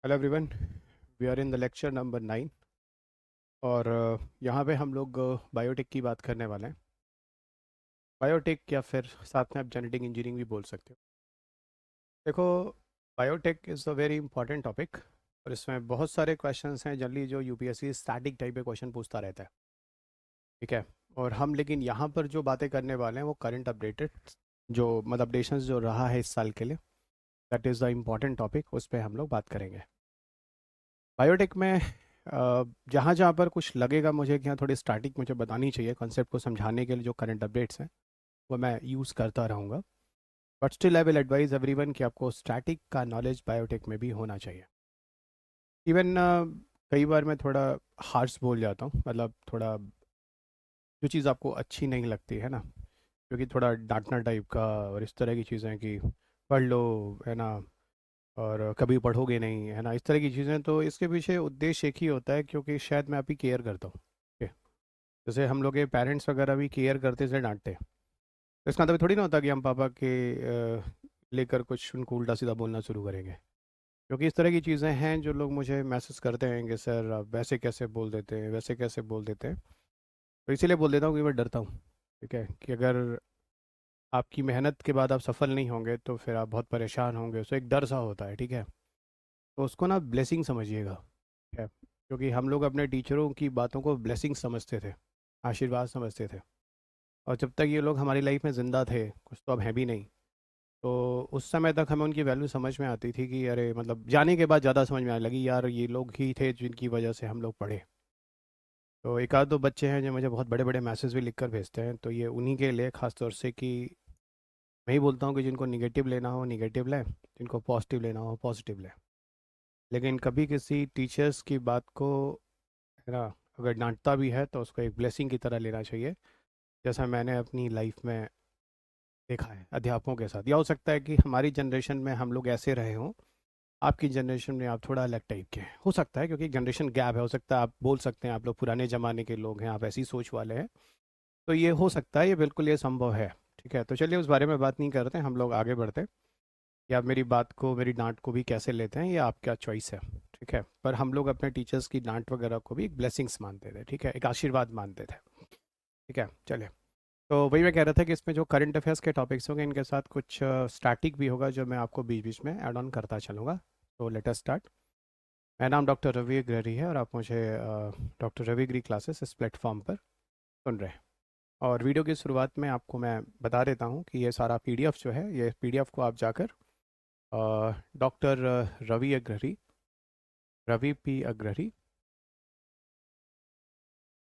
Hello everyone, we are in the lecture number 9 और यहाँ पे हम लोग बायोटेक की बात करने वाले हैं। बायोटेक या फिर साथ में आप जेनेटिक इंजीनियरिंग भी बोल सकते हो। देखो, biotech is a very important topic और इसमें बहुत सारे क्वेश्चंस हैं जनरली जो यूपीएससी स्टैटिक टाइप के क्वेश्चन पूछता रहता है। ठीक है। और हम लेकिन यहाँ पर जो बातें करने वाले हैं वो करंट अपडेटेड जो मतलब अपडेशंस जो रहा है इस साल के लिए, that is the important topic, उस पर हम लोग बात करेंगे। बायोटेक में जहाँ जहाँ पर कुछ लगेगा मुझे कि यहाँ थोड़ी स्टार्टिंग मुझे बतानी चाहिए कॉन्सेप्ट को समझाने के लिए, जो करंट अपडेट्स हैं वो मैं यूज़ करता रहूँगा। But still I will advise everyone कि आपको स्टैटिक का नॉलेज बायोटेक में भी होना चाहिए। इवन कई बार मैं थोड़ा हार्श बोल जाता हूँ, मतलब थोड़ा जो चीज़ आपको अच्छी नहीं लगती है ना, क्योंकि थोड़ा डांटना टाइप का और इस तरह की चीज़ें कि पढ़ लो, है ना, और कभी पढ़ोगे नहीं, है ना, इस तरह की चीज़ें, तो इसके पीछे उद्देश्य एक ही होता है, क्योंकि शायद मैं आपकी केयर करता हूँ। ठीक है। जैसे हम लोग के पेरेंट्स वगैरह भी केयर करते से डांटते हैं, तो इसका मतलब थोड़ी ना होता कि हम पापा के लेकर कुछ उनको उल्टा सीधा बोलना शुरू करेंगे। क्योंकि इस तरह की चीज़ें हैं जो लोग मुझे मैसेज करते हैं कि सर आप वैसे कैसे बोल देते हैं, वैसे कैसे बोल देते हैं। तो इसीलिए बोल देता हूँ कि मैं डरता हूँ। ठीक है, कि अगर आपकी मेहनत के बाद आप सफल नहीं होंगे तो फिर आप बहुत परेशान होंगे, उससे एक डर सा होता है। ठीक है, तो उसको ना ब्लेसिंग समझिएगा। ठीक है, क्योंकि हम लोग अपने टीचरों की बातों को ब्लेसिंग समझते थे, आशीर्वाद समझते थे। और जब तक ये लोग हमारी लाइफ में ज़िंदा थे, कुछ तो अब हैं भी नहीं, तो उस समय तक हमें उनकी वैल्यू समझ में आती थी कि अरे मतलब जाने के बाद ज़्यादा समझ में आने लगी, यार ये लोग ही थे जिनकी वजह से हम लोग पढ़े। तो एक आध दो बच्चे हैं जो मुझे बहुत बड़े बड़े मैसेज भी लिख कर भेजते हैं, तो ये उन्हीं के लिए ख़ास तौर से कि मैं ही बोलता हूँ कि जिनको निगेटिव लेना हो निगेटिव लें, जिनको पॉजिटिव लेना हो पॉजिटिव लें। लेकिन कभी किसी टीचर्स की बात को, है ना, अगर डांटता भी है तो उसको एक ब्लेसिंग की तरह लेना चाहिए, जैसा मैंने अपनी लाइफ में देखा है अध्यापकों के साथ। या हो सकता है कि हमारी जनरेशन में हम लोग ऐसे रहे हों, आपकी जनरेशन में आप थोड़ा अलग टाइप के हैं, हो सकता है, क्योंकि जनरेशन गैप है। हो सकता है आप बोल सकते हैं आप लोग पुराने ज़माने के लोग हैं, आप ऐसी सोच वाले हैं, तो ये हो सकता है, ये बिल्कुल ये संभव है। ठीक है, तो चलिए उस बारे में बात नहीं करते, हम लोग आगे बढ़ते हैं। कि आप मेरी बात को, मेरी डांट को भी कैसे लेते हैं ये आपका चॉइस है। ठीक है, पर हम लोग अपने टीचर्स की डांट वगैरह को भी एक ब्लेसिंग्स मानते थे। ठीक है, एक आशीर्वाद मानते थे। ठीक है, चलिए। तो वही मैं कह रहा था कि इसमें जो करंट अफेयर्स के टॉपिक्स होंगे इनके साथ कुछ स्टैटिक भी होगा जो मैं आपको बीच बीच में ऐड ऑन करता चलूँगा। तो लेट अस स्टार्ट। मेरा नाम डॉक्टर रवि अग्रहरी है और आप मुझे डॉक्टर रवि अग्रहरी क्लासेस इस प्लेटफॉर्म पर सुन रहे हैं। और वीडियो की शुरुआत में आपको मैं बता देता हूँ कि ये सारा पीडीएफ जो है, ये पीडीएफ को आप जाकर doctor Ravi Agrahari, Ravi P Agrahari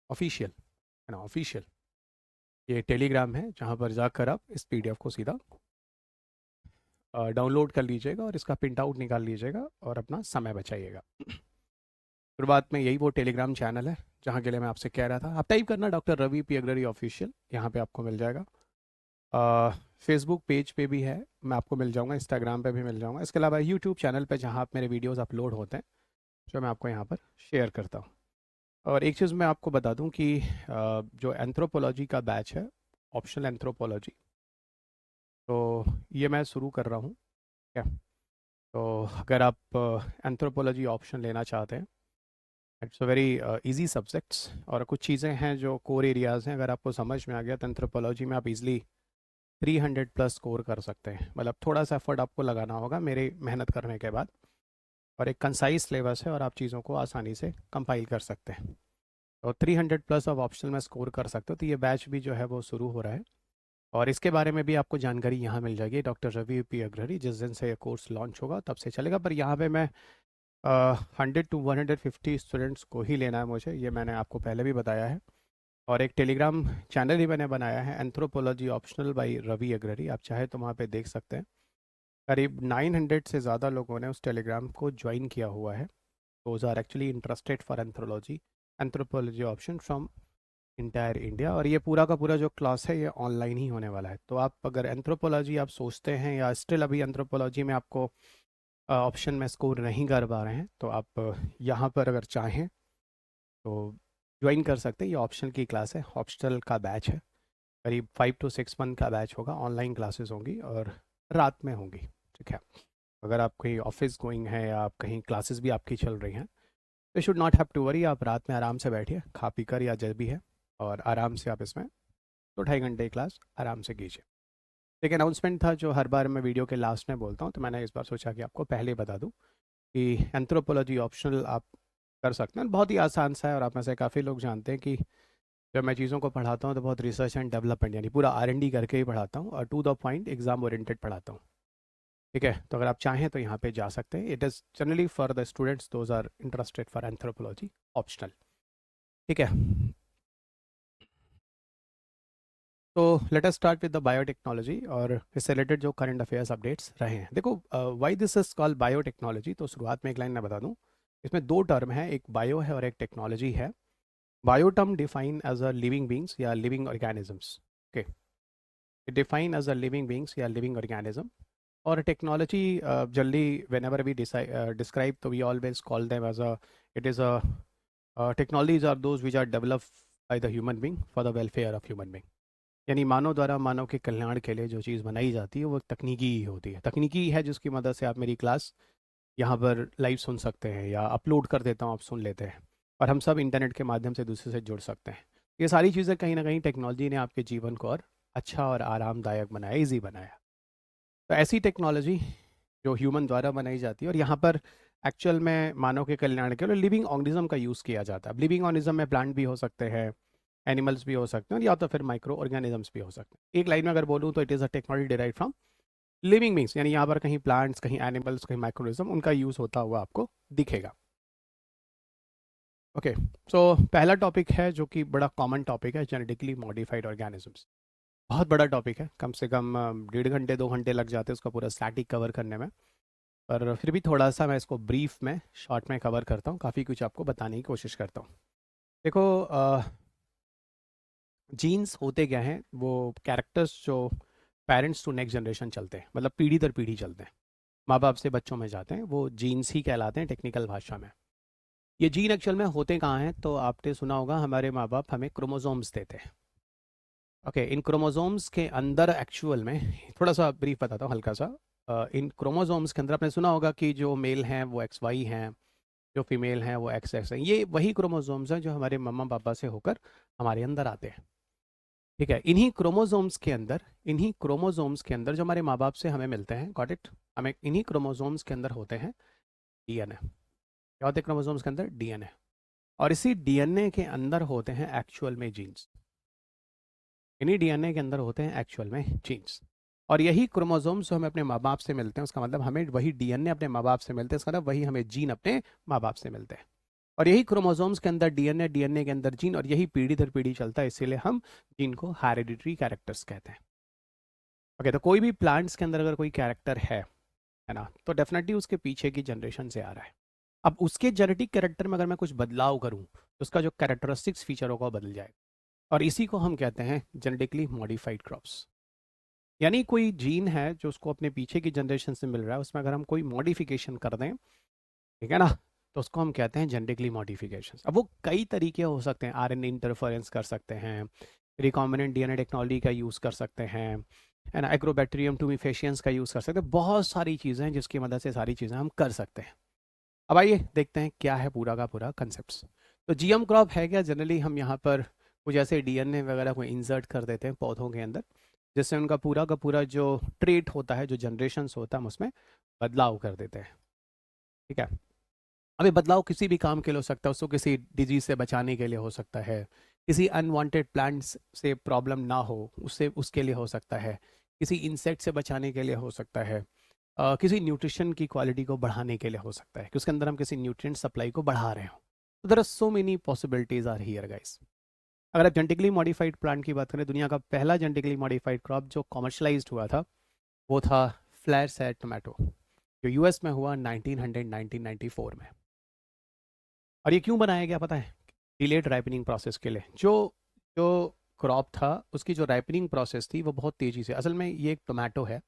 official, है ना, ऑफिशियल, ये टेलीग्राम है जहाँ पर जाकर आप इस पीडीएफ को सीधा डाउनलोड कर लीजिएगा और इसका प्रिंट आउट निकाल लीजिएगा और अपना समय बचाइएगा। शुरुआत में यही वो टेलीग्राम चैनल है जहाँ के लिए मैं आपसे कह रहा था। आप टाइप करना doctor Ravi P Agrahari official, यहाँ पे आपको मिल जाएगा। फेसबुक पेज पे भी है, मैं आपको मिल जाऊँगा, इंस्टाग्राम पे भी मिल जाऊँगा। इसके अलावा यूट्यूब चैनल पे जहाँ आप मेरे वीडियोज़ अपलोड होते हैं, जो मैं आपको यहाँ पर शेयर करता हूँ। और एक चीज़ मैं आपको बता दूं कि जो एंथ्रोपोलॉजी का बैच है, ऑप्शनल एंथ्रोपोलॉजी, तो ये मैं शुरू कर रहा हूँ। क्या, तो अगर आप एंथ्रोपोलॉजी ऑप्शन लेना चाहते हैं, it's a very easy subjects, और कुछ चीज़ें हैं जो कोर एरियाज़ हैं, अगर आपको समझ में आ गया तो एंथ्रोपोलॉजी में आप इजीली 300 प्लस स्कोर कर सकते हैं। मतलब थोड़ा सा एफर्ट आपको लगाना होगा मेरे मेहनत करने के बाद, और एक कंसाइज सिलेबस है और आप चीज़ों को आसानी से कंपाइल कर सकते हैं। और 300 प्लस ऑफ ऑप्शनल में स्कोर कर सकते हो, तो ये बैच भी जो है वो शुरू हो रहा है। और इसके बारे में भी आपको जानकारी यहाँ मिल जाएगी, डॉक्टर रवि पी अग्रहरी, जिस दिन से ये कोर्स लॉन्च होगा तब से चलेगा। पर यहाँ पे मैं 100 to 150 स्टूडेंट्स को ही लेना है मुझे, ये मैंने आपको पहले भी बताया है। और एक टेलीग्राम चैनल ही मैंने बनाया है, anthropology optional by Ravi Agrahari, आप चाहे तो वहाँ पे देख सकते हैं। करीब 900 से ज़्यादा लोगों ने उस टेलीग्राम को ज्वाइन किया हुआ है। Those are actually interested for anthrology, anthropology option from entire India. और ये पूरा का पूरा जो क्लास है ये ऑनलाइन ही होने वाला है। तो आप अगर एंथ्रोपोलॉजी आप सोचते हैं या स्टिल अभी एंथ्रोपोलॉजी में आपको ऑप्शन में स्कोर नहीं कर पा रहे हैं, तो आप यहाँ पर अगर चाहें तो ज्वाइन कर सकते हैं। ये ऑप्शनल की क्लास है, ऑप्शनल का बैच है, करीब 5 to 6 मंथ का बैच होगा, ऑनलाइन क्लासेस होंगी और रात में होंगी। ठीक है, अगर आप कहीं ऑफिस गोइंग है या आप कहीं क्लासेस भी आपकी चल रही हैं, तो should not have to worry. आप रात में आराम से बैठिए, खा पी कर या जब भी है, और आराम से आप इसमें 2-2.5 घंटे की क्लास आराम से कीजिए। एक अनाउंसमेंट था जो हर बार मैं वीडियो के लास्ट में बोलता हूँ, तो मैंने इस बार सोचा कि आपको पहले ही बता दूँ कि एंथ्रोपोलॉजी ऑप्शनल आप कर सकते हैं। बहुत ही आसान सा है, और आप में से काफ़ी लोग जानते हैं कि जब मैं चीज़ों को पढ़ाता हूँ तो बहुत रिसर्च एंड डेवलपमेंट यानी पूरा R&D करके ही पढ़ाता हूँ, और to the point exam oriented पढ़ाता हूँ। ठीक है, तो अगर आप चाहें तो यहाँ पे जा सकते हैं। It is generally for the students those are interested for anthropology optional. ठीक है, तो let us start with the biotechnology और इससे रिलेटेड जो करंट अफेयर्स अपडेट्स रहे हैं। देखो, why this is called biotechnology, तो शुरुआत में एक लाइन मैं बता दूं। इसमें दो टर्म है, एक बायो है और एक टेक्नोलॉजी है। Bio term define as a living beings या living organisms. Okay, define as a living beings या लिविंग ऑर्गेनिज्म। और टेक्नोलॉजी जल्दी वेन एवर वी डिस्क्राइब, तो we always call them as a, it is a technologies are those which are develop by the human being for the welfare of human being. यानी मानव द्वारा मानव के कल्याण के लिए जो चीज़ बनाई जाती है वो तकनीकी ही होती है। तकनीकी है जिसकी मदद से आप मेरी क्लास यहाँ पर लाइव सुन सकते हैं, या अपलोड कर देता हूँ, आप सुन लेते हैं, और हम सब इंटरनेट के माध्यम से दूसरे से जुड़ सकते हैं। ये सारी चीज़ें कहीं ना कहीं टेक्नोलॉजी ने आपके जीवन को और अच्छा और आरामदायक बनाया, ईजी बनाया। तो ऐसी टेक्नोलॉजी जो ह्यूमन द्वारा बनाई जाती है, और यहाँ पर एक्चुअल में मानव के कल्याण के लिए लिविंग ऑर्गेनिज्म का यूज़ किया जाता है। अब लिविंग ऑर्गेनिज्म में प्लांट भी हो सकते हैं, एनिमल्स भी हो सकते हैं, और या तो फिर माइक्रो ऑर्गेनिजम्स भी हो सकते हैं। एक लाइन में अगर बोलूँ तो it is a technology derive from living beings, यानी यहाँ पर कहीं प्लांट्स, कहीं एनिमल्स, कहीं माइक्रोनिज्म, उनका यूज़ होता हुआ आपको दिखेगा। ओके, सो पहला टॉपिक है जो कि बड़ा कॉमन टॉपिक है, जेनेटिकली मॉडिफाइड ऑर्गेनिजम्स। बहुत बड़ा टॉपिक है, कम से कम 1.5 घंटे 2 घंटे लग जाते हैं उसका पूरा स्टैटिक कवर करने में। पर फिर भी थोड़ा सा मैं इसको ब्रीफ में, शॉर्ट में कवर करता हूँ, काफ़ी कुछ आपको बताने की कोशिश करता हूँ। देखो, जीन्स होते क्या हैं, वो कैरेक्टर्स जो पेरेंट्स टू नेक्स्ट जनरेशन चलते हैं, मतलब पीढ़ी दर पीढ़ी चलते हैं, माँ बाप से बच्चों में जाते हैं, वो जीन्स ही कहलाते हैं टेक्निकल भाषा में। ये जीन एक्चुअल में होते कहाँ हैं, तो आपने सुना होगा हमारे माँ बाप हमें क्रोमोसोम्स देते हैं। ओके, इन क्रोमोसोम्स के अंदर एक्चुअल में, थोड़ा सा ब्रीफ बताता हूँ हल्का सा। इन क्रोमोसोम्स के अंदर आपने सुना होगा कि जो मेल हैं वो XY हैं, जो फीमेल हैं वो XX हैं। ये वही क्रोमोसोम्स हैं जो हमारे मम्मा पापा से होकर हमारे अंदर आते हैं। ठीक है, इन्हीं क्रोमोसोम्स के अंदर जो हमारे माँ बाप से हमें मिलते हैं, गॉट इट, हमें इन्हीं क्रोमोसोम्स के अंदर होते हैं DNA। क्या होते हैं क्रोमोसोम्स के अंदर? DNA। और इसी DNA के अंदर होते हैं एक्चुअल में जीन्स। इन्हीं DNA के अंदर होते हैं एक्चुअल में जीन्स। और यही क्रोमोसोम्स जो हमें अपने माँ बाप से मिलते हैं, उसका मतलब हमें वही DNA अपने माँ बाप से मिलते हैं, इसका मतलब वही हमें जीन अपने माँ बाप से मिलते हैं। और यही क्रोमोसोम्स के अंदर DNA के अंदर जीन, और यही पीढ़ी दर पीढ़ी चलता है, इसीलिए हम जीन को हेरिडिटरी कैरेक्टर्स कहते हैं। ओके, तो कोई भी प्लांट्स के अंदर अगर कोई कैरेक्टर है ना, तो डेफिनेटली उसके पीछे की जनरेशन से आ रहा है। अब उसके जेनेटिक कैरेक्टर में अगर मैं कुछ बदलाव करूं, तो उसका जो कैरेक्टरिस्टिक्स फीचर होगा वो बदल जाएगा, और इसी को हम कहते हैं जेनेटिकली मॉडिफाइड क्रॉप्स। यानी कोई जीन है जो उसको अपने पीछे की जनरेशन से मिल रहा है, उसमें अगर हम कोई मॉडिफिकेशन कर दें, ठीक है ना, तो उसको हम कहते हैं जेनेटिकली मॉडिफिकेशन। अब वो कई तरीके हो सकते हैं, RNA इंटरफेरेंस कर सकते हैं, रिकॉम्बिनेंट DNA टेक्नोलॉजी का यूज़ कर सकते हैं, है ना, एग्रोबैक्टीरियम टूमिफेशियंस का यूज़ कर सकते हैं। बहुत सारी चीज़ें हैं जिसकी मदद से सारी चीज़ें हम कर सकते हैं। अब आइए देखते हैं क्या है पूरा का पूरा कंसेप्ट। तो GM क्रॉप है क्या? जनरली हम यहाँ पर कुछ ऐसे DNA वगैरह को इंसर्ट कर देते हैं पौधों के अंदर, जिससे उनका पूरा का पूरा जो ट्रेट होता है, जो जनरेशन्स होता है, हम उसमें बदलाव कर देते हैं। ठीक है, अब ये बदलाव किसी भी काम के लिए हो सकता है, उसको किसी डिजीज से बचाने के लिए हो सकता है, किसी अनवांटेड प्लांट्स से प्रॉब्लम ना हो उससे, उसके लिए हो सकता है, किसी इंसेक्ट से बचाने के लिए हो सकता है, किसी न्यूट्रिशन की क्वालिटी को बढ़ाने के लिए हो सकता है कि उसके अंदर हम किसी न्यूट्रिएंट सप्लाई को बढ़ा रहे हो। तो there are so many possibilities are here guys. अगर आप जेनेटिकली मॉडिफाइड प्लांट की बात करें, दुनिया का पहला जेनेटिकली मॉडिफाइड क्रॉप जो कॉमर्शलाइज्ड हुआ था वो था फ्लैर सैड टोमेटो, जो US में हुआ 1994 में। और ये क्यों बनाया गया पता है? डिलेड राइपनिंग प्रोसेस के लिए। जो जो क्रॉप था उसकी जो राइपनिंग प्रोसेस थी वो बहुत तेज़ी से, असल में ये एक टोमेटो है,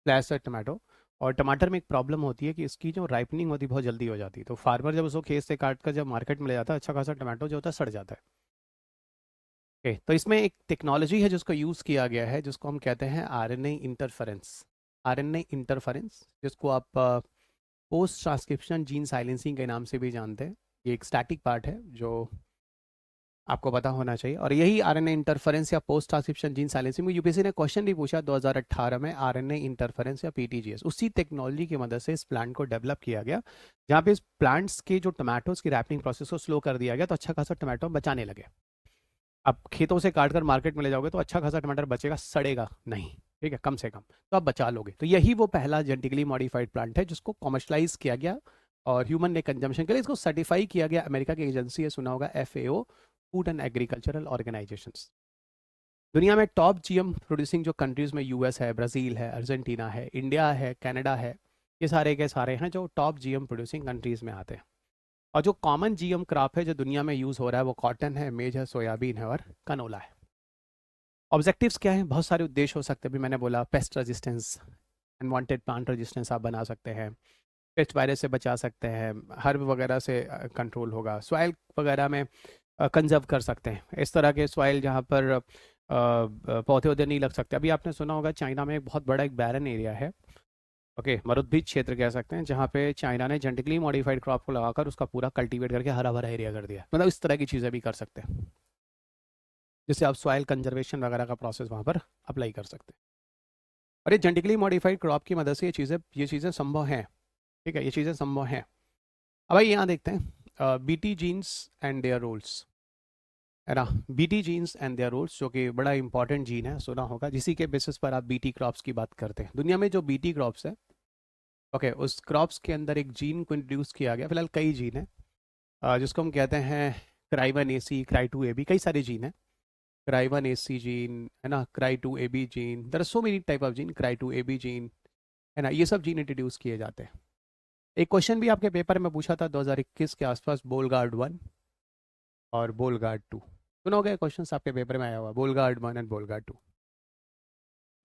फ्लैश टोमेटो। और टमाटर में एक प्रॉब्लम होती है कि इसकी जो राइपनिंग होती है बहुत जल्दी हो जाती है, तो फार्मर जब उसको खेत से काट कर जब मार्केट में ले जाता है, अच्छा खासा टमाटो जो होता है सड़ जाता है। ओके, तो इसमें एक टेक्नोलॉजी है जिसको यूज़ किया गया है, जिसको हम कहते हैं RNA इंटरफेरेंस। आरएनए इंटरफेरेंस, जिसको आप पोस्ट ट्रांसक्रिप्शन जीन साइलेंसिंग के नाम से भी जानते हैं। ये एक स्टैटिक पार्ट है जो आपको पता होना चाहिए। और यही आरएनए इंटरफेरेंस या पोस्ट ट्रांसक्रिप्शन जीन साइलेंसिंग में यूपीएससी ने क्वेश्चन भी पूछा 2018 में, आरएनए इंटरफेरेंस या पीटीजीएस। उसी टेक्नोलॉजी की मदद से इस प्लांट को डेवलप किया गया, जहाँ पे इस प्लांट्स के जो टमाटोज की रैपनिंग प्रोसेस को स्लो कर दिया गया, तो अच्छा खासा टमाटो बचाने लगे। अब खेतों से काट कर मार्केट में ले जाओगे तो अच्छा खासा टमाटर बचेगा, सड़ेगा नहीं, ठीक है, कम से कम तो आप बचा लोगे। तो यही वो पहला जेनेटिकली मॉडिफाइड प्लांट है जिसको कॉमर्शलाइज किया गया और ह्यूमन ने कंजम्पशन के लिए इसको सर्टिफाई किया गया। अमेरिका की एजेंसी है, सुना होगा, FAO, food and agricultural organisations. दुनिया में टॉप जीएम प्रोड्यूसिंग जो कंट्रीज में यूएस है, ब्राज़ील है, अर्जेंटीना है, इंडिया है, कनाडा है, ये सारे के सारे हैं जो टॉप जीएम प्रोड्यूसिंग कंट्रीज में आते हैं। और जो कॉमन जीएम क्रॉप है जो दुनिया में यूज़ हो रहा है वो कॉटन है, मेज है, सोयाबीन है और कनोला है। ऑब्जेक्टिव्स क्या हैं? बहुत सारे उद्देश्य हो सकते हैं। अभी मैंने बोला paste resistance, unwanted plant resistance आप बना सकते हैं, पेस्ट वायरस से बचा सकते हैं, हर्ब वगैरह से कंट्रोल होगा, सॉइल वगैरह में कंजर्व कर सकते हैं, इस तरह के सॉइल जहाँ पर पौधे वौधे नहीं लग सकते। अभी आपने सुना होगा चाइना में एक बहुत बड़ा एक बैरन एरिया है, ओके, मरुभूमि क्षेत्र कह सकते हैं, जहाँ पे चाइना ने जेनेटिकली मॉडिफाइड क्रॉप को लगाकर उसका पूरा कल्टीवेट करके हरा भरा एरिया कर दिया। मतलब इस तरह की चीज़ें भी कर सकते हैं, जिससे आप सॉइल कंजर्वेशन वगैरह का प्रोसेस वहाँ पर अप्लाई कर सकते हैं। और ये जेनेटिकली मॉडिफाइड क्रॉप की मदद से ये चीज़ें संभव हैं, ठीक है, ये चीज़ें संभव हैं। अब भाई यहाँ देखते हैं BT genes and their roles, है ना। BT genes and their roles जो कि बड़ा इंपॉर्टेंट जीन है, सुना होगा, जिसी के बेसिस पर आप बीटी क्रॉप्स की बात करते हैं। दुनिया में जो बीटी क्रॉप्स है, ओके, उस क्रॉप्स के अंदर एक जीन को इंट्रोड्यूस किया गया। फिलहाल कई जीन है जिसको हम कहते हैं क्राई1AC, क्राई2AB, कई सारे जीन है। क्राई1AC जीन, है ना, क्राई2AB gene, there are so many type of gene, क्राई2AB जीन, है ना, ये सब जीन इंट्रोड्यूस किए जाते हैं। एक क्वेश्चन भी आपके पेपर में पूछा था 2021 के आसपास, बोलगार्ड 1 और बोलगार्ड 2, सुनोगे क्वेश्चन आपके पेपर में आया हुआ, बोलगार्ड 1 एंड बोलगार्ड 2।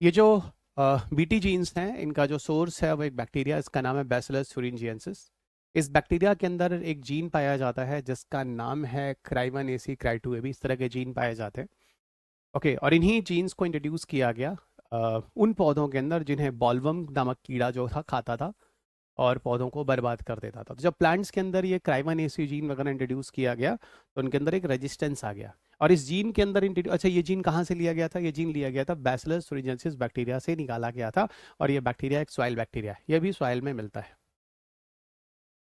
ये जो बीटी जीन्स हैं, इनका जो सोर्स है वो एक बैक्टीरिया, इसका नाम है बैसिलस thuringiensis। इस बैक्टीरिया के अंदर एक जीन पाया जाता है जिसका नाम है क्राई1AC, क्राई2AB, इस तरह के जीन पाए जाते हैं, ओके। और इन्हीं जीन्स को इंट्रोड्यूस किया गया उन पौधों के अंदर जिन्हें बॉलवर्म नामक कीड़ा जो था खाता था और पौधों को बर्बाद कर देता था। तो जब प्लांट्स के अंदर ये क्राई1AC जीन वगैरह इंट्रोड्यूस किया गया तो उनके अंदर एक रेजिस्टेंस आ गया। और इस जीन के अंदर अच्छा, ये जीन कहाँ से लिया गया था? ये जीन लिया गया था बैसिलस thuringiensis बैक्टीरिया से निकाला गया था। और ये बैक्टीरिया एक सॉइल बैक्टीरिया है, ये भी सॉइल में मिलता है।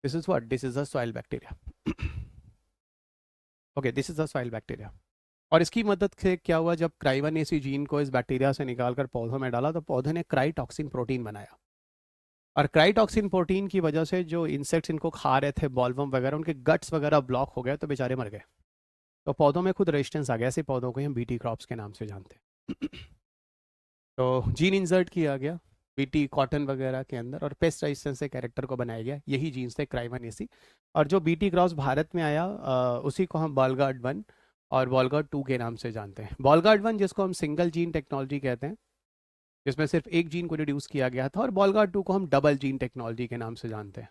This is what, this is a soil bacteria, okay, this is a soil bacteria. और इसकी मदद से क्या हुआ, जब क्राई1AC जीन को इस बैक्टीरिया से निकालकर पौधों में डाला तो पौधे ने क्राइटॉक्सिन प्रोटीन बनाया। और क्राइटॉक्सिन प्रोटीन की वजह से जो इंसेक्ट्स इनको खा रहे थे, बॉलवर्म वगैरह, उनके गट्स वगैरह ब्लॉक हो गए तो बेचारे मर गए। तो पौधों में खुद रेजिस्टेंस आ गया। ऐसे पौधों को हम बीटी क्रॉप्स के नाम से जानते हैं। तो जीन इंसर्ट किया गया बीटी कॉटन वगैरह के अंदर और पेस्ट रेजिस्टेंस से कैरेक्टर को बनाया गया, यही जीन्स थे क्राई1AC। और जो बीटी क्रॉस भारत में आया उसी को हम बॉलगार्ड 1 और बॉलगार्ड 2 के नाम से जानते हैं। बॉलगार्ड 1 जिसको हम सिंगल जीन टेक्नोलॉजी कहते हैं, जिसमें सिर्फ एक जीन को रिड्यूस किया गया था, और बॉलगार्ड 2 को हम डबल जीन टेक्नोलॉजी के नाम से जानते हैं।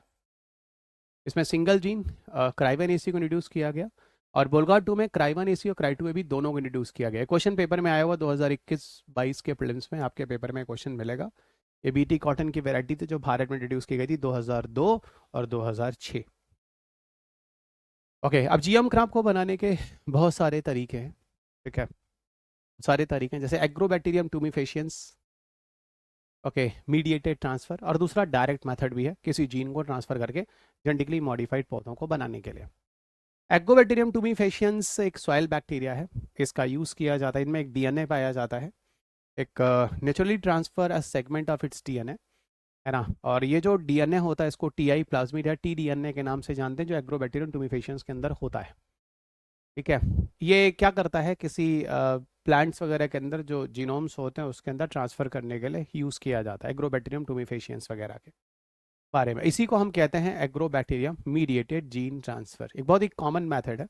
इसमें सिंगल जीन क्राई1AC को इंट्रोड्यूस किया गया और बोलगार्ड 2 में क्राई1AC और क्राई2AB दोनों को इंट्रोड्यूस किया गया। क्वेश्चन पेपर में आया हुआ 2021-22 के प्रीलिम्स में, आपके पेपर में क्वेश्चन मिलेगा। ये बीटी कॉटन की वैरायटी थी जो भारत में इंट्रोड्यूस की गई थी 2002 और 2006। ओके, अब जीएम क्रॉप को बनाने के बहुत सारे तरीके हैं, ठीक है, सारे तरीके हैं, जैसे एग्रोबैक्टीरियम टूमिफेशियंस, ओके, मीडिएटेड ट्रांसफर, और दूसरा डायरेक्ट मेथड भी है, किसी जीन को ट्रांसफर करके जेनेटिकली मॉडिफाइड पौधों को बनाने के लिए। एग्रोबैक्टीरियम टूमिफेशियंस एक सॉइल बैक्टीरिया है, इसका यूज़ किया जाता है, इनमें एक डीएनए पाया जाता है, एक naturally transfer a segment of its DNA, है ना। और ये जो डीएनए होता है इसको टीआई प्लाज्मिड या टीडीएनए के नाम से जानते हैं, जो एग्रोबैक्टीरियम टूमिफेशियंस के अंदर होता है, ठीक है। ये क्या करता है, किसी प्लांट्स वगैरह के अंदर जो जीनोम्स होते हैं उसके अंदर ट्रांसफ़र करने के लिए यूज़ किया जाता है, एग्रोबैक्टीरियम टूमिफेशियंस वगैरह के बारे में। इसी को हम कहते हैं एग्रोबैक्टीरियम मीडिएटेड जीन ट्रांसफ़र। एक बहुत ही कॉमन मेथड है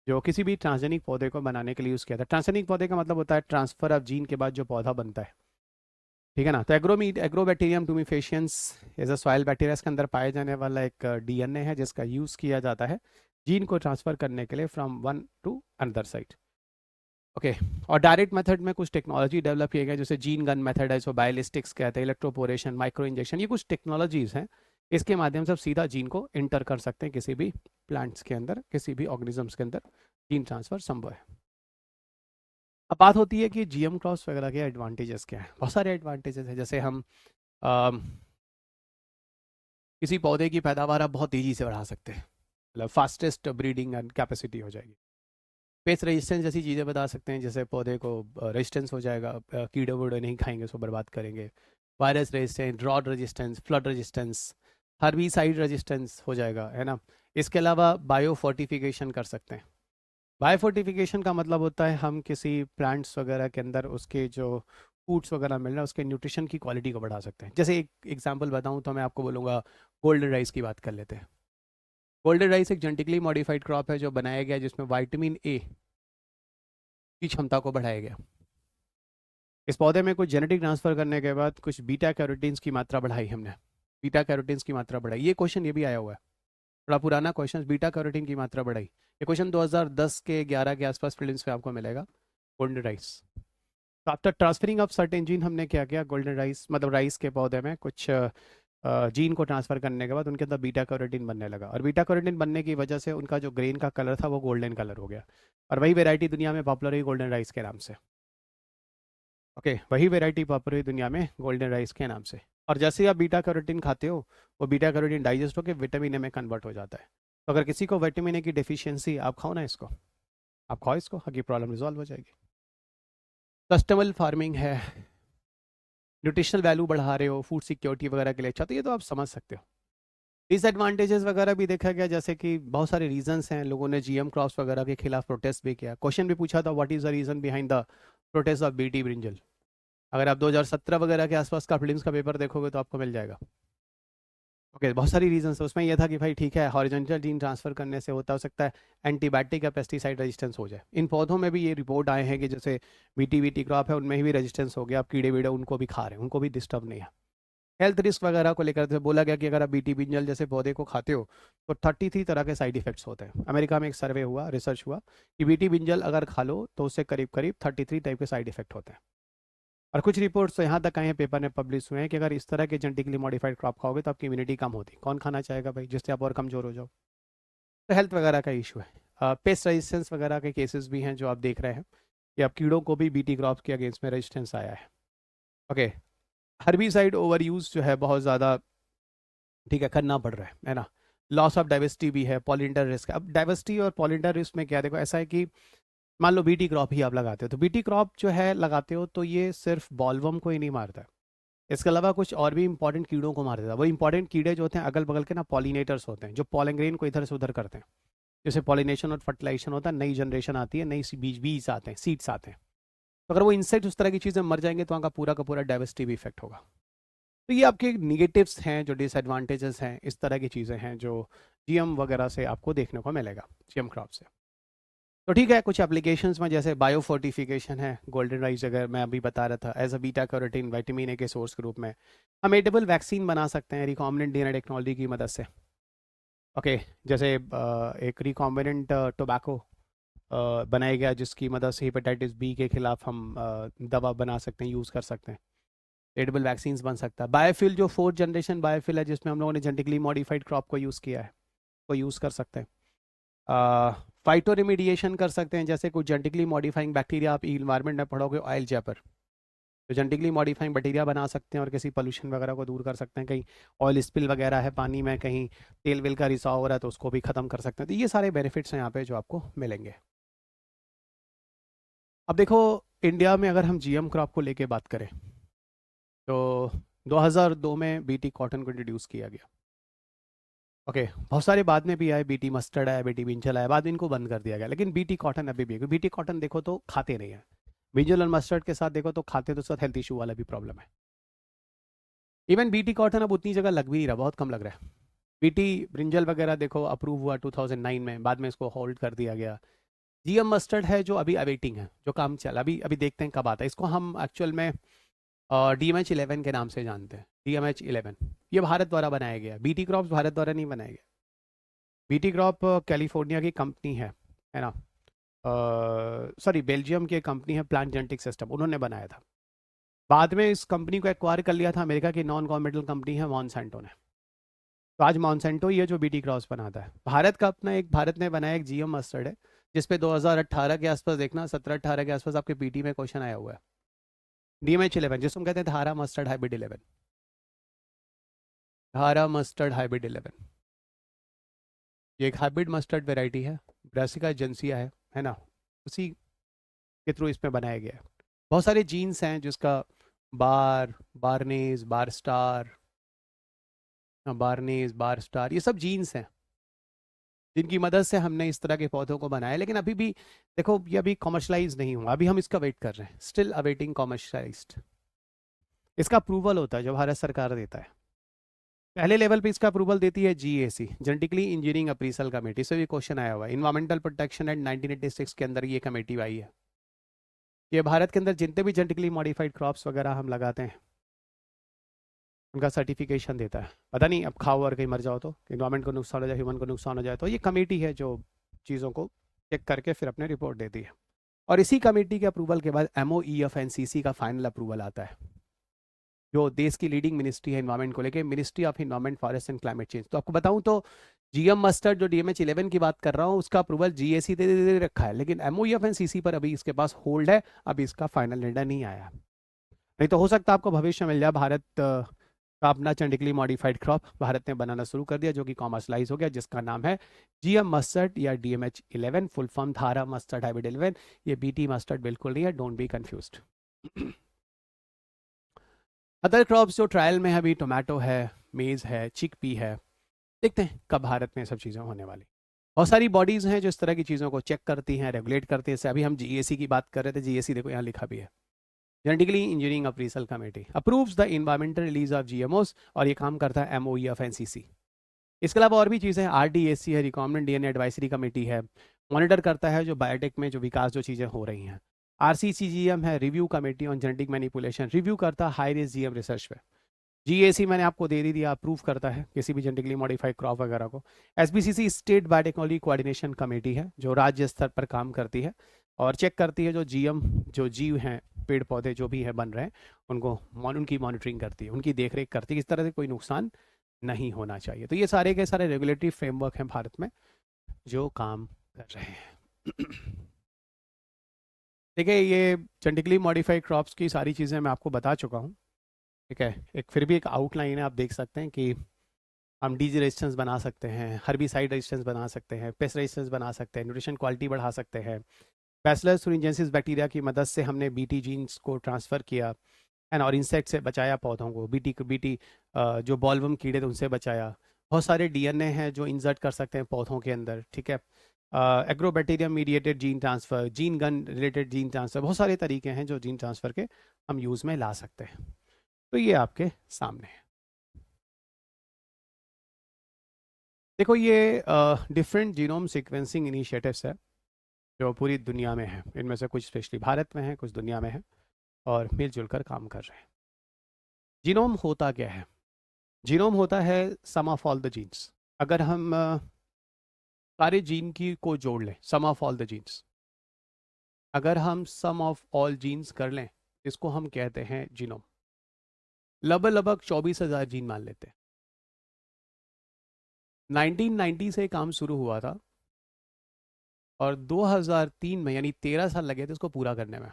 जो किसी भी ट्रांसजेनिक पौधे को बनाने के लिए यूज़ किया जाता है। ट्रांसजेनिक पौधे का मतलब होता है ट्रांसफ़र ऑफ जीन के बाद जो पौधा बनता है, ठीक है ना। तो agrobacterium tumefaciens as a soil bacteria, इसके अंदर पाए जाने वाला एक डीएनए है जिसका यूज़ किया जाता है जीन को ट्रांसफ़र करने के लिए from one two another side, okay. और डायरेक्ट मेथड में कुछ टेक्नोलॉजी डेवलप किए गए, जैसे जीन गन मेथड है, जो बायोलिस्टिक्स कहते हैं, इलेक्ट्रोपोरेशन, माइक्रो इंजेक्शन, ये कुछ टेक्नोलॉजीज हैं। इसके माध्यम से आप सीधा जीन को इंटर कर सकते हैं किसी भी प्लांट्स के अंदर, किसी भी ऑर्गेनिजम्स के अंदर जीन ट्रांसफर संभव है। अब बात होती है कि जीएम क्रॉस वगैरह के एडवांटेजेस क्या है। बहुत सारे एडवांटेजेस हैं, जैसे हम अम, किसी पौधे की पैदावार आप बहुत तेज़ी से बढ़ा सकते हैं, मतलब फास्टेस्ट ब्रीडिंग एंड कैपेसिटी हो जाएगी। पेस्ट रेजिस्टेंस जैसी चीज़ें बता सकते हैं, जैसे पौधे को रेजिस्टेंस हो जाएगा, कीड़े वूड़े नहीं खाएंगे, उसको बर्बाद करेंगे। Virus resistance, drought resistance, flood resistance, herbicide resistance हो जाएगा, है ना। इसके अलावा बायो फोर्टिफिकेशन कर सकते हैं। बायो फोर्टिफिकेशन का मतलब होता है हम किसी प्लांट्स वगैरह के अंदर उसके जो फूड्स वगैरह मिल रहा है उसके न्यूट्रिशन की क्वालिटी को बढ़ा सकते हैं। जैसे एक एग्जांपल बताऊं तो मैं आपको बोलूँगा, गोल्डन राइस की बात कर लेते हैं। गोल्डन राइस एक जेनेटिकली मॉडिफाइड क्रॉप है जो बनाया गया, जिसमें विटामिन ए की क्षमता को बढ़ाया गया। इस पौधे में कुछ जेनेटिक ट्रांसफर करने के बाद कुछ बीटा कैरोटीन्स की मात्रा बढ़ाई हमने, बीटा कैरोटीन्स की मात्रा बढ़ाई। ये क्वेश्चन ये भी आया हुआ है, बड़ा पुराना क्वेश्चन, बीटा कैरोटीन की मात्रा बढ़ाई। ये क्वेश्चन 2010 के 11 के आसपास प्रीलिम्स में आपको मिलेगा। गोल्डन राइस, तो after transferring of certain gene हमने क्या किया, गोल्डन राइस मतलब राइस के पौधे में कुछ जीन को ट्रांसफर करने के बाद उनके अंदर बीटा कैरोटीन बनने लगा, और बीटा कैरोटीन बनने की वजह से उनका जो ग्रेन का कलर था वो गोल्डन कलर हो गया। और वही वेराइटी दुनिया में पॉपुलर हुई गोल्डन राइस के नाम से। ओके, वही वेराइटी पॉपुलर हुई दुनिया में गोल्डन राइस के नाम से। और जैसे ही आप बीटा कैरोटीन खाते हो, वो बीटा कैरोटीन डाइजेस्ट होकर विटामिन ए में कन्वर्ट हो जाता है। तो अगर किसी को विटामिन ए की डेफिशिएंसी, आप खाओ ना इसको, आप खाओ इसको, आपकी प्रॉब्लम रिजॉल्व हो जाएगी। सस्टेनेबल फार्मिंग है, न्यूट्रिशनल वैल्यू बढ़ा रहे हो, फूड सिक्योरिटी वगैरह के लिए अच्छा, तो ये तो आप समझ सकते हो। डिसएडवांटेजेस वगैरह भी देखा गया, जैसे कि बहुत सारे रीजंस हैं, लोगों ने जीएम क्रॉप्स वगैरह के खिलाफ प्रोटेस्ट भी किया। क्वेश्चन भी पूछा था, what is the reason behind the protest of BT brinjal. अगर आप 2017 वगैरह के आसपास का प्रीलिम्स का पेपर देखोगे तो आपको मिल जाएगा। ओके, बहुत सारी रीजंस है, उसमें यह था कि भाई ठीक है, हॉरिजॉन्टल जीन ट्रांसफर करने से होता हो सकता है एंटीबायोटिक या पेस्टिसाइड रेजिस्टेंस हो जाए। इन पौधों में भी ये रिपोर्ट आए हैं कि जैसे बीटी वीटी क्रॉप है, उनमें भी रेजिस्टेंस हो गया, आप कीड़े वीड़े उनको भी खा रहे हैं, उनको भी डिस्टर्ब नहीं है। हेल्थ रिस्क वगैरह को लेकर से बोला गया कि अगर आप बीटी ब्रिंजल जैसे पौधे को खाते हो तो 33 तरह के साइड इफेक्ट्स होते हैं। अमेरिका में एक सर्वे हुआ, रिसर्च हुआ कि बीटी ब्रिंजल अगर खा लो तो उससे करीब करीब 33 टाइप के साइड इफेक्ट होते हैं। और कुछ रिपोर्ट्स तो यहाँ तक आए हैं, पेपर में पब्लिश हुए हैं, कि अगर इस तरह के जेनेटिकली मॉडिफाइड क्रॉप खाओगे तो आपकी इम्यूनिटी कम होती है। कौन खाना चाहेगा भाई, जिससे आप और कमजोर हो जाओ। तो हेल्थ वगैरह का इशू है। पेस्ट रेजिस्टेंस वगैरह के केसेस भी हैं जो आप देख रहे हैं कि अब कीड़ों को भी बीटी क्रॉप के अगेंस्ट में रेजिस्टेंस आया है। ओके, हर्बिसाइड ओवर यूज जो है बहुत ज़्यादा, ठीक है, करना पड़ रहा है ना। लॉस ऑफ डाइवर्सिटी भी है, पॉलिनेटर रिस्क। अब डाइवर्सिटी और पॉलिनेटर रिस्क में क्या, देखो ऐसा है कि मान लो बीटी क्रॉप ही आप लगाते हो, तो बीटी क्रॉप जो है लगाते हो तो ये सिर्फ बॉलवर्म को ही नहीं मारता है, इसके अलावा कुछ और भी इंपॉर्टेंट कीड़ों को मार देता है। वो इंपॉर्टेंट कीड़े जो होते हैं अगल बगल के ना, पॉलिनेटर्स होते हैं, जो पॉलन ग्रेन को इधर से उधर करते हैं। जैसे पॉलिनेशन और फर्टिलाइजेशन होता है, नई जनरेशन आती है, नई बीज बीज आते हैं, सीड्स आते हैं। तो अगर वो इंसेक्ट उस तरह की चीज़ें मर जाएंगे तो वहाँ का पूरा डाइवर्सिटी भी इफेक्ट होगा। तो ये आपके निगेटिव्स हैं, जो डिसएडवांटेजेस हैं, इस तरह की चीज़ें हैं जो जीएम वगैरह से आपको देखने को मिलेगा, जीएम क्रॉप से। तो ठीक है, कुछ एप्लीकेशंस में जैसे बायो फोर्टिफिकेशन है, गोल्डन राइस अगर मैं अभी बता रहा था, as a beta carotene vitamin A के सोर्स के रूप में हम एडिबल वैक्सीन बना सकते हैं रिकॉम्बिनेंट डीएनए टेक्नोलॉजी की मदद से। ओके, जैसे एक रिकॉम्बिनेंट टोबैको बनाया गया, जिसकी मदद से हेपेटाइटिस बी के खिलाफ हम दवा बना सकते हैं, यूज़ कर सकते हैं। एडिबल वैक्सीन्स बन सकता है। बायोफिल जो 4th जनरेशन बायोफिल है, जिसमें हम लोगों ने जेनेटिकली मॉडिफाइड क्रॉप को यूज़ किया है, वो यूज़ कर सकते हैं। फाइटो रिमीडिएशन कर सकते हैं, जैसे कुछ जेनेटिकली मॉडिफाइंग बैक्टीरिया, आप इन्वायरमेंट में पढ़ोगे ऑयल जेपर, तो जेनेटिकली मॉडिफाइंग बैक्टीरिया बना सकते हैं और किसी पोल्यूशन वगैरह को दूर कर सकते हैं। कहीं ऑयल स्पिल वगैरह है पानी में, कहीं तेल वेल का रिसाव हो रहा है, तो उसको भी ख़त्म कर सकते हैं। तो ये सारे बेनिफिट्स हैं यहाँ पे जो आपको मिलेंगे। अब देखो, इंडिया में अगर हम जीएम क्रॉप को लेके बात करें तो 2002 में बीटी कॉटन को इंट्रोड्यूस किया गया। ओके, बहुत सारे बाद में भी आए, बीटी मस्टर्ड आया, बीटी बिंचल आया, बाद में इनको बंद कर दिया गया, लेकिन बीटी कॉटन अभी भी है। बीटी कॉटन देखो तो खाते नहीं है, बिंजल और मस्टर्ड के साथ देखो तो खाते, तो साथ हेल्थ इशू वाला भी प्रॉब्लम है। इवन बीटी कॉटन अब उतनी जगह लग भी नहीं रहा, बहुत कम लग रहा है। बीटी ब्रिंजल वगैरह देखो अप्रूव हुआ 2009 में, बाद में इसको होल्ड कर दिया गया। जीएम मस्टर्ड है जो अभी अवेटिंग है, जो काम चला, अभी अभी देखते हैं कब आता है। इसको हम एक्चुअल में DMH11 के नाम से जानते हैं, DMH11। ये भारत द्वारा बनाया गया, बीटी क्रॉप्स भारत द्वारा नहीं बनाया गया। बीटी क्रॉप कैलिफोर्निया की कंपनी है ना। सॉरी, बेल्जियम की एक कंपनी है प्लांट जेनेटिक सिस्टम, उन्होंने बनाया था। बाद में इस कंपनी को एक्वायर कर लिया था अमेरिका की नॉन गवर्नमेंटल कंपनी है मॉन्सेंटो ने। तो आज मॉन्सेंटो ही है जो बीटी क्रॉस बनाता है। भारत का अपना एक, भारत ने बनाया एक जीएम मस्टर्ड है, जिसपे 2018 के आसपास, देखना 17-18 के आसपास आपके पीटी में क्वेश्चन आया हुआ है। DMH11, जिसको हम कहते हैं धारा मस्टर्ड हाइब्रिड 11, धारा मस्टर्ड हाइब्रिड 11। ये एक हाइब्रिड मस्टर्ड वेराइटी है, ब्रासिका एजेंसिया है ना, उसी के थ्रू इसमें बनाया गया है। बहुत सारे जीन्स हैं जिसका बारनेस, बार स्टार, ये सब जीन्स हैं जिनकी मदद से हमने इस तरह के पौधों को बनाया। लेकिन अभी भी देखो, ये अभी कॉमर्शलाइज नहीं हुआ, अभी हम इसका वेट कर रहे हैं, स्टिल अवेटिंग कॉमर्शलाइज्ड। इसका अप्रूवल होता है जो भारत सरकार देता है। पहले लेवल पे इसका अप्रूवल देती है GAC, genetically engineering appraisal committee. से ये क्वेश्चन आया हुआ है, इन्वायरमेंटल प्रोटेक्शन एक्ट 1986 के अंदर ये कमेटी आई है। ये भारत के अंदर जितने भी जेनेटिकली मॉडिफाइड क्रॉप्स वगैरह हम लगाते हैं उनका सर्टिफिकेशन देता है। पता नहीं अब खाओ और कहीं मर जाओ तो, इन्वायरमेंट को नुकसान हो जाए, ह्यूमन को नुकसान हो जाए, तो ये कमेटी है जो चीज़ों को चेक करके फिर अपने रिपोर्ट देती है। और इसी कमेटी के अप्रूवल के बाद MOEF-NCC का फाइनल अप्रूवल आता है, जो देश की लीडिंग मिनिस्ट्री है इन्वायरमेंट को लेके, ministry of environment, forest and climate change. तो आपको बताऊं तो GM मस्टर्ड जो DMH11 की बात कर रहा हूँ, उसका अप्रूवल GAC दे रखा है, लेकिन MOEF-NCC पर अभी इसके पास होल्ड है, अभी इसका फाइनल निर्णय नहीं आया। नहीं तो हो सकता है आपको भविष्य मिल जाए। भारत का अपना जेनेटिकली मॉडिफाइड क्रॉप भारत ने बनाना शुरू कर दिया, जो कि कॉमर्शलाइज हो गया, जिसका नाम है GM मस्टर्ड या DMH11, फुल फॉर्म धारा मस्टर्ड हाइब्रिड 11। ये BT मस्टर्ड बिल्कुल नहीं है, don't be confused. Other crops जो ट्रायल में है अभी, टोमेटो है, मेज़ है, चिकपी है, देखते हैं कब भारत में सब चीज़ें होने वाली। बहुत सारी बॉडीज़ हैं जो इस तरह की चीज़ों को चेक करती हैं, रेगुलेट करती हैं। जैसे अभी हम GAC की बात कर रहे थे, GAC देखो यहाँ लिखा भी है, genetically engineering appraisal committee approves the environmental release of GMOs, और ये काम करता है MOEF-NCC। इसके अलावा और भी चीज़ें हैं, RDAC है, रिकॉमेंड DNA एडवाइजरी कमेटी है, मॉनिटर करता है जो बायोटेक में जो विकास जो चीज़ें हो रही हैं। RCCGM है, review committee on genetic manipulation, review करता है हाई रिस्क GM रिसर्च पे। GAC मैंने आपको दे दी दिया, अप्रूव करता है किसी भी जेनेटिकली मॉडिफाइड क्रॉप वगैरह को। SBCC state biotechnology coordination committee है, जो राज्य स्तर पर काम करती है और चेक करती है जो GM, जो जीव हैं, पेड़ पौधे जो भी है बन रहे हैं, उनको उनकी मॉनिटरिंग करती है, उनकी देखरेख करती है, इस तरह से कोई नुकसान नहीं होना चाहिए। तो ये सारे के सारे रेगुलेटरी फ्रेमवर्क हैं भारत में जो काम कर रहे हैं। देखिए, ये जेनेटिकली मॉडिफाइड क्रॉप्स की सारी चीज़ें मैं आपको बता चुका हूँ, ठीक है। एक फिर भी एक आउटलाइन है, आप देख सकते हैं कि हम डिजीज रेजिस्टेंस बना सकते हैं, हर्बिसाइड रेजिस्टेंस बना सकते हैं, पेस्ट रेजिस्टेंस बना सकते हैं, न्यूट्रिशन क्वालिटी बढ़ा सकते हैं। बैसिलस thuringiensis बैक्टीरिया की मदद से हमने BT जीन्स को ट्रांसफ़र किया एंड, और इंसेक्ट से बचाया पौधों को, BT जो बॉलवर्म कीड़े थे उनसे बचाया। बहुत सारे DNA हैं जो इंसर्ट कर सकते हैं पौधों के अंदर, ठीक है। Agrobacterium mediated gene transfer, gene gun related gene transfer, बहुत सारे तरीके हैं जो जीन ट्रांसफ़र के हम यूज़ में ला सकते हैं। तो ये आपके सामने है। देखो, ये डिफरेंट जीनोम सीक्वेंसिंग इनिशिएटिव्स है जो पूरी दुनिया में है, इनमें से कुछ स्पेशली भारत में है, कुछ दुनिया में है, और मिलजुल कर काम कर रहे हैं। जीनोम होता क्या है? जीनोम होता है सम ऑफ ऑल द जीन्स। अगर हम सारे जीन की को जोड़ लें, सम ऑफ ऑल द जीन्स, अगर हम सम ऑफ ऑल जीन्स कर लें, इसको हम कहते हैं जीनोम। लगभग 24,000 जीन मान लेते हैं। 1990 से काम शुरू हुआ था और 2003 में, यानी 13 साल लगे थे इसको पूरा करने में।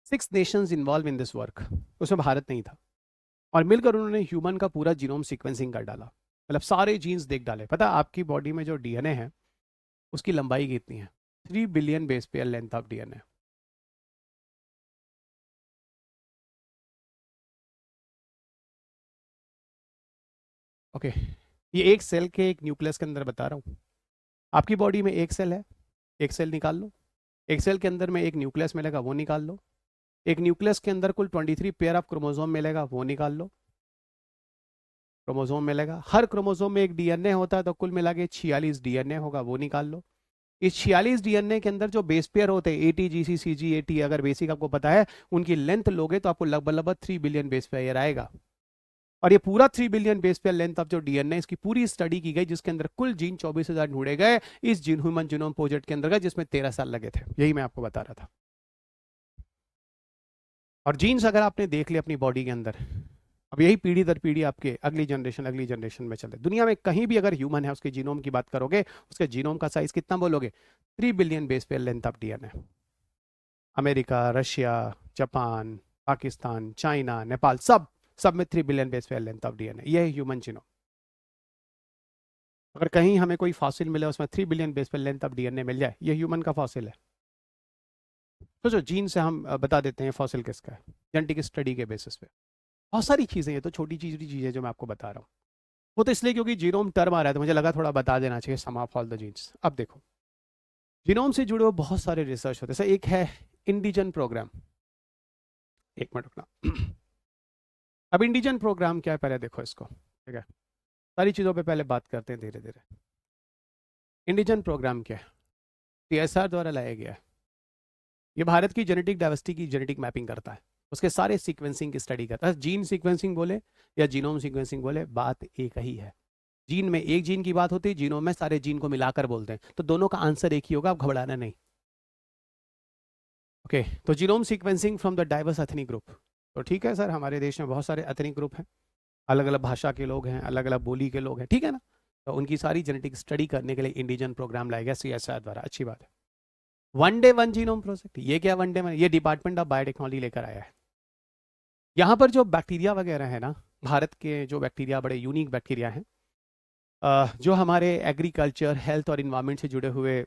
6 Nations involve in this work, उसमें भारत नहीं था, और मिलकर उन्होंने ह्यूमन का पूरा जीनोम सीक्वेंसिंग कर डाला, मतलब सारे जीन्स देख डाले। पता है आपकी बॉडी में जो DNA है उसकी लंबाई कितनी है? 3 billion base pair length of DNA। Okay, ये एक सेल के एक न्यूक्लियस के अंदर बता रहा हूँ। आपकी बॉडी में एक सेल है, एक सेल निकाल लो, एक सेल के अंदर में एक न्यूक्लियस मिलेगा, वो निकाल लो। एक न्यूक्लियस के अंदर कुल 23 पेयर ऑफ क्रोमोसोम मिलेगा, वो निकाल लो। क्रोमोसोम मिलेगा, हर क्रोमोसोम में एक DNA होता है, तो कुल मिला के 46 DNA होगा, वो निकाल लो। इस 46 DNA के अंदर जो बेस पेयर होते हैं, AT, GC, CG, AT, अगर बेसिक आपको पता है, उनकी लेंथ लोगे तो आपको लगभग 3 बिलियन बेस पेयर आएगा। और ये पूरा 3 billion base pair length of जो डीएनए, इसकी पूरी स्टडी की गई, जिसके अंदर कुल जीन 24,000 ढूंढे गए इस जीन ह्यूमन जीनोम प्रोजेक्ट के अंदर, जिसमें 13 साल लगे थे। यही मैं आपको बता रहा था। और जीन्स अगर आपने देख लिया अपनी बॉडी के अंदर, अब यही पीढ़ी दर पीढ़ी आपके अगली जनरेशन में चले। दुनिया में कहीं भी अगर ह्यूमन है, उसके जीनोम की बात करोगे, उसके जीनोम का साइज कितना बोलोगे? 3 billion base pair length of DNA. America, Russia, Japan, Pakistan, China, Nepal, सब में 3 billion base pair length of DNA. ये है ह्यूमन जीनोम। अगर कहीं हमें कोई फॉसिल मिले, उसमें 3 billion base pair length of DNA मिल जाए, ये ह्यूमन का फॉसिल है। तो जो जीन से हम बता देते हैं फॉसिल किसका है, जेनेटिक स्टडी के बेसिस पे। बहुत सारी चीज़ें, ये तो छोटी चीज़ें जो मैं आपको बता रहा हूँ। वो तो इसलिए क्योंकि जीनोम टर्म आ रहा है, तो मुझे लगा थोड़ा बता देना चाहिए, सम ऑफ ऑल द जीन्स। अब देखो, जीनोम से जुड़े हुए बहुत सारे रिसर्च होते हैं। जैसे एक है इंडिजन प्रोग्राम। एक मिनट रुकना। अब इंडिजन प्रोग्राम क्या है, पहले देखो इसको, ठीक है? सारी चीज़ों पे पहले बात करते हैं धीरे धीरे। इंडिजन प्रोग्राम क्या है? सीएसआर द्वारा लाया गया है। ये भारत की जेनेटिक डाइवर्सिटी की जेनेटिक मैपिंग करता है, उसके सारे सीक्वेंसिंग की स्टडी करता है। जीन सीक्वेंसिंग बोले या जीनोम सीक्वेंसिंग बोले, बात एक ही है। जीन में एक जीन की बात होती है, जीनोम में सारे जीन को मिलाकर बोलते हैं, तो दोनों का आंसर एक ही होगा, आप घबराना नहीं। ओके, तो genome sequencing from the diverse ethnic group. तो ठीक है सर, हमारे देश में बहुत सारे एथनिक ग्रुप हैं, अलग अलग भाषा के लोग हैं, अलग अलग बोली के लोग हैं, ठीक है ना? तो उनकी सारी जेनेटिक स्टडी करने के लिए इंडिजन प्रोग्राम लाया गया सीएसआर द्वारा। अच्छी बात है। One day one genome project, ये क्या वन डे वन? ये डिपार्टमेंट ऑफ बायोटेक्नोलॉजी लेकर आया है। यहाँ पर जो बैक्टीरिया वगैरह है ना, भारत के जो बैक्टीरिया बड़े यूनिक बैक्टीरिया हैं, जो हमारे एग्रीकल्चर, हेल्थ और इन्वायरमेंट से जुड़े हुए,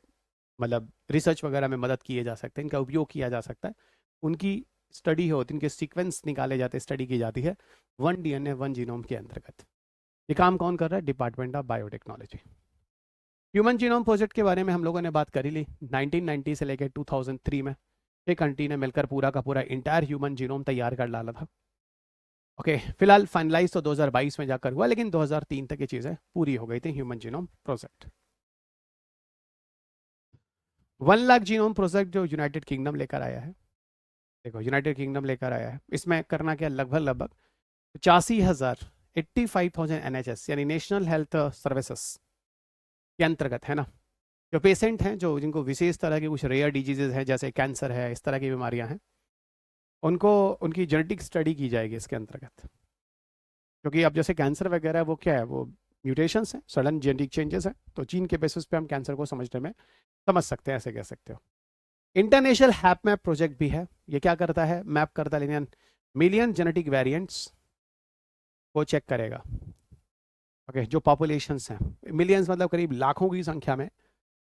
मतलब रिसर्च वगैरह में मदद किए जा सकते हैं, इनका उपयोग किया जा सकता है, उनकी स्टडी होती है, इनके सीक्वेंस निकाले जाते हैं, स्टडी की जाती है वन डीएनए वन जीनोम के अंतर्गत। ये काम कौन कर रहा है? Department of biotechnology. Human genome project के बारे में हम लोगों ने बात करी ली। 1990 से लेकर 2003 में एक कंट्री ने मिलकर पूरा का पूरा इंटायर ह्यूमन जीनोम तैयार कर डाला था। ओके, फिलहाल फाइनलाइज तो 2022 में जाकर हुआ, लेकिन 2003 तक ये चीज़ें पूरी हो गई थी, human genome project. 1 lakh genome project जो यूनाइटेड किंगडम लेकर आया है, देखो यूनाइटेड किंगडम लेकर आया है, इसमें करना क्या, लगभग लगभग 85,000, 85,000 NHS यानी नेशनल हेल्थ सर्विसेज के अंतर्गत है ना, जो पेशेंट हैं, जो जिनको विशेष तरह की कुछ रेयर डिजीजेज हैं, जैसे कैंसर है, इस तरह की बीमारियां हैं, उनको उनकी जेनेटिक स्टडी की जाएगी इसके अंतर्गत। क्योंकि अब जैसे कैंसर वगैरह है, वो क्या है, वो म्यूटेशंस हैं, सडन जेनेटिक चेंजेस हैं, तो जीन के बेसिस पे हम कैंसर को समझने में समझ सकते हैं, ऐसे कह सकते हो। इंटरनेशनल हैप मैप प्रोजेक्ट भी है। ये क्या करता है? मैप करता है मिलियन जेनेटिक वेरिएंट्स को चेक करेगा। ओके, जो पॉपुलेशंस हैं, मिलियंस मतलब करीब लाखों की संख्या में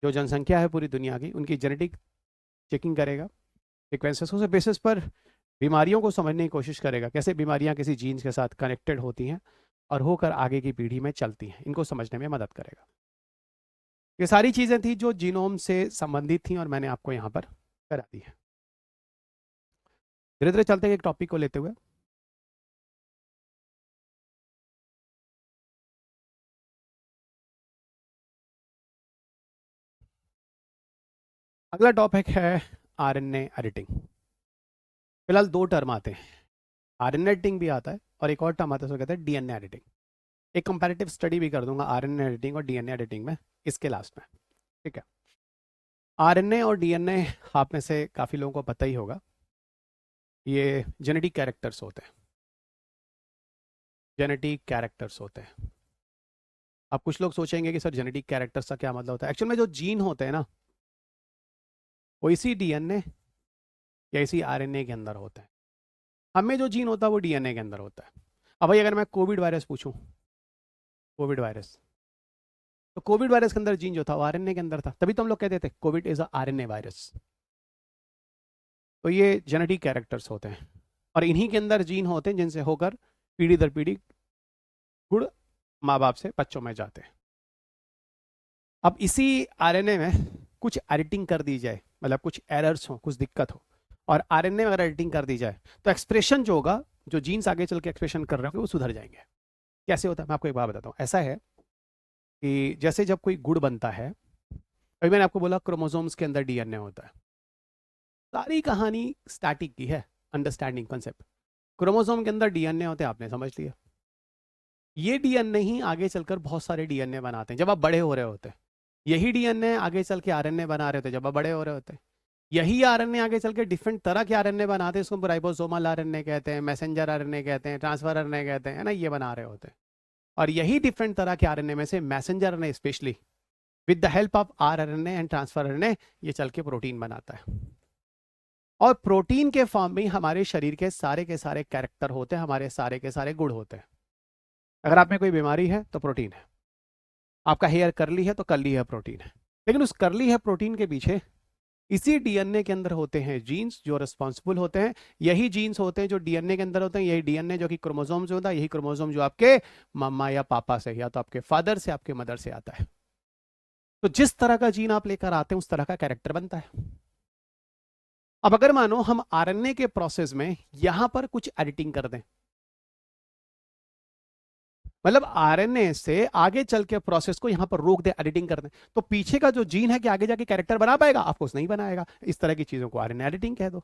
जो जनसंख्या है पूरी दुनिया की, उनकी जेनेटिक चेकिंग करेगा, सीक्वेंसेस उस बेसिस पर बीमारियों को समझने की कोशिश करेगा, कैसे बीमारियां किसी जीन्स के साथ कनेक्टेड होती हैं और होकर आगे की पीढ़ी में चलती हैं, इनको समझने में मदद करेगा। ये सारी चीज़ें थी जो जीनोम से संबंधित थी और मैंने आपको यहाँ पर करा दी है। धीरे धीरे चलते हैं एक टॉपिक को लेते हुए। अगला टॉपिक है आरएनए एडिटिंग। फिलहाल 2 टर्म आते हैं, आरएनए एडिटिंग भी आता है और एक और टर्म आता है, उसको कहते हैं डीएनए एडिटिंग। एक कंपैरेटिव स्टडी भी कर दूंगा आरएनए एडिटिंग और डीएनए एडिटिंग में, इसके लास्ट में, ठीक है? आरएनए और डीएनए आप में से काफ़ी लोगों को पता ही होगा, ये जेनेटिक कैरेक्टर्स होते हैं, जेनेटिक कैरेक्टर्स होते हैं। अब कुछ लोग सोचेंगे कि सर जेनेटिक कैरेक्टर्स का क्या मतलब होता है? एक्चुअल में जो जीन होते हैं ना, वो इसी डीएनए या इसी आरएनए के अंदर होता है। हमें जो जीन होता है वो डीएनए के अंदर होता है। अब भाई अगर मैं कोविड वायरस पूछूं, कोविड वायरस, तो कोविड वायरस के अंदर जीन जो था वो आरएनए के अंदर था, तभी तो हम लोग कहते थे Covid is a RNA virus. तो ये जेनेटिक कैरेक्टर्स होते हैं और इन्हीं के अंदर जीन होते हैं जिनसे होकर पीढ़ी दर पीढ़ी गुण माँ बाप से बच्चों में जाते हैं। अब इसी आरएनए में कुछ एडिटिंग कर दी जाए, मतलब कुछ एरर्स हो, कुछ दिक्कत हो, और आरएनए में अगर एडिटिंग कर दी जाए, तो एक्सप्रेशन जो होगा, जो जीन्स आगे चल के एक्सप्रेशन कर रहे होंगे, वो सुधर जाएंगे। कैसे होता है मैं आपको एक बात बताता हूँ। ऐसा है कि जैसे जब कोई गुड़ बनता है, अभी मैंने आपको बोला क्रोमोसोम्स के अंदर डीएनए होता है, सारी कहानी स्टैटिक की है, अंडरस्टैंडिंग कॉन्सेप्ट। क्रोमोसोम के अंदर डीएनए होते हैं, आपने समझ लिया। ये डीएनए ही आगे चलकर बहुत सारे डीएनए बनाते हैं जब आप बड़े हो रहे होते हैं। यही डीएनए आगे चल के आरएनए बना रहे होते हैं जब आप बड़े हो रहे होते हैं। यही आरएनए आगे चल के डिफरेंट तरह के आरएनए बनाते हैं, इसको राइबोसोमल आरएनए कहते हैं, मैसेंजर आरएनए कहते हैं, ट्रांसफर आरएनए कहते हैं, है ना, ये बना रहे होते हैं। और यही डिफरेंट तरह के आरएनए में से messenger RNA specially with the help of RNA and transfer RNA ये चल के प्रोटीन बनाता है। और प्रोटीन के फॉर्म में हमारे शरीर के सारे कैरेक्टर होते हैं, हमारे सारे के सारे गुण होते हैं। अगर आप में कोई बीमारी है तो प्रोटीन है, आपका हेयर कर्ली है तो कर्ली है प्रोटीन है। लेकिन उस कर्ली है प्रोटीन के पीछे इसी डीएनए के अंदर होते हैं जीन्स जो रिस्पॉन्सिबल होते हैं। यही जीन्स होते हैं जो डीएनए के अंदर होते हैं, यही डीएनए जो कि क्रोमोसोम से होता है, यही क्रोमोसोम जो आपके मम्मा या पापा से या तो आपके फादर से आपके मदर से आता है। तो जिस तरह का जीन आप लेकर आते हैं उस तरह का कैरेक्टर बनता है। अब अगर मानो हम आरएनए के प्रोसेस में यहां पर कुछ एडिटिंग कर दें, मतलब आरएनए से आगे चल के प्रोसेस को यहां पर रोक दे, एडिटिंग कर दें, तो पीछे का जो जीन है कि आगे जाके कैरेक्टर बना पाएगा? ऑफकोर्स नहीं बनाएगा। इस तरह की चीजों को आरएनए एडिटिंग कह दो।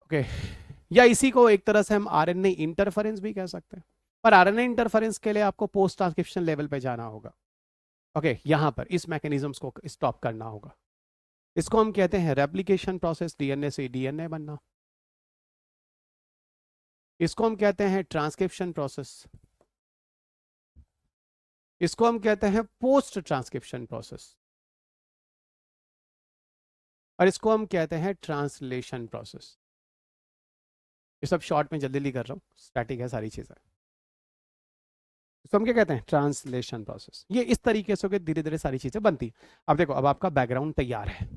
ओके, या इसी को एक तरह से हम आरएनए इंटरफेरेंस भी कह सकते हैं। पर आरएनए इंटरफेरेंस के लिए आपको पोस्ट ट्रांसक्रिप्शन लेवल पे जाना होगा। ओके, यहां पर इस मैकेनिज्म्स को स्टॉप करना होगा। इसको हम कहते हैं रेप्लिकेशन प्रोसेस, डीएनए से डीएनए बनना। इसको हम कहते हैं ट्रांसक्रिप्शन प्रोसेस। इसको हम कहते हैं पोस्ट ट्रांसक्रिप्शन प्रोसेस। और इसको हम कहते हैं ट्रांसलेशन प्रोसेस। ये सब शॉर्ट में जल्दी जल्दी कर रहा हूँ, स्टैटिक है सारी चीजें। इसको हम क्या कहते हैं? Translation process. ये इस तरीके से धीरे धीरे सारी चीजें बनती हैं। अब देखो, अब आपका बैकग्राउंड तैयार है,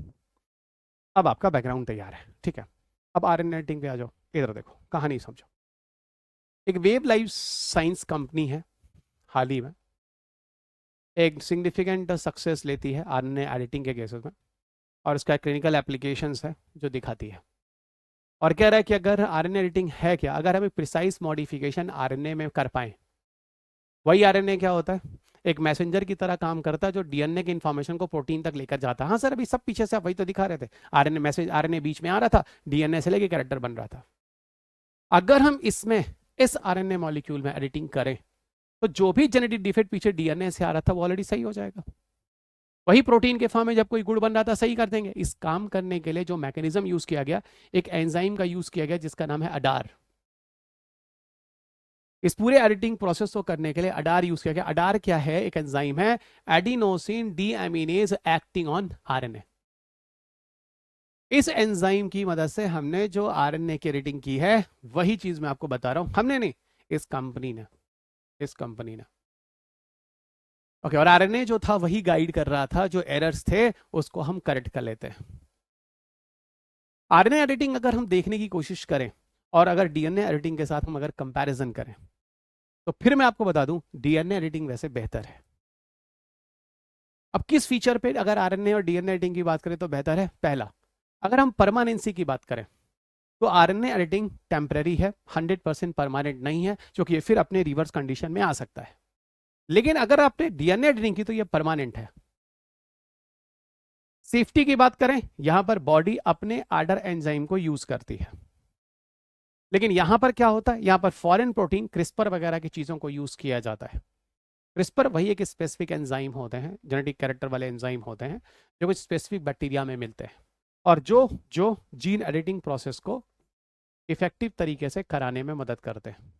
अब आपका बैकग्राउंड तैयार है, ठीक है। अब आरएनए एडिटिंग पे आ जाओ। इधर देखो, कहानी समझो। एक वेब लाइफ साइंस कंपनी है, हाल ही में एक सिग्निफिकेंट सक्सेस लेती है आरएनए एडिटिंग के केसेस में, और उसका क्लिनिकल एप्लीकेशंस है जो दिखाती है। और कह रहा है कि अगर आरएनए एडिटिंग है क्या, अगर हम प्रिसाइज मॉडिफिकेशन आरएनए में कर पाए, वही आरएनए क्या होता है? एक मैसेंजर की तरह काम करता है जो डीएनए की इंफॉर्मेशन को प्रोटीन तक लेकर जाता है। हाँ सर, अभी सब पीछे से आप वही तो दिखा रहे थे, आरएनए मैसेज, आरएनए बीच में आ रहा था, डीएनए से लेके कैरेक्टर बन रहा था। अगर हम इसमें इस आरएनए मॉलिक्यूल में एडिटिंग करें तो जो भी जेनेटिक डिफेक्ट पीछे डीएनए से आ रहा था वो ऑलरेडी सही हो जाएगा। वही प्रोटीन के फॉर्म में जब कोई गुण बन रहा था सही कर देंगे। इस काम करने के लिए जो मैकेनिज्म यूज किया गया, एक एंजाइम का यूज किया गया जिसका नाम है अडार। इस पूरे एडिटिंग प्रोसेस को करने के लिए अडार यूज किया गया। अडार क्या है? एक एंजाइम है, adenosine deaminase acting on RNA. इस एंजाइम की मदद से हमने जो आरएनए की एडिटिंग की है, वही चीज मैं आपको बता रहा हूं। हमने नहीं, इस कंपनी ने, इस कंपनी ने। ओके, और आरएनए जो था वही गाइड कर रहा था, जो एरर्स थे उसको हम करेक्ट कर लेते हैं। आरएनए एडिटिंग अगर हम देखने की कोशिश करें और अगर डीएनए एडिटिंग के साथ हम अगर कंपैरिजन करें, तो फिर मैं आपको बता दूं डीएनए एडिटिंग वैसे बेहतर है। अब किस फीचर पे अगर आरएनए और डीएनए एडिटिंग की बात करें तो बेहतर है? पहला, अगर हम परमानेंसी की बात करें तो आरएनए एडिटिंग टेम्पररी है, 100% परमानेंट नहीं है, क्योंकि ये फिर अपने रिवर्स कंडीशन में आ सकता है। लेकिन अगर आपने डीएनए एडिटिंग की तो ये परमानेंट है। सेफ्टी की बात करें, यहां पर बॉडी अपने आडर एंजाइम को यूज करती है। लेकिन यहां पर क्या होता है? यहां पर फॉरेन प्रोटीन, क्रिस्पर वगैरह की चीजों को यूज किया जाता है। क्रिस्पर वही एक स्पेसिफिक एंजाइम होते हैं, जेनेटिक कैरेक्टर वाले एंजाइम होते हैं जो कुछ स्पेसिफिक बैक्टीरिया में मिलते हैं, और जो जो जीन एडिटिंग प्रोसेस को इफेक्टिव तरीके से कराने में मदद करते हैं।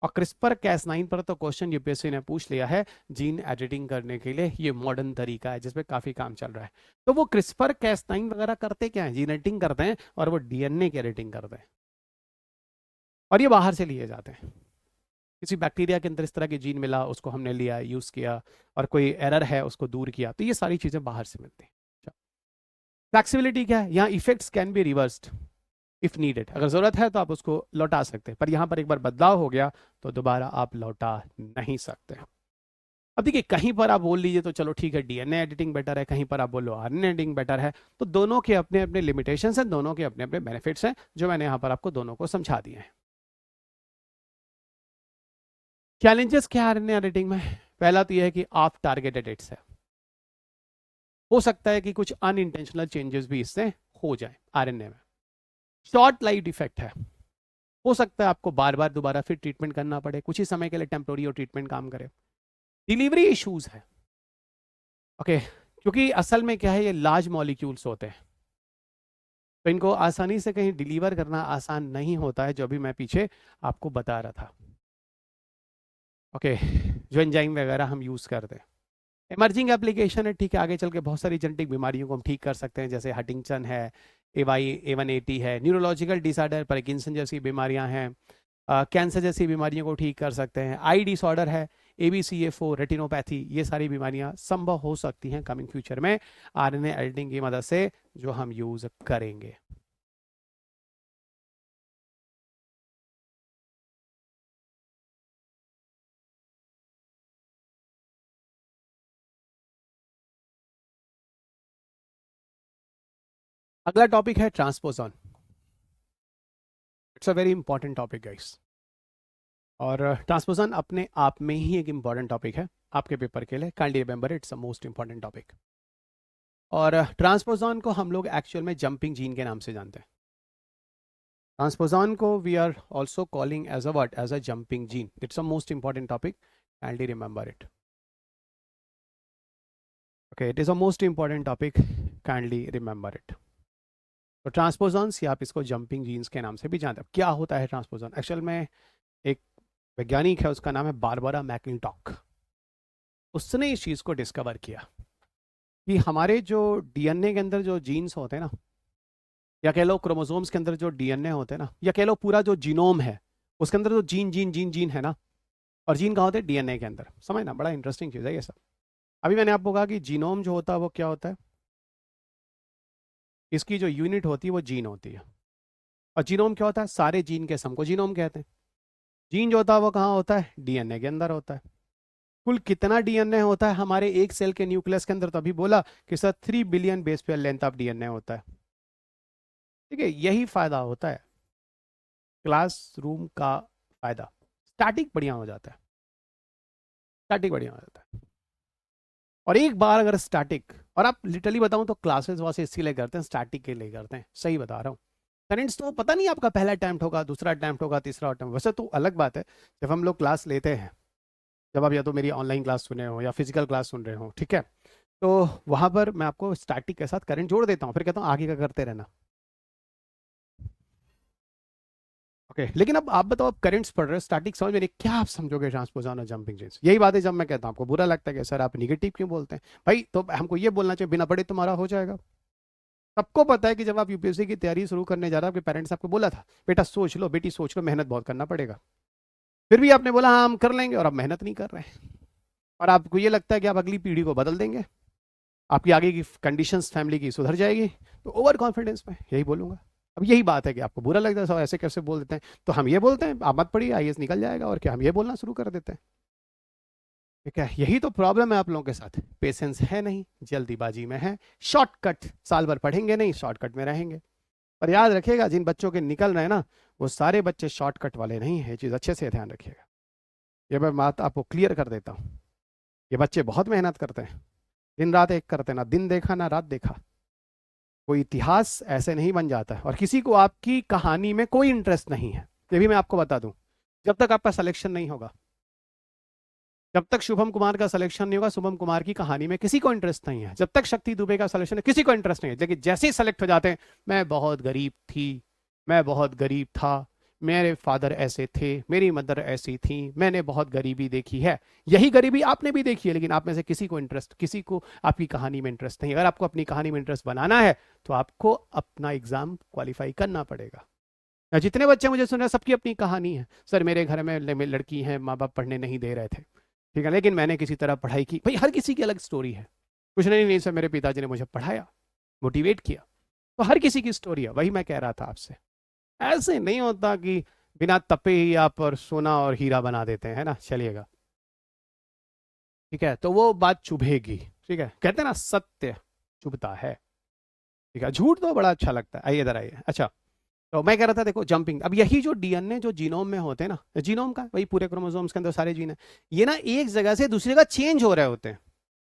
और क्रिस्पर कैस9 पर तो क्वेश्चन यूपीएससी ने पूछ लिया है जीन एडिटिंग करने के लिए। ये मॉडर्न तरीका है जिसपे काफी काम चल रहा है। तो वो क्रिस्पर कैस9 वगैरह करते क्या है? जीन एडिटिंग करते हैं, और वो डीएनए की एडिटिंग करते हैं, और ये बाहर से लिए जाते हैं। किसी बैक्टीरिया के अंदर इस तरह के जीन मिला, उसको हमने लिया, यूज किया, और कोई एरर है उसको दूर किया, तो ये सारी चीजें बाहर से मिलती हैं। फ्लेक्सिबिलिटी क्या है? यहाँ effects can be reversed if needed. अगर जरूरत है तो आप उसको लौटा सकते हैं, पर यहाँ पर एक बार बदलाव हो गया तो दोबारा आप लौटा नहीं सकते। अब देखिए, कहीं पर आप बोल लीजिए तो चलो ठीक है डीएनए एडिटिंग बेटर है, कहीं पर आप बोलो आरएनए एडिटिंग बेटर है। तो दोनों के अपने अपने लिमिटेशंस हैं, दोनों के अपने अपने बेनिफिट्स हैं, जो मैंने यहाँ पर आपको दोनों को समझा दिए हैं। चैलेंजेस क्या है आरएनए एडिटिंग में? पहला तो यह है कि ऑफ टारगेट एडिट्स है, हो सकता है कि कुछ अनइंटेंशनल चेंजेस भी इससे हो जाए आरएनए में। शॉर्ट लाइफ इफेक्ट है, हो सकता है आपको बार बार दोबारा फिर ट्रीटमेंट करना पड़े, कुछ ही समय के लिए टेम्प्रोरी और ट्रीटमेंट काम करे। डिलीवरी इश्यूज है, ओके, क्योंकि असल में क्या है, ये लार्ज मॉलिक्यूल्स होते हैं, तो इनको आसानी से कहीं डिलीवर करना आसान नहीं होता है, जो भी मैं पीछे आपको बता रहा था। ओके, जो एंजाइम वगैरह हम यूज़ करते हैं, इमर्जिंग एप्लीकेशन है, ठीक है, आगे चल के बहुत सारी जेनेटिक बीमारियों को हम ठीक कर सकते हैं, जैसे हटिंगटन है, A180 है, न्यूरोलॉजिकल डिसऑर्डर पार्किंसन जैसी बीमारियां हैं, कैंसर जैसी बीमारियों को ठीक कर सकते हैं, आई डिसऑर्डर है, ABCA4, रेटिनोपैथी, ये सारी बीमारियां संभव हो सकती हैं कमिंग फ्यूचर में RNA एडिटिंग की मदद से, जो हम यूज़ करेंगे। अगला टॉपिक है ट्रांसपोजॉन। It's a very important topic guys, और ट्रांसपोजन अपने आप में ही एक इंपॉर्टेंट टॉपिक है आपके पेपर के लिए, kindly remember it's a most important topic. और ट्रांसपोजन को हम लोग एक्चुअल में जंपिंग जीन के नाम से जानते हैं। ट्रांसपोजन को we are also calling as a what, as a jumping gene. It's a most important topic, kindly remember it. Okay, it is a most important topic, kindly remember it. तो transposons, या आप इसको jumping jeans के नाम से भी जानते हैं। क्या होता है ट्रांसपोजॉन? एक्चुअल में एक वैज्ञानिक है, उसका नाम है बारबरा मैकिंटॉक। उसने इस चीज़ को डिस्कवर किया कि हमारे जो DNA के अंदर जो जीन्स होते हैं ना, या कह लो क्रोमोसोम्स के अंदर जो DNA होते हैं ना, या कह लो पूरा जो जीनोम है, उसके अंदर जो जीन जीन जीन जीन है ना, और जीन कहाँ होते हैं? DNA के अंदर। समझना, बड़ा इंटरेस्टिंग चीज़ है ये सब। अभी मैंने आपको कहा कि जीनोम जो होता है वो क्या होता है, इसकी जो यूनिट होती है वो जीन होती है। और जीनोम क्या होता है? सारे जीन के सम को जीनोम कहते हैं। जीन जो होता है वो कहाँ होता है? DNA के अंदर होता है। कुल कितना DNA होता है हमारे एक सेल के न्यूक्लियस के अंदर? तो अभी बोला कि sir 3 billion base pair length of DNA होता है। ठीक है, यही फायदा होता है क्लासरूम का फायदा। स्टैटिक बढ़िया हो जाता है, स्टैटिक बढ़िया हो जाता है। और एक बार अगर स्टैटिक, और आप लिटरली बताऊं तो क्लासेस वासे इसीलिए करते हैं, स्टैटिक के लिए करते हैं, सही बता रहा हूँ। करंट्स तो पता नहीं आपका पहला अटेम्प्ट होगा, दूसरा अटेम्प्ट होगा, तीसरा अटेम्प्ट, वैसे तो अलग बात है जब हम लोग क्लास लेते हैं, जब आप या तो मेरी ऑनलाइन क्लास सुने हो या फिजिकल क्लास सुन रहे हो, ठीक है, तो वहां पर मैं आपको स्टैटिक के साथ करंट जोड़ देता हूँ, फिर कहता हूँ आगे का करते रहना। ओके, लेकिन अब आप बताओ, आप करंट्स पढ़ रहे हो, स्टैटिक समझ में नहीं, क्या आप समझोगे ट्रांसपोजन और जंपिंग जीन्स? यही बात है जब मैं कहता हूँ आपको बुरा लगता है कि सर आप निगेटिव क्यों बोलते हैं भाई, तो हमको ये बोलना चाहिए बिना पढ़े तुम्हारा हो जाएगा। सबको पता है कि जब आप UPSC की तैयारी शुरू करने जा रहे हो, आपके पेरेंट्स आपको बोला था बेटा सोच लो, बेटी सोच लो, मेहनत बहुत करना पड़ेगा, फिर भी आपने बोला हाँ हम कर लेंगे, और आप मेहनत नहीं कर रहे हैं, और आपको ये लगता है कि आप अगली पीढ़ी को बदल देंगे, आपकी आगे की कंडीशंस फैमिली की सुधर जाएगी, तो ओवर कॉन्फिडेंस में यही बोलूंगा। अब यही बात है कि आपको बुरा लगता है सब ऐसे कैसे बोल देते हैं, तो हम ये बोलते हैं आप मत पढ़िए, IAS निकल जाएगा, और क्या हम ये बोलना शुरू कर देते हैं। ठीक है, यही तो प्रॉब्लम है आप लोगों के साथ, पेशेंस है नहीं, जल्दीबाजी में है, शॉर्टकट, साल भर पढ़ेंगे नहीं, शॉर्टकट में रहेंगे। पर याद रखिएगा, जिन बच्चों के निकल रहे हैं ना, वो सारे बच्चे शॉर्टकट वाले नहीं है, ये चीज़ अच्छे से ध्यान रखिएगा। ये मैं बात आपको क्लियर कर देता हूँ, ये बच्चे बहुत मेहनत करते हैं, दिन रात एक करते हैं, ना दिन देखा ना रात देखा। कोई इतिहास ऐसे नहीं बन जाता है, और किसी को आपकी कहानी में कोई इंटरेस्ट नहीं है, ये भी मैं आपको बता दूं। जब तक आपका सिलेक्शन नहीं होगा, जब तक शुभम कुमार का सिलेक्शन नहीं होगा, शुभम कुमार की कहानी में किसी को इंटरेस्ट नहीं है। जब तक शक्ति दुबे का सिलेक्शन है, किसी को इंटरेस्ट नहीं है। लेकिन जैसे ही सेलेक्ट हो जाते हैं, मैं बहुत गरीब थी, मैं बहुत गरीब था, मेरे फादर ऐसे थे, मेरी मदर ऐसी थी, मैंने बहुत गरीबी देखी है, यही गरीबी आपने भी देखी है, लेकिन आप में से किसी को इंटरेस्ट, किसी को आपकी कहानी में इंटरेस्ट नहीं। अगर आपको अपनी कहानी में इंटरेस्ट बनाना है तो आपको अपना एग्जाम क्वालिफाई करना पड़ेगा। जितने बच्चे मुझे सुन रहे हैं, सबकी अपनी कहानी है। सर मेरे घर में लड़की है, माँ बाप पढ़ने नहीं दे रहे थे, ठीक है, लेकिन मैंने किसी तरह पढ़ाई की। भाई हर किसी की अलग स्टोरी है, कुछ नहीं सर मेरे पिताजी ने मुझे पढ़ाया, मोटिवेट किया, तो हर किसी की स्टोरी है। वही मैं कह रहा था आपसे, ऐसे नहीं होता कि बिना तपे ही आप और सोना और हीरा बना देते हैं, है ना, चलिएगा, ठीक है, तो वो बात चुभेगी। ठीक है, कहते हैं ना सत्य चुभता है, ठीक है, झूठ तो बड़ा अच्छा लगता है। आइए इधर आइए। अच्छा, तो मैं कह रहा था देखो जंपिंग, अब यही जो DNA जो जीनोम में होते हैं ना, जीनोम का वही पूरे क्रोमोसोम्स के अंदर सारे जीन है, ये ना एक जगह से दूसरी जगह चेंज हो रहे होते हैं।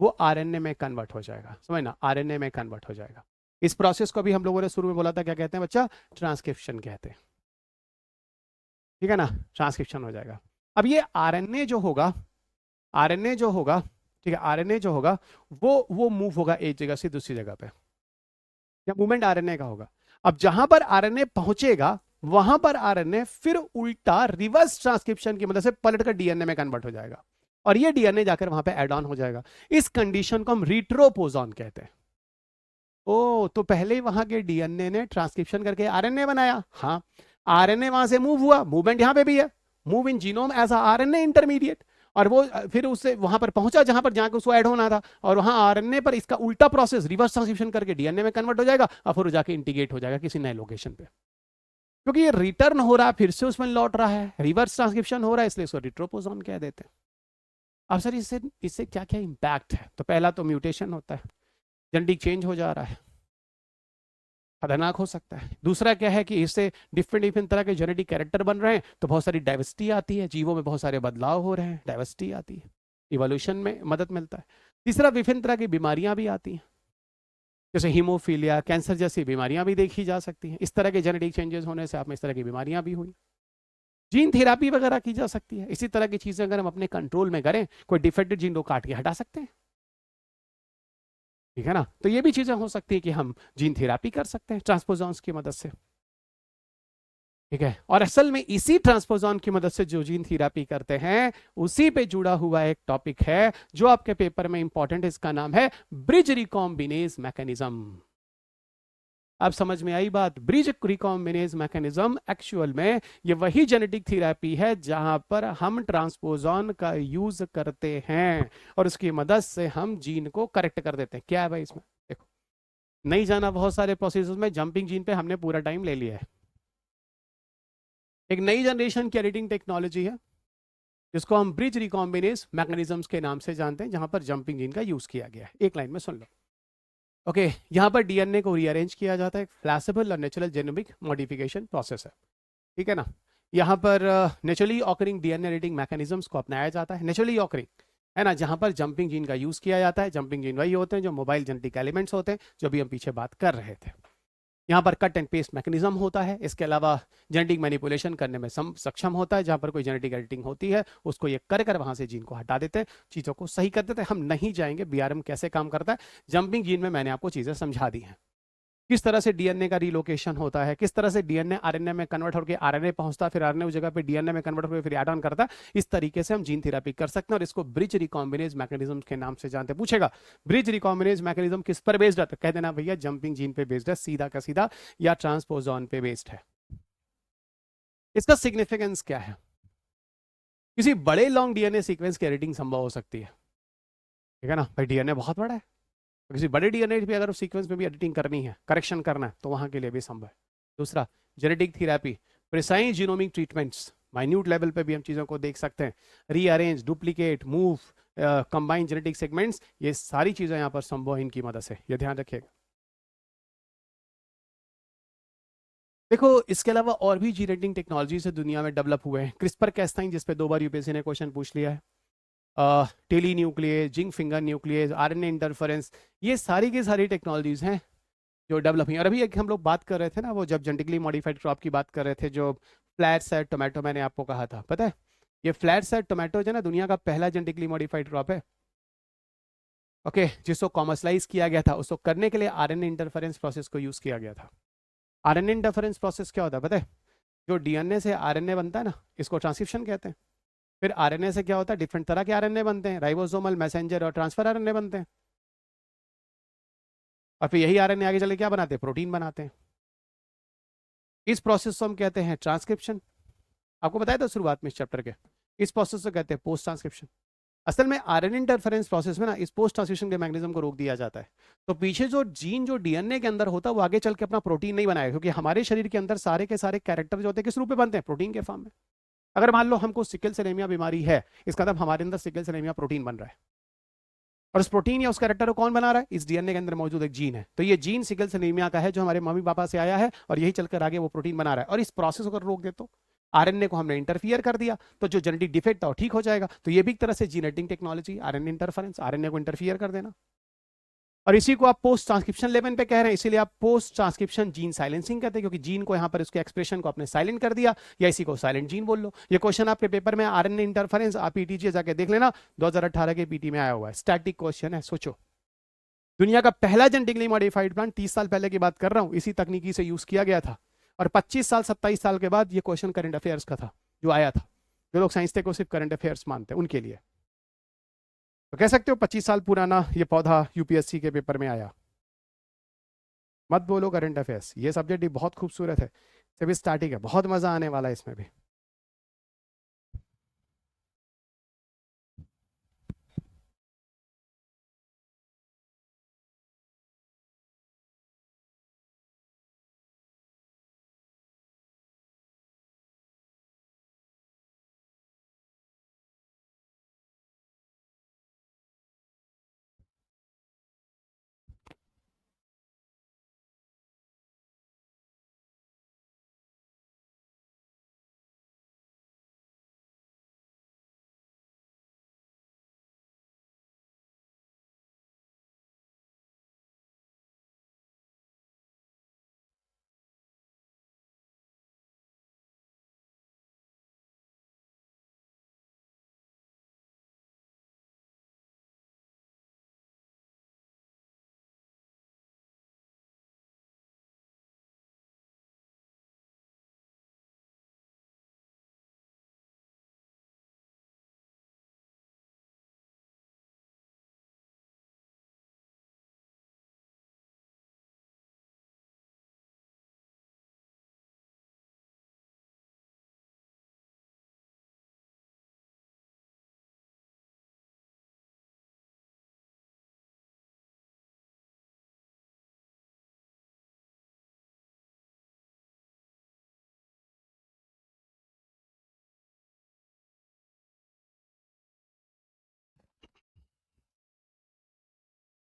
वो आरएनए में कन्वर्ट हो जाएगा, समझ ना, आरएनए में कन्वर्ट हो जाएगा। इस प्रोसेस को भी हम लोगों ने शुरू में बोला था, क्या कहते हैं बच्चा, ट्रांसक्रिप्शन कहते हैं, ठीक है ना, ट्रांसक्रिप्शन हो जाएगा। अब ये आरएनए जो होगा, आरएनए जो होगा, ठीक है, आरएनए जो होगा वो मूव होगा एक जगह से दूसरी जगह पे, या मूवमेंट आरएनए का होगा। अब जहां पर आरएनए पहुंचेगा वहां पर आरएनए फिर उल्टा रिवर्स ट्रांसक्रिप्शन की मदद से पलट कर डीएनए में कन्वर्ट हो जाएगा, और ये डीएनए जाकर वहां पे ऐड ऑन हो जाएगा। इस कंडीशन को हम रिट्रोपोजॉन कहते हैं। ओ, तो पहले ही वहां के डीएनए ने ट्रांसक्रिप्शन करके आरएनए बनाया, हाँ, आरएनए वहां से मूव हुआ, मूवमेंट यहां पे भी है, move in genome as RNA intermediate, और वो फिर उससे वहां पर पहुंचा जहां पर जाकर उसको ऐड होना था, और वहां आरएनए पर इसका उल्टा प्रोसेस रिवर्स ट्रांसक्रिप्शन करके डीएनए में कन्वर्ट हो जाएगा, और फिर जाके इंटीग्रेट हो जाएगा किसी नए लोकेशन पे। क्योंकि ये रिटर्न हो रहा है, फिर से उसमें लौट रहा है, रिवर्स ट्रांसक्रिप्शन हो रहा है, इसलिए इसको रिट्रोपोजॉन कह देते हैं। अब सर इससे इससे क्या क्या इंपैक्ट है? तो पहला तो म्यूटेशन होता है, जेनेटिक चेंज हो जा रहा है, खतरनाक हो सकता है। दूसरा क्या है कि इससे डिफरेंट डिफरेंट तरह के जेनेटिक कैरेक्टर बन रहे हैं, तो बहुत सारी डाइवर्सिटी आती है, जीवों में बहुत सारे बदलाव हो रहे हैं, डाइवर्सिटी आती है, इवोल्यूशन में मदद मिलता है। तीसरा, विभिन्न तरह की बीमारियां भी आती हैं, जैसे हीमोफीलिया, कैंसर जैसी बीमारियां भी देखी जा सकती हैं। इस तरह के जेनेटिक चेंजेस होने से आप में इस तरह की बीमारियां भी हुई। जीन थेरापी वगैरह की जा सकती है। इसी तरह की चीजें अगर हम अपने कंट्रोल में करें, कोई डिफेक्टेड जीन को काट के हटा सकते हैं, ठीक है ना। तो ये भी चीजें हो सकती है कि हम जीन थेरापी कर सकते हैं ट्रांसपोजॉन्स की मदद से, ठीक है। और असल में इसी ट्रांसपोजॉन की मदद से जो जीन थेरापी करते हैं, उसी पे जुड़ा हुआ एक टॉपिक है जो आपके पेपर में इंपॉर्टेंट है, इसका नाम है ब्रिज रिकॉम्बिनेज मैकेनिज्म। अब समझ में आई बात? ब्रिज रिकॉम्बिनेज मैकेनिज्म एक्चुअल में ये वही जेनेटिक थेरेपी है जहां पर हम ट्रांसपोजॉन का यूज करते हैं और उसकी मदद से हम जीन को करेक्ट कर देते हैं। क्या है भाई इसमें? देखो, नहीं जाना बहुत सारे प्रोसेस में, जंपिंग जीन पे हमने पूरा टाइम ले लिया है। एक नई जनरेशन की एडिटिंग टेक्नोलॉजी है जिसको हम ब्रिज रिकॉम्बिनेज मैकेनिज्म्स के नाम से जानते हैं, जहां पर जंपिंग जीन का यूज किया गया है। एक लाइन में सुन लो। ओके, यहाँ पर डीएनए को रीअरेंज किया जाता है, फ्लैक्सिबल और नेचुरल जेनोमिक मॉडिफिकेशन प्रोसेस है, ठीक है ना। यहाँ पर naturally occurring DNA editing mechanisms को अपनाया जाता है, नेचुरली ऑकरिंग है ना, जहाँ पर जंपिंग जीन का यूज किया जाता है। जंपिंग जीन वही होते हैं जो मोबाइल जेनेटिक एलिमेंट्स होते हैं, जो अभी हम पीछे बात कर रहे थे। यहाँ पर कट एंड पेस्ट मैकेनिज्म होता है। इसके अलावा जेनेटिक मैनिपुलेशन करने में सक्षम होता है, जहाँ पर कोई जेनेटिक एडिटिंग होती है उसको ये कर वहाँ से जीन को हटा देते हैं, चीज़ों को सही कर देते हैं। हम नहीं जाएंगे बीआरएम कैसे काम करता है, जंपिंग जीन में मैंने आपको चीज़ें समझा दी हैं, किस तरह से डीएनए का रिलोकेशन होता है, किस तरह से डीएनए आरएनए में कन्वर्ट होकर आरएनए पहुंचता है, फिर आरएनए उस जगह पे डीएनए में कन्वर्ट होकर फिर ऐड ऑन करता है। इस तरीके से हम जीन थेरेपी कर सकते हैं और इसको ब्रिज रिकॉम्बिनेज मैकेनिज्म के नाम से जानते हैं। पूछेगा ब्रिज रिकॉम्बिनेज मैकेनिज्म किस पर बेस्ड है, तो कह देना भैया जंपिंग जीन पे बेस्ड है, सीधा का सीधा, या ट्रांसपोजॉन पे बेस्ड है। इसका सिग्निफिकेंस क्या है? किसी बड़े लॉन्ग डीएनए सीक्वेंस की एडिटिंग संभव हो सकती है, ठीक है ना भाई, डीएनए बहुत बड़ा है, किसी बड़े डीएनए भी अगर सीक्वेंस में भी एडिटिंग करनी है, करेक्शन करना है, तो वहां के लिए भी संभव है। दूसरा, genetic therapy, precise genomic treatments, minute level पे भी हम चीज़ों को देख सकते हैं, rearrange, duplicate, move, combine genetic segments, ये सारी चीज़ें यहाँ पर संभव है इनकी मदद से, ये ध्यान रखिएगा। देखो, इसके अलावा और भी जीन एडिटिंग टेक्नोलॉजी से दुनिया में डेवलप हुए हैं। क्रिस्पर कैस्टाइन, जिसपे 2 बार यूपीएससी ने क्वेश्चन पूछ लिया है, tele nucleus, zinc finger nucleus, RNA interference, ये सारी की सारी टेक्नोलॉजीज हैं जो डेवलप हुई। और अभी एक हम लोग बात कर रहे थे ना, वो जब जेनेटिकली मॉडिफाइड क्रॉप की बात कर रहे थे, जो फ्लैट सेट टोमेटो मैंने आपको कहा था, पता है ये फ्लैट सेट टोमेटो जो है ना, दुनिया का पहला जेनेटिकली मॉडिफाइड क्रॉप है, ओके, जिसको कॉमर्शलाइज किया गया था। उसको करने के लिए आरएनए इंटरफेरेंस प्रोसेस को यूज किया गया था। आरएनए इंटरफेरेंस प्रोसेस क्या होता है पता है? जो डीएनए से आरएनए बनता है ना, इसको ट्रांसक्रिप्शन कहते हैं। फिर आरएनए से क्या होता है, डिफरेंट तरह के आरएनए बनते हैं, राइबोसोमल, मैसेंजर और ट्रांसफर आरएनए बनते हैं। और फिर यही आरएनए आगे चल के क्या बनाते हैं, प्रोटीन बनाते हैं। इस प्रोसेस को हम कहते हैं ट्रांसक्रिप्शन। आपको बताया था शुरुआत में इस चैप्टर के, इस प्रोसेस को कहते हैं पोस्ट ट्रांसक्रिप्शन। असल में आरएनए इंटरफेरेंस प्रोसेस में ना, इस पोस्ट ट्रांसक्रिप्शन के मैकेनिज्म को रोक दिया जाता है। तो पीछे जो जीन जो डीएनए के अंदर होता है, वो आगे चल के अपना प्रोटीन नहीं बनाएगा, क्योंकि हमारे शरीर के अंदर सारे के सारे कैरेक्टर जो होते हैं किस रूप में बनते हैं, प्रोटीन के फॉर्म में। अगर मान लो हमको सिकल सेलेमिया बीमारी है, इसका मतलब हमारे अंदर सिकल सेलेमिया प्रोटीन बन रहा है, और उस प्रोटीन या उस कैरेक्टर को कौन बना रहा है, इस डीएनए के अंदर मौजूद एक जीन है। तो ये जीन सिकल सेलेमिया का है, जो हमारे मम्मी पापा से आया है, और यही चलकर आगे वो प्रोटीन बना रहा है। और इस प्रोसेस को अगर रोक दे तो आरएनए को हमने इंटरफियर कर दिया तो जो जेनेटिक डिफेक्ट था वो ठीक हो जाएगा। तो ये भी एक तरह से gene editing technology, RNA interference, RNA को इंटरफियर कर देना। और इसी को आप पोस्ट ट्रांसक्रिप्शन लेवल पे कह रहे हैं, इसीलिए आप पोस्ट ट्रांसक्रिप्शन जीन साइलेंसिंग कहते हैं, क्योंकि जीन को यहां पर उसके एक्सप्रेशन को आपने साइलेंट कर दिया, या इसी को साइलेंट जीन बोल लो। ये क्वेश्चन आपके पेपर में आरएनए इंटरफेरेंस, आप पीटीजी जाके देख लेना, 2018 के पीटी में आया हुआ है, स्टैटिक क्वेश्चन है। सोचो, दुनिया का पहला जेनेटिकली मॉडिफाइड प्लांट 30 साल पहले की बात कर रहा हूं, इसी तकनीकी से यूज किया गया था, और 25 साल 27 साल के बाद ये क्वेश्चन करंट अफेयर्स का था जो आया था। जो लोग साइंस को सिर्फ करंट अफेयर्स मानते हैं उनके लिए तो कह सकते हो 25 साल पुराना ये पौधा यूपीएससी के पेपर में आया। मत बोलो करंट अफेयर्स, ये सब्जेक्ट भी बहुत खूबसूरत है, सिर्फ स्टार्टिंग है, बहुत मजा आने वाला है इसमें भी।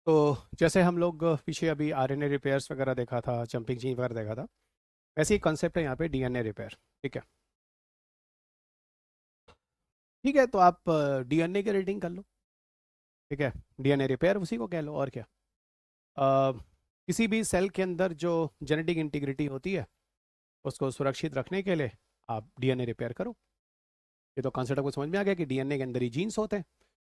तो जैसे हम लोग पीछे अभी आरएनए रिपेयर्स वगैरह देखा था, जंपिंग जीन वगैरह देखा था, वैसे ही कॉन्सेप्ट है यहाँ पे डीएनए रिपेयर। ठीक है, ठीक है, तो आप डीएनए की रीडिंग कर लो। ठीक है, डीएनए रिपेयर उसी को कह लो, और क्या। अ, किसी भी सेल के अंदर जो जेनेटिक इंटीग्रिटी होती है उसको सुरक्षित रखने के लिए आप डीएनए रिपेयर करो। ये तो कॉन्सेप्ट आपको समझ में आ गया कि डीएनए के अंदर ही जीन्स होते हैं,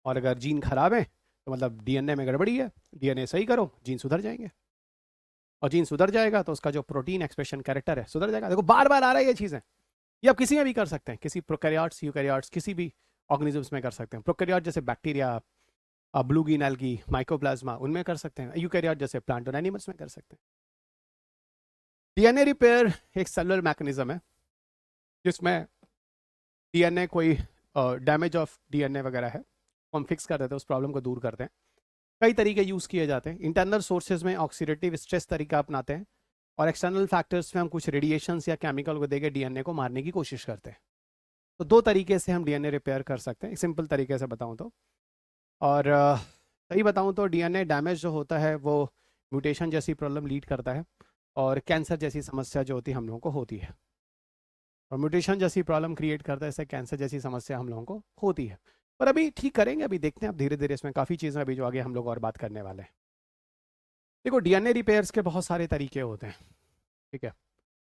और अगर जीन खराब है तो मतलब डीएनए में गड़बड़ी है, डीएनए सही करो, जीन सुधर जाएंगे, और जीन सुधर जाएगा तो उसका जो प्रोटीन एक्सप्रेशन कैरेक्टर है सुधर जाएगा। देखो बार बार आ रहा है ये चीज़ें, ये आप किसी में भी कर सकते हैं, किसी प्रोकैरियोट्स, यूकैरियोट्स, किसी भी ऑर्गेनिजम्स में कर सकते हैं। प्रोकैरियोट जैसे bacteria, blue green algae, mycoplasma, उनमें कर सकते हैं। यूकैरियोट जैसे प्लांट और एनिमल्स में कर सकते हैं। डीएनए रिपेयर एक सेलुलर मैकेनिज्म है जिसमें डीएनए कोई डैमेज ऑफ डीएनए वगैरह है तो हम फिक्स कर देते हैं, उस प्रॉब्लम को दूर करते हैं। कई तरीके यूज़ किए जाते हैं। इंटरनल सोर्सेज में ऑक्सीडेटिव स्ट्रेस तरीका अपनाते हैं, और एक्सटर्नल फैक्टर्स में हम कुछ रेडिएशंस या केमिकल को देकर डीएनए को मारने की कोशिश करते हैं। तो दो तरीके से हम डीएनए रिपेयर कर सकते हैं, एक सिंपल तरीके से बताऊं तो। और सही बताऊं तो डीएनए डैमेज जो होता है वो म्यूटेशन जैसी प्रॉब्लम लीड करता है, और कैंसर जैसी समस्या जो होती है हम लोगों को होती है। और म्यूटेशन जैसी प्रॉब्लम क्रिएट करता है, इससे कैंसर जैसी समस्या हम लोगों को होती है। पर अभी ठीक करेंगे, अभी देखते हैं, अब धीरे धीरे इसमें काफ़ी चीज़ें अभी जो आगे हम लोग और बात करने वाले हैं। देखो डीएनए रिपेयर्स के बहुत सारे तरीके होते हैं। ठीक है,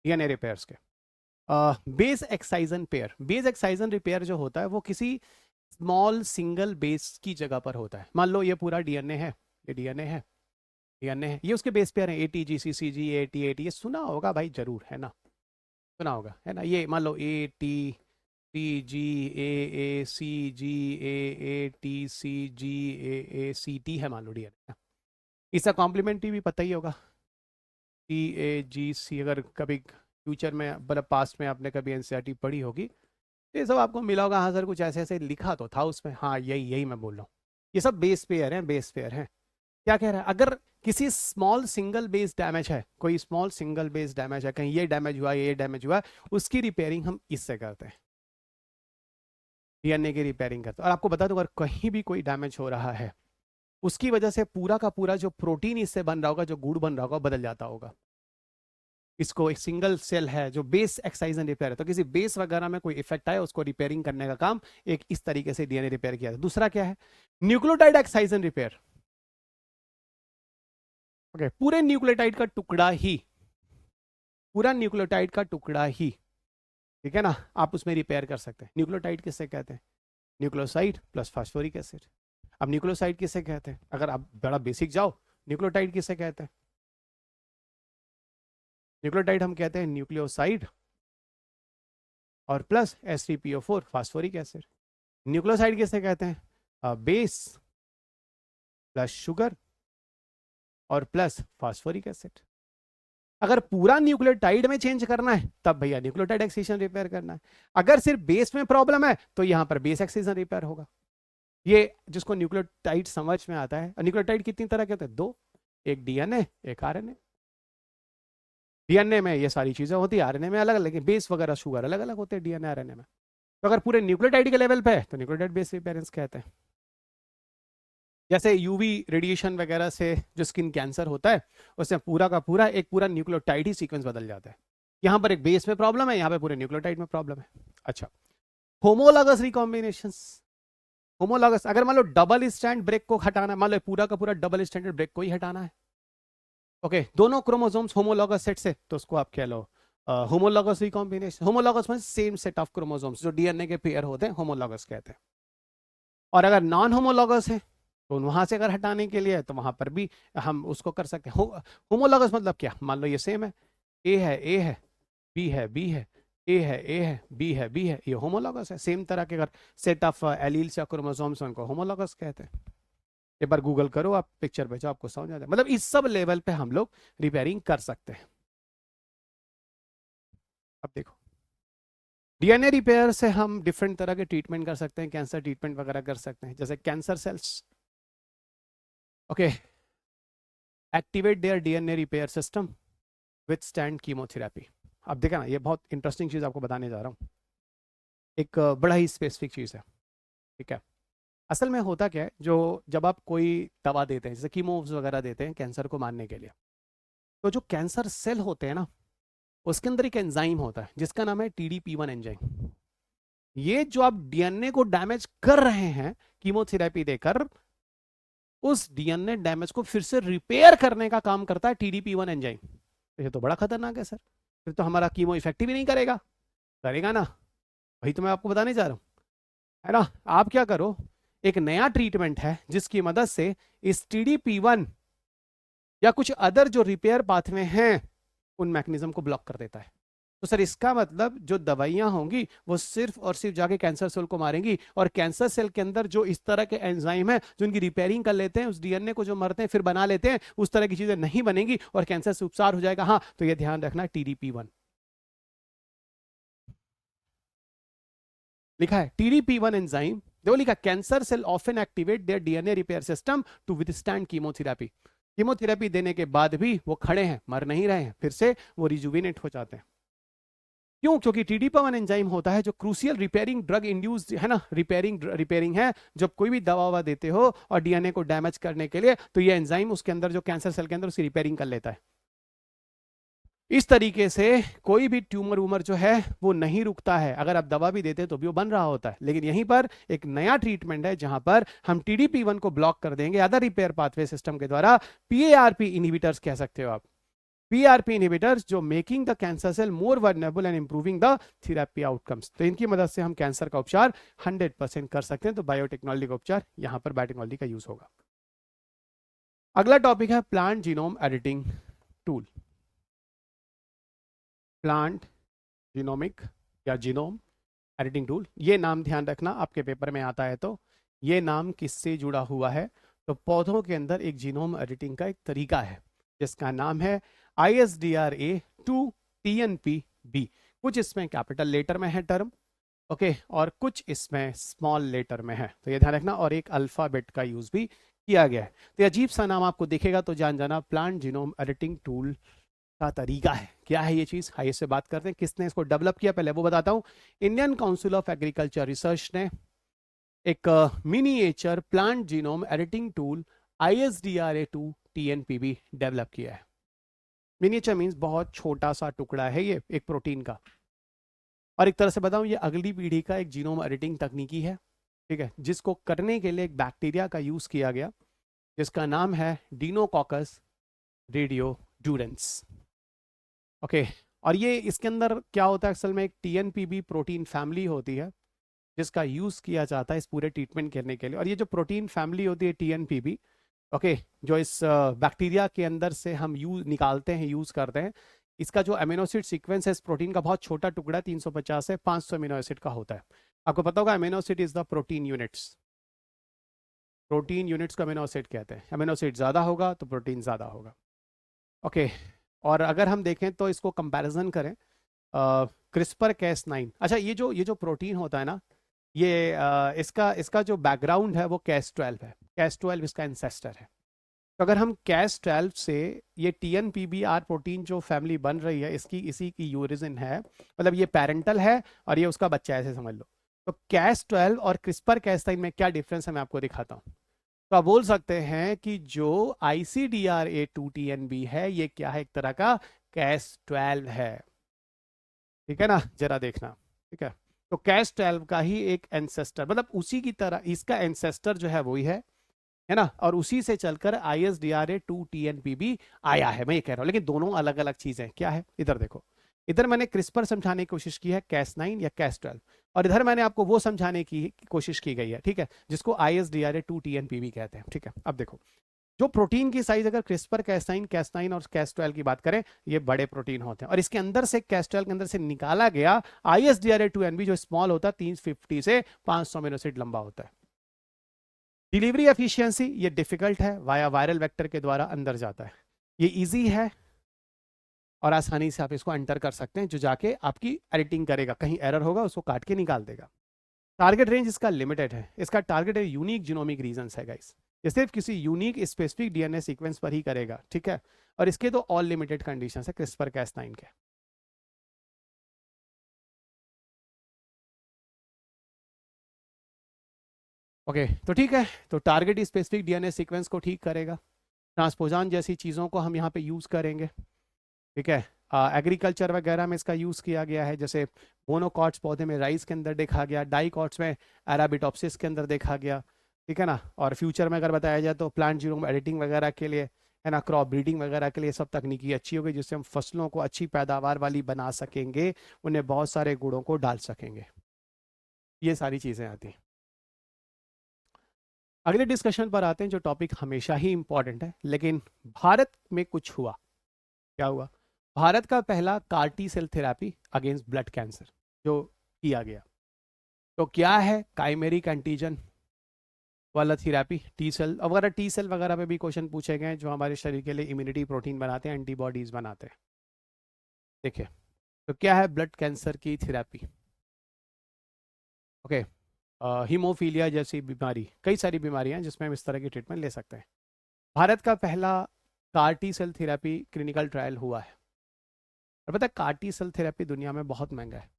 डीएनए रिपेयर्स के बेस एक्साइजन पेयर, बेस एक्साइजन रिपेयर जो होता है वो किसी स्मॉल सिंगल बेस की जगह पर होता है। मान लो ये पूरा डीएनए है, ये डीएनए है, डीएनए है, ये उसके बेस पेयर है, ATG, CCG, AT, ये सुना होगा भाई, जरूर है ना, सुना होगा है ना। ये मान लो ATCG, AACG, AATCG, AACT है, मान लो डीएनए। इसका कॉम्प्लीमेंट्री भी पता ही होगा, TAGC। अगर कभी फ्यूचर में मतलब पास्ट में आपने कभी एनसीईआरटी पढ़ी होगी, ये सब आपको मिला होगा। हाँ सर, कुछ ऐसे ऐसे लिखा तो था उसमें, हाँ यही यही मैं बोल रहा हूँ। ये सब बेस पेयर हैं, बेस पेयर हैं। क्या कह रहा है, अगर किसी स्मॉल सिंगल बेस डैमेज है, कोई स्मॉल सिंगल बेस डैमेज है, कहीं ये डैमेज हुआ, ये डैमेज हुआ, उसकी रिपेयरिंग हम इससे करते हैं, डीएनए की रिपेयरिंग करते हैं। और आपको बता दूं, अगर कहीं भी कोई डैमेज हो रहा है, उसकी वजह से पूरा का पूरा जो प्रोटीन इससे बन रहा होगा, जो गुड़ बन रहा होगा, बदल जाता होगा। इसको एक सिंगल सेल है जो बेस एक्साइजन रिपेयर है, तो किसी बेस वगैरह में कोई इफेक्ट आए उसको रिपेयरिंग करने का काम एक इस तरीके से डीएनए रिपेयर किया जाता है। दूसरा क्या है, न्यूक्लियोटाइड एक्साइजन रिपेयर। ओके, पूरे न्यूक्लियोटाइड का टुकड़ा ही, पूरा न्यूक्लियोटाइड का टुकड़ा ही, ठीक है ना, आप उसमें रिपेयर कर सकते हैं। न्यूक्लियोटाइड किससे कहते हैं, न्यूक्लियोसाइड प्लस फास्फोरिक एसिड। अब न्यूक्लियोसाइड किसे कहते हैं, अगर आप बड़ा बेसिक जाओ, न्यूक्लियोटाइड किसे कहते हैं, न्यूक्लियोटाइड हम कहते हैं न्यूक्लियोसाइड और plus H3PO4 phosphoric acid. Nucleoside किसे कहते हैं, बेस प्लस शुगर और प्लस फास्फोरिक एसिड। अगर पूरा न्यूक्लियोटाइड में चेंज करना है तब भैया न्यूक्लियोटाइड एक्सीजन रिपेयर करना है। अगर सिर्फ बेस में प्रॉब्लम है तो यहां पर बेस एक्सीजन रिपेयर होगा। ये जिसको न्यूक्लियोटाइड समझ में आता है। न्यूक्लियोटाइड कितनी तरह के होते हैं, दो, एक डीएनए एक आरएनए। डीएनए में ये सारी चीजें होती है, आरएनए में अलग अलग, लेकिन बेस वगैरह शुगर अलग अलग होते हैं डीएनए आरएनए में। तो अगर पूरे न्यूक्लियोटाइड के लेवल पे है तो न्यूक्लियोटाइड बेस रिपेयरेंस कहते हैं। जैसे यूवी रेडिएशन वगैरह से जो स्किन कैंसर होता है उसमें पूरा का पूरा एक पूरा न्यूक्लियोटाइड ही सीक्वेंस बदल जाता है। यहाँ पर एक बेस में प्रॉब्लम है, यहाँ पे पूरे न्यूक्लियोटाइड में प्रॉब्लम है। अच्छा, होमोलॉगस रिकॉम्बिनेशंस। होमोलॉगस, अगर मान लो डबल स्टैंड ब्रेक को हटाना है, मान लो पूरा का पूरा डबल स्टैंडर्ड ब्रेक को ही हटाना है, ओके, दोनों क्रोमोसोम्स होमोलॉगस सेट से, तो उसको आप कह लो होमोलॉगस रिकॉम्बिनेशन। होमोलॉगस में सेम सेट ऑफ क्रोमोसोम्स जो डीएनए के पेयर होते हैं होमोलॉगस कहते हैं। और अगर नॉन होमोलॉगस है तो वहां से अगर हटाने के लिए तो वहां पर भी हम उसको कर सकते हैं। होमोलॉगस मतलब क्या, मान लो ये सेम है, ए है ए है, बी है बी है, ए है ए है, बी है बी है, ये होमोलॉगस है। सेम तरह के अगर सेट ऑफ एलील्स या क्रोमोसोम्स उनको होमोलॉगस कहते हैं। एक बार गूगल करो आप, पिक्चर भेजो, आपको समझ आ जाए। मतलब इस सब लेवल पे हम लोग रिपेयरिंग कर सकते हैं। अब देखो, डीएनए रिपेयर से हम डिफरेंट तरह के ट्रीटमेंट कर सकते हैं, कैंसर ट्रीटमेंट वगैरह कर सकते हैं। जैसे cancer cells, okay, activate their DNA repair system with stand chemotherapy. अब देखा ना, ये बहुत इंटरेस्टिंग चीज आपको बताने जा रहा हूँ, एक बड़ा ही स्पेसिफिक चीज है, ठीक है। असल में होता क्या है, जो जब आप कोई दवा देते हैं, जैसे कीमोस वगैरह देते हैं कैंसर को मारने के लिए, तो जो कैंसर सेल होते हैं ना, उसके अंदर एक एंजाइम होता है जिसका नाम है TDP1 एंजाइम। ये जो आप डीएनए को डैमेज कर रहे हैं कीमोथेरेपी देकर, उस डीएनए डैमेज को फिर से रिपेयर करने का काम करता है TDP1 एंजाइम। ये तो बड़ा खतरनाक है सर, फिर तो हमारा कीमो इफेक्टिव ही नहीं करेगा। करेगा ना, वही तो मैं आपको बताने जा रहा हूँ, है ना। आप क्या करो, एक नया ट्रीटमेंट है जिसकी मदद से इस TDP1 या कुछ अदर जो रिपेयर पाथवे हैं उन मैकेनिज्म को ब्लॉक कर देता है। तो सर इसका मतलब जो दवाइयां होंगी वो सिर्फ और सिर्फ जाके कैंसर सेल को मारेंगी, और कैंसर सेल के अंदर जो इस तरह के एंजाइम है जो उनकी रिपेयरिंग कर लेते हैं, उस डीएनए को जो मरते हैं फिर बना लेते हैं, उस तरह की चीजें नहीं बनेंगी और कैंसर से उपचार हो जाएगा। हाँ, तो ये ध्यान रखना, TDP1 लिखा है, TDP1 एंजाइम, देखो लिखा, cancer cell often activate their DNA repair system to withstand chemotherapy. Chemotherapy देने के बाद भी वो खड़े हैं, मर नहीं रहे हैं, फिर से वो रिजुविनेट हो जाते हैं। क्यों? क्योंकि TDP1 एंजाइम होता है जो क्रूशियल रिपेयरिंग ड्रग इंड्यूस्ड है ना, रिपेयरिंग है। जब कोई भी दवा ववा देते हो और डीएनए को डैमेज करने के लिए, तो ये एंजाइम उसके अंदर जो कैंसर सेल के अंदर उसकी रिपेयरिंग कर लेता है। इस तरीके से कोई भी ट्यूमर वूमर जो है वो नहीं रुकता है। अगर आप दवा भी देते हैं तो भी वो बन रहा होता है, लेकिन यहीं पर एक नया ट्रीटमेंट है जहां पर हम TDP1 को ब्लॉक कर देंगे अदर रिपेयर पाथवे सिस्टम के द्वारा। PARP इनहिबिटर्स कह सकते हो आप, PRP इनहिबिटर्स, जो making the cancer cell more vulnerable and improving the therapy outcomes. तो इनकी मदद से हम कैंसर का उपचार 100% कर सकते हैं। तो बायोटेक्नोलॉजी का उपचार यहां पर बायोटेक्नोलॉजी का यूज होगा। अगला टॉपिक है plant genome editing tool. Plant genomic या जीनोम एडिटिंग टूल, ये नाम ध्यान रखना, आपके पेपर में आता है तो ये नाम किससे जुड़ा हुआ है, तो पौधों के अंदर एक जीनोम एडिटिंग का एक तरीका है जिसका नाम है ISDRA 2 TNPB। कुछ इसमें कैपिटल लेटर में है टर्म, ओके, और कुछ इसमें स्मॉल लेटर में है, तो ये ध्यान रखना। और एक अल्फाबेट का यूज भी किया गया है। तो अजीब सा नाम आपको दिखेगा तो जान जाना प्लांट जीनोम एडिटिंग टूल का तरीका है। क्या है ये चीज, आइए इससे बात करते हैं। किसने इसको डेवलप किया पहले वो बताता हूं। Indian council of agriculture research ने एक miniature plant genome editing tool ISDRA 2 TNPB develop किया है। मिनिएचर मीन्स बहुत छोटा सा टुकड़ा है ये एक प्रोटीन का। और एक तरह से बताऊं, ये अगली पीढ़ी का एक जीनोम एडिटिंग तकनीकी है, ठीक है, जिसको करने के लिए एक बैक्टीरिया का यूज किया गया जिसका नाम है डिनोकॉकस रेडियोड्यूरेंस। ओके, और ये इसके अंदर क्या होता है, असल में एक टीएनपीबी प्रोटीन फैमिली होती है जिसका यूज किया जाता है इस पूरे ट्रीटमेंट करने के लिए। और ये जो प्रोटीन फैमिली होती है टीएनपीबी, ओके, जो इस बैक्टीरिया के अंदर से हम यूज निकालते हैं, यूज करते हैं, इसका जो अमीनो एसिड सीक्वेंस है इस प्रोटीन का बहुत छोटा टुकड़ा 350 से 500 अमीनो एसिड का होता है। आपको पता होगा amino acid is the protein units, protein units को अमीनो एसिड कहते हैं। अमीनो एसिड ज़्यादा होगा तो प्रोटीन ज़्यादा होगा। ओके, और अगर हम देखें तो इसको कंपैरिजन करें क्रिस्पर कैस 9। अच्छा, ये जो प्रोटीन होता है ना, ये इसका इसका जो बैकग्राउंड है वो कैस 12 है। कैस 12 इसका इंसेस्टर है। तो अगर हम कैस 12 से ये TNPBR प्रोटीन जो फैमिली बन रही है इसकी इसी की यूरिजिन है, मतलब ये पेरेंटल है और ये उसका बच्चा है, ऐसे समझ लो। तो कैस 12 और क्रिस्पर कैस 9 में क्या डिफरेंस है मैं आपको दिखाता हूँ। तो आप बोल सकते हैं कि जो ICDRA2TNB है ये क्या है, एक तरह का कैस 12 है, ठीक है ना, जरा देखना, ठीक है। तो कैस 12 का ही एक एंसेस्टर, मतलब उसी की तरह इसका एंसेस्टर जो है वही है ना, और उसी से चलकर ISDRA2TNPB आया है, मैं ये कह रहा हूं। लेकिन दोनों अलग अलग चीजें क्या है, इधर देखो, इधर मैंने क्रिस्पर समझाने की कोशिश की है कैस 9 या कैस 12, और इधर मैंने आपको वो समझाने की कोशिश की गई है, ठीक है, जिसको ISDRA2TNPB कहते हैं, ठीक है। अब देखो, जो प्रोटीन की साइज अगर क्रिस्पर कैस 9 और कैस 12 की बात करें, ये बड़े प्रोटीन होते हैं, और इसके अंदर से कैस 12 के अंदर से निकाला गया ISDRA2NB जो स्मॉल होता है 350 से 500 अमीनो एसिड लंबा होता है। डिलीवरी एफिशिएंसी, ये डिफिकल्ट है, वाया वायरल वेक्टर के द्वारा अंदर जाता है। ये इजी है और आसानी से आप इसको एंटर कर सकते हैं, जो जाके आपकी एडिटिंग करेगा, कहीं एरर होगा उसको काट के निकाल देगा। टारगेट रेंज इसका लिमिटेड है, इसका टारगेट है यूनिक जीनोमिक रीजंस है गाइस, ये सिर्फ किसी यूनिक स्पेसिफिक डीएनए सीक्वेंस पर ही करेगा, ठीक है। और इसके तो ऑल लिमिटेड कंडीशंस है क्रिस्पर कैस 9 के। ओके, तो ठीक है, तो टारगेट स्पेसिफिक डीएनए सीक्वेंस को ठीक करेगा, ट्रांसपोजान जैसी चीज़ों को हम यहाँ पे यूज़ करेंगे, ठीक है। एग्रीकल्चर वगैरह में इसका यूज़ किया गया है, जैसे मोनोकॉट्स पौधे में राइस के अंदर देखा गया, डाइकॉट्स में अराबिडोप्सिस के अंदर देखा गया, ठीक है ना। और फ्यूचर में अगर बताया जाए तो प्लांट जीनोम एडिटिंग वगैरह के लिए, है ना, क्रॉप ब्रीडिंग वगैरह के लिए सब तकनीकी अच्छी होगी, जिससे हम फसलों को अच्छी पैदावार वाली बना सकेंगे, उन्हें बहुत सारे गुणों को डाल सकेंगे, ये सारी चीज़ें आती हैं। अगले डिस्कशन पर आते हैं, जो टॉपिक हमेशा ही इंपॉर्टेंट है, लेकिन भारत में कुछ हुआ। क्या हुआ? भारत का पहला CAR T cell therapy against blood cancer जो किया गया। तो क्या है काइमेरिक एंटीजन वाला थेरापी, टी सेल वगैरह पे भी क्वेश्चन पूछे गए, जो हमारे शरीर के लिए इम्यूनिटी प्रोटीन बनाते हैं, एंटीबॉडीज बनाते हैं। देखिए, तो क्या है ब्लड कैंसर की थेरापी। ओके, हीमोफीलिया जैसी बीमारी, कई सारी बीमारियां हैं जिसमें हम इस तरह की ट्रीटमेंट ले सकते हैं। भारत का पहला CAR T cell therapy clinical trial हुआ है। और पता है कार्टी सेल थेरापी दुनिया में बहुत महंगा है,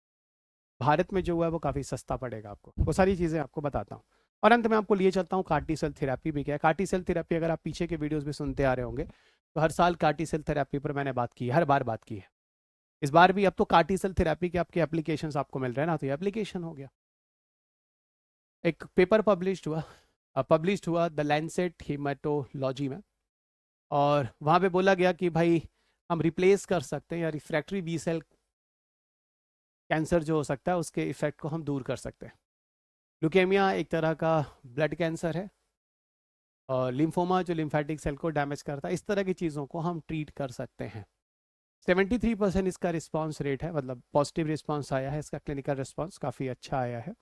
भारत में जो हुआ है वो काफ़ी सस्ता पड़ेगा आपको, वो सारी चीज़ें आपको बताता हूँ। और अंत में आपको लिए चलता हूँ कार्टी सेल थेरापी भी क्या है। कार्टी सेल थेरापी अगर आप पीछे के वीडियोस भी सुनते आ रहे होंगे, तो हर साल कार्टी सेल थेरापी पर मैंने बात की है, हर बार बात की है। इस बार भी अब तो कार्टी सेल थेरापी के आपके एप्लीकेशंस आपको मिल रहे हैं ना, तो ये एप्लीकेशन हो गया। एक पेपर पब्लिश्ड हुआ द लैंसेट हीमेटोलॉजी में, और वहाँ पे बोला गया कि भाई हम रिप्लेस कर सकते हैं, या रिफ्रैक्टरी बी सेल कैंसर जो हो सकता है उसके इफेक्ट को हम दूर कर सकते हैं। ल्यूकेमिया एक तरह का ब्लड कैंसर है, और लिम्फोमा जो लिम्फेटिक सेल को डैमेज करता है, इस तरह की चीज़ों को हम ट्रीट कर सकते हैं। 73% इसका रिस्पांस रेट है, मतलब पॉजिटिव रिस्पांस आया है, इसका क्लिनिकल रिस्पांस काफ़ी अच्छा आया है।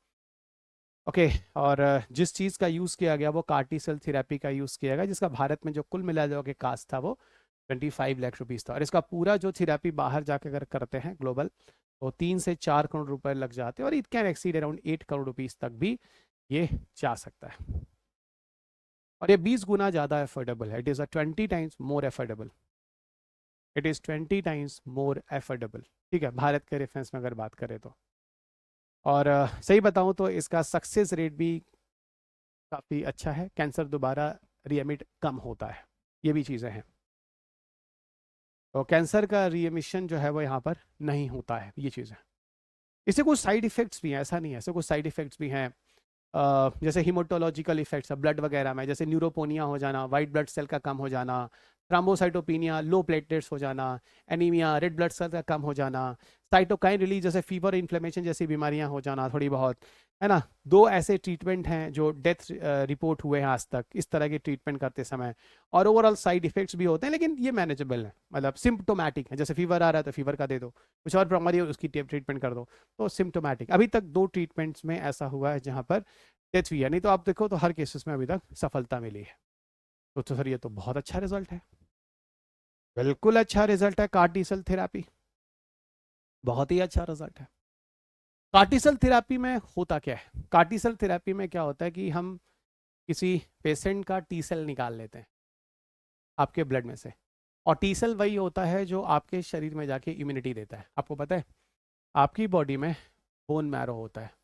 ओके, और जिस चीज़ का यूज़ किया गया वो कार्टी सेल थेरेपी का यूज़ किया गया, जिसका भारत में जो कुल मिला जो के कास्ट था वो 25 लाख रुपीज़ था। और इसका पूरा जो थेरेपी बाहर जाकर अगर करते हैं ग्लोबल, तो 3 से 4 करोड़ रुपए लग जाते हैं, और it can exceed around 8 crore rupees तक भी ये जा सकता है। और ये 20 गुना ज़्यादा अफोर्डेबल है, it is 20 times more affordable, it is 20 times more affordable, ठीक है, भारत के रेफरेंस में अगर बात करें तो। और सही बताऊं तो इसका सक्सेस रेट भी काफ़ी अच्छा है, कैंसर दोबारा रीएमिट कम होता है, ये भी चीज़ें हैं। तो कैंसर का रीएमिशन जो है वो यहाँ पर नहीं होता है, ये चीज़ है। इससे कुछ साइड इफेक्ट्स भी हैं, ऐसा नहीं है, ऐसे कुछ साइड इफेक्ट्स भी हैं। जैसे हिमोटोलॉजिकल इफेक्ट्स ब्लड वगैरह में, जैसे न्यूरोपोनिया हो जाना, वाइट ब्लड सेल का कम हो जाना, थ्राम्बोसाइटोपिनिया, लो प्लेटलेट्स हो जाना, एनीमिया, रेड ब्लड सेल का कम हो जाना, साइटोकाइन रिलीज जैसे फीवर, इन्फ्लेमेशन जैसी बीमारियां हो जाना थोड़ी बहुत, है ना। दो ऐसे ट्रीटमेंट हैं जो डेथ रिपोर्ट हुए हैं आज तक इस तरह के ट्रीटमेंट करते समय, और ओवरऑल साइड इफेक्ट्स भी होते हैं लेकिन ये मैनेजेबल है, मतलब सिम्टोमेटिक है। जैसे फीवर आ रहा है तो फीवर का दे दो, कुछ और बीमारी है उसकी ट्रीटमेंट कर दो, तो सिम्टोमेटिक। अभी तक 2 ट्रीटमेंट्स में ऐसा हुआ है जहां पर डेथ हुई है, नहीं तो आप देखो तो हर केसेस में अभी तक सफलता मिली है। तो सर ये तो बहुत अच्छा रिजल्ट है, बिल्कुल अच्छा रिजल्ट है। कार्टी सेल थेरापी बहुत ही अच्छा रिजल्ट है। कार्टी सेल थेरापी में होता क्या है, कार्टी सेल थेरापी में क्या होता है कि हम किसी पेशेंट का टी सेल निकाल लेते हैं आपके ब्लड में से, और टी सेल वही होता है जो आपके शरीर में जाके इम्यूनिटी देता है। आपको पता है आपकी बॉडी में बोन मैरो होता है,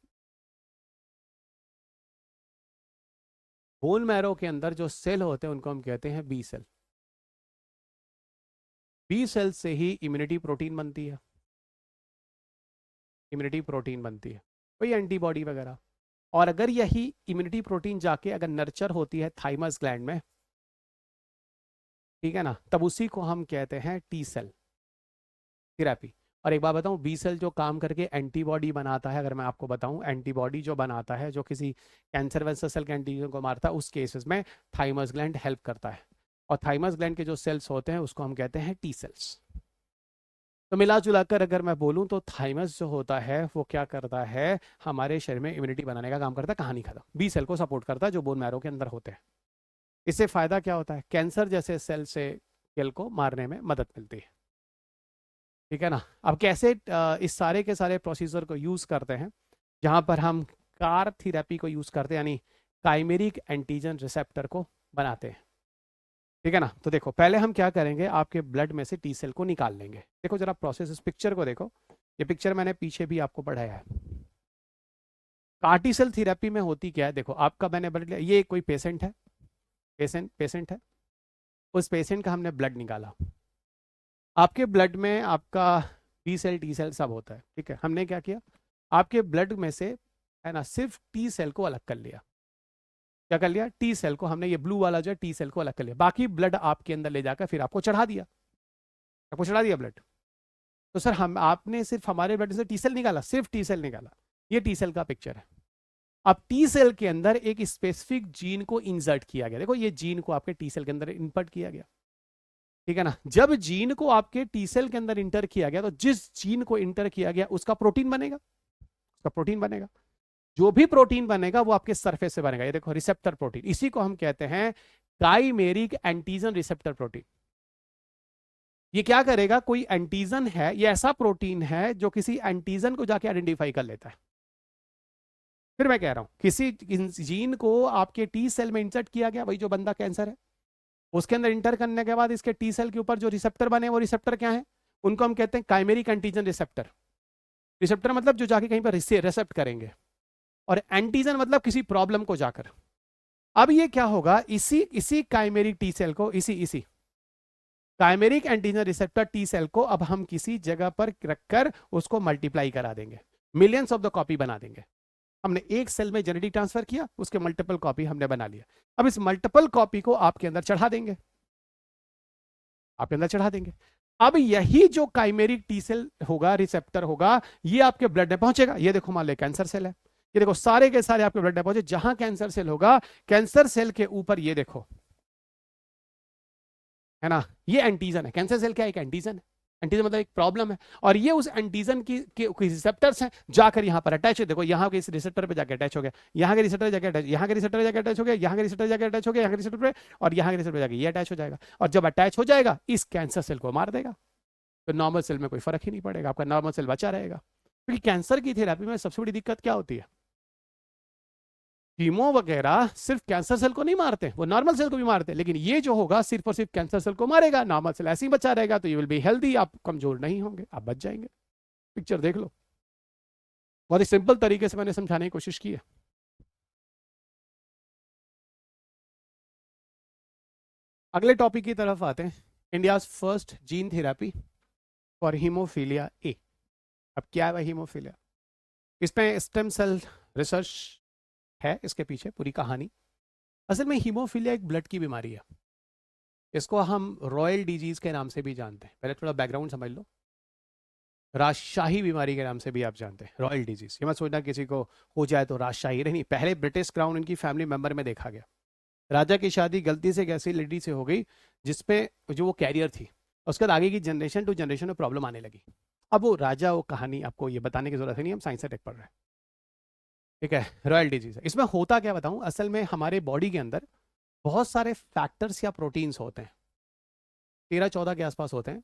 बोन मैरो के अंदर जो सेल होते हैं उनको हम कहते हैं बी सेल। बी सेल से ही इम्यूनिटी प्रोटीन बनती है, इम्यूनिटी प्रोटीन बनती है, वही एंटीबॉडी वगैरह। और अगर यही इम्यूनिटी प्रोटीन जाके अगर नर्चर होती है थाइमस ग्लैंड में, ठीक है ना, तब उसी को हम कहते हैं टी सेल थेरेपी। और एक बात बताऊं, बी सेल जो काम करके एंटीबॉडी बनाता है, अगर मैं आपको बताऊं एंटीबॉडी जो बनाता है जो किसी कैंसर वैसे सेल के एंटीजन को मारता है, उस केसेस में थाइमस ग्लैंड हेल्प करता है। और थाइमस ग्लैंड के जो सेल्स होते हैं उसको हम कहते हैं टी सेल्स। तो मिला जुला कर अगर मैं बोलूं तो थाइमस जो होता है वो क्या करता है, हमारे शरीर में इम्यूनिटी बनाने का काम करता है, कहानी खत्म। बी सेल को सपोर्ट करता है जो बोन मैरो के अंदर होते हैं। इससे फायदा क्या होता है, कैंसर जैसे सेल से सेल को मारने में मदद मिलती है, ठीक है ना। अब कैसे इस सारे के सारे प्रोसीजर को यूज करते हैं, जहां पर हम कार थेरेपी को यूज करते हैं, यानी काइमेरिक एंटीजन रिसेप्टर को बनाते हैं, ठीक है ना। तो देखो पहले हम क्या करेंगे, आपके ब्लड में से टी सेल को निकाल लेंगे। देखो जरा प्रोसेस, इस पिक्चर को देखो, ये पिक्चर मैंने पीछे भी आपको पढ़ाया है। कार्टी सेल थेरेपी में होती क्या है, देखो आपका मैंने ब्लड लिया, ये कोई पेशेंट है, पेशेंट है, उस पेशेंट का हमने ब्लड निकाला। आपके ब्लड में आपका बी सेल टी सेल सब होता है, ठीक है। हमने क्या किया, आपके ब्लड में से, है ना, सिर्फ टी सेल को अलग कर लिया। क्या कर लिया, टी सेल को हमने, ये ब्लू वाला जो है टी सेल को अलग कर लिया, बाकी ब्लड आपके अंदर ले जाकर फिर आपको चढ़ा दिया, आपको चढ़ा दिया ब्लड। तो सर हम आपने सिर्फ हमारे ब्लड से टी सेल निकाला, सिर्फ टी सेल निकाला, ये टी सेल का पिक्चर है। अब टी सेल के अंदर एक स्पेसिफिक जीन को इंसर्ट किया गया, देखो ये जीन को आपके टी सेल के अंदर इंसर्ट किया गया, ठीक है ना। जब जीन को आपके टी सेल के अंदर इंटर किया गया, तो जिस जीन को इंटर किया गया उसका प्रोटीन बनेगा, उसका प्रोटीन बनेगा। जो भी प्रोटीन बनेगा वो आपके सरफेस से बनेगा, ये देखो रिसेप्टर प्रोटीन, इसी को हम कहते हैं काइमेरिक एंटीजन रिसेप्टर प्रोटीन। ये क्या करेगा, कोई एंटीजन है, ये ऐसा प्रोटीन है जो किसी एंटीजन को जाके आइडेंटिफाई कर लेता है। फिर मैं कह रहा हूं, किसी जीन को आपके टी सेल में इंसर्ट किया गया, वही जो बंदा कैंसर है, उसके अंदर इंटर करने के बाद इसके टी सेल के ऊपर जो रिसेप्टर बने, वो रिसेप्टर क्या है, उनको हम कहते हैं काइमेरिक एंटीजन रिसेप्टर। रिसेप्टर मतलब जो जाके कहीं पर रिसेप्ट करेंगे, और एंटीजन मतलब किसी प्रॉब्लम को जाकर। अब ये क्या होगा, इसी इसी काइमेरिक टी सेल को, इसी इसी chimeric antigen receptor T cell को अब हम किसी जगह पर रखकर उसको मल्टीप्लाई करा देंगे, मिलियंस ऑफ द कॉपी बना देंगे। हमने एक सेल में जेनेटिक ट्रांसफर किया, उसके मल्टीपल कॉपी हमने बना लिया। अब इस मल्टीपल कॉपी को आपके अंदर चढ़ा देंगे, आपके अंदर चढ़ा देंगे। अब यही जो काइमेरिक टी सेल होगा, रिसेप्टर होगा, ये आपके ब्लड में पहुंचेगा। ये देखो मान ले कैंसर सेल है, ये देखो सारे के सारे आपके ब्लड में पहुंचे, जहां कैंसर सेल होगा, कैंसर सेल के ऊपर ये देखो, है ना, ये एंटीजन है। कैंसर सेल क्या, एक एंटीजन है, एंटीजन मतलब एक प्रॉब्लम है, और ये उस एंटीजन की रिसेप्टर्स हैं, जाकर यहां पर अटैच है। देखो यहां के इस रिसेप्टर पे जाकर अटैच हो गया, यहां के रिसेप्टर जाकर अटैच, यहां के रिसेप्टर जाकर अटैच हो गया, यहां के रिसेप्टर जाकर अटैच हो गया, यहां के रिसेप्टर पे, और यहां के रिसेप्टर जाकर ये अटैच हो जाएगा। और जब अटैच हो जाएगा, इस कैंसर सेल को मार देगा, तो नॉर्मल सेल में कोई फर्क ही नहीं पड़ेगा, आपका नॉर्मल सेल बचा रहेगा। क्योंकि कैंसर की थेरेपी में सबसे बड़ी दिक्कत क्या होती है, कीमो वगैरह सिर्फ कैंसर सेल को नहीं मारते, वो नॉर्मल सेल को भी मारते हैं, लेकिन ये जो होगा सिर्फ और सिर्फ कैंसर सेल को मारेगा, नॉर्मल सेल ऐसे ही बचा रहेगा। तो यू विल बी हेल्दी, आप कमजोर नहीं होंगे, आप बच जाएंगे। पिक्चर देख लो, बहुत ही सिंपल तरीके से मैंने समझाने की कोशिश की है। अगले टॉपिक की तरफ आते हैं, India's first gene therapy for haemophilia A. अब क्या है वह हीमोफीलिया? इसमें स्टेम सेल रिसर्च है इसके पीछे पूरी कहानी। असल में हीमोफीलिया एक ब्लड की बीमारी है। इसको हम रॉयल डिजीज के नाम से भी जानते हैं। पहले थोड़ा बैकग्राउंड समझ लो। राजशाही बीमारी के नाम से भी आप जानते हैं रॉयल डिजीज। ये मत सोचना किसी को हो जाए तो राजशाही नहीं। पहले ब्रिटिश क्राउन इनकी फैमिली मेंबर में देखा गया। राजा की शादी गलती से एक ऐसी लेडी से हो गई जिसपे जो वो कैरियर थी। उसके बाद आगे की जनरेशन टू जनरेशन में प्रॉब्लम आने लगी। अब वो राजा, वो कहानी आपको ये बताने की जरूरत है नहीं, हम साइंस से टेक पढ़ रहे हैं। ठीक है, रॉयल डिजीज है। इसमें होता क्या बताऊं, असल में हमारे बॉडी के अंदर बहुत सारे फैक्टर्स या प्रोटीन्स होते हैं, 13-14 के आसपास होते हैं।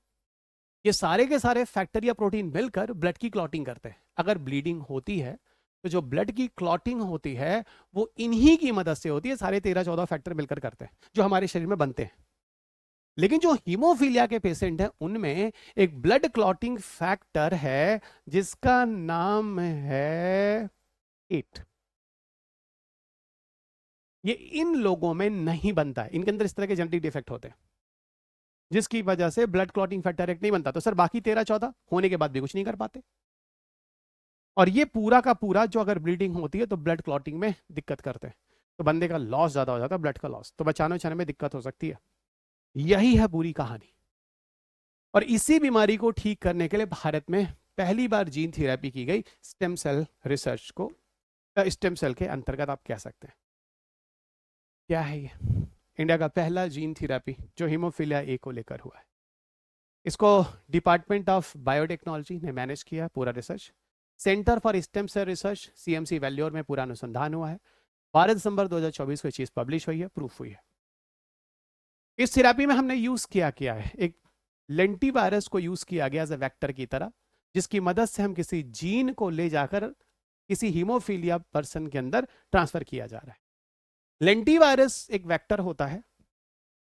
ये सारे के सारे फैक्टर या प्रोटीन मिलकर ब्लड की क्लॉटिंग करते हैं। अगर ब्लीडिंग होती है तो जो ब्लड की क्लॉटिंग होती है वो इन्हीं की मदद से होती है। सारे 13-14 फैक्टर मिलकर करते हैं जो हमारे शरीर में बनते हैं। लेकिन जो हीमोफीलिया के पेशेंट हैं उनमें एक ब्लड क्लॉटिंग फैक्टर है जिसका नाम है 8। ये इन लोगों में नहीं बनता है, इनके अंदर इस तरह के जेनेटिक डिफेक्ट होते हैं जिसकी वजह से ब्लड क्लॉटिंग फैक्टर 8 नहीं बनता। तो सर बाकी 13-14 होने के बाद भी कुछ नहीं कर पाते। और ये पूरा का पूरा जो अगर ब्लीडिंग होती है तो ब्लड क्लॉटिंग में दिक्कत करते हैं, तो बंदे का लॉस ज्यादा हो जाता है, ब्लड का लॉस, तो बचाने उचाने में दिक्कत हो सकती है। यही है पूरी कहानी। और इसी बीमारी को ठीक करने के लिए भारत में पहली बार जीन थेरेपी की गई, स्टेम सेल रिसर्च को, स्टेम सेल के अंतर्गत आप कह सकते हैं। क्या है ये? इंडिया का पहला जीन थेरेपी जो हीमोफीलिया ए को लेकर हुआ है। इसको डिपार्टमेंट ऑफ बायोटेक्नोलॉजी ने मैनेज किया पूरा research. Centre for stem cell research CMC Vellore में पूरा अनुसंधान हुआ है। 12 दिसंबर 2024 को चीज पब्लिश हुई है, प्रूफ हुई है। इस थेरेपी में हमने यूज किया है एक लेंटी वायरस को यूज किया गया एज ए वेक्टर की तरह, जिसकी मदद से हम किसी जीन को ले जाकर किसी हीमोफीलिया पर्सन के अंदर ट्रांसफर किया जा रहा है। लेंटी वायरस एक वेक्टर होता है,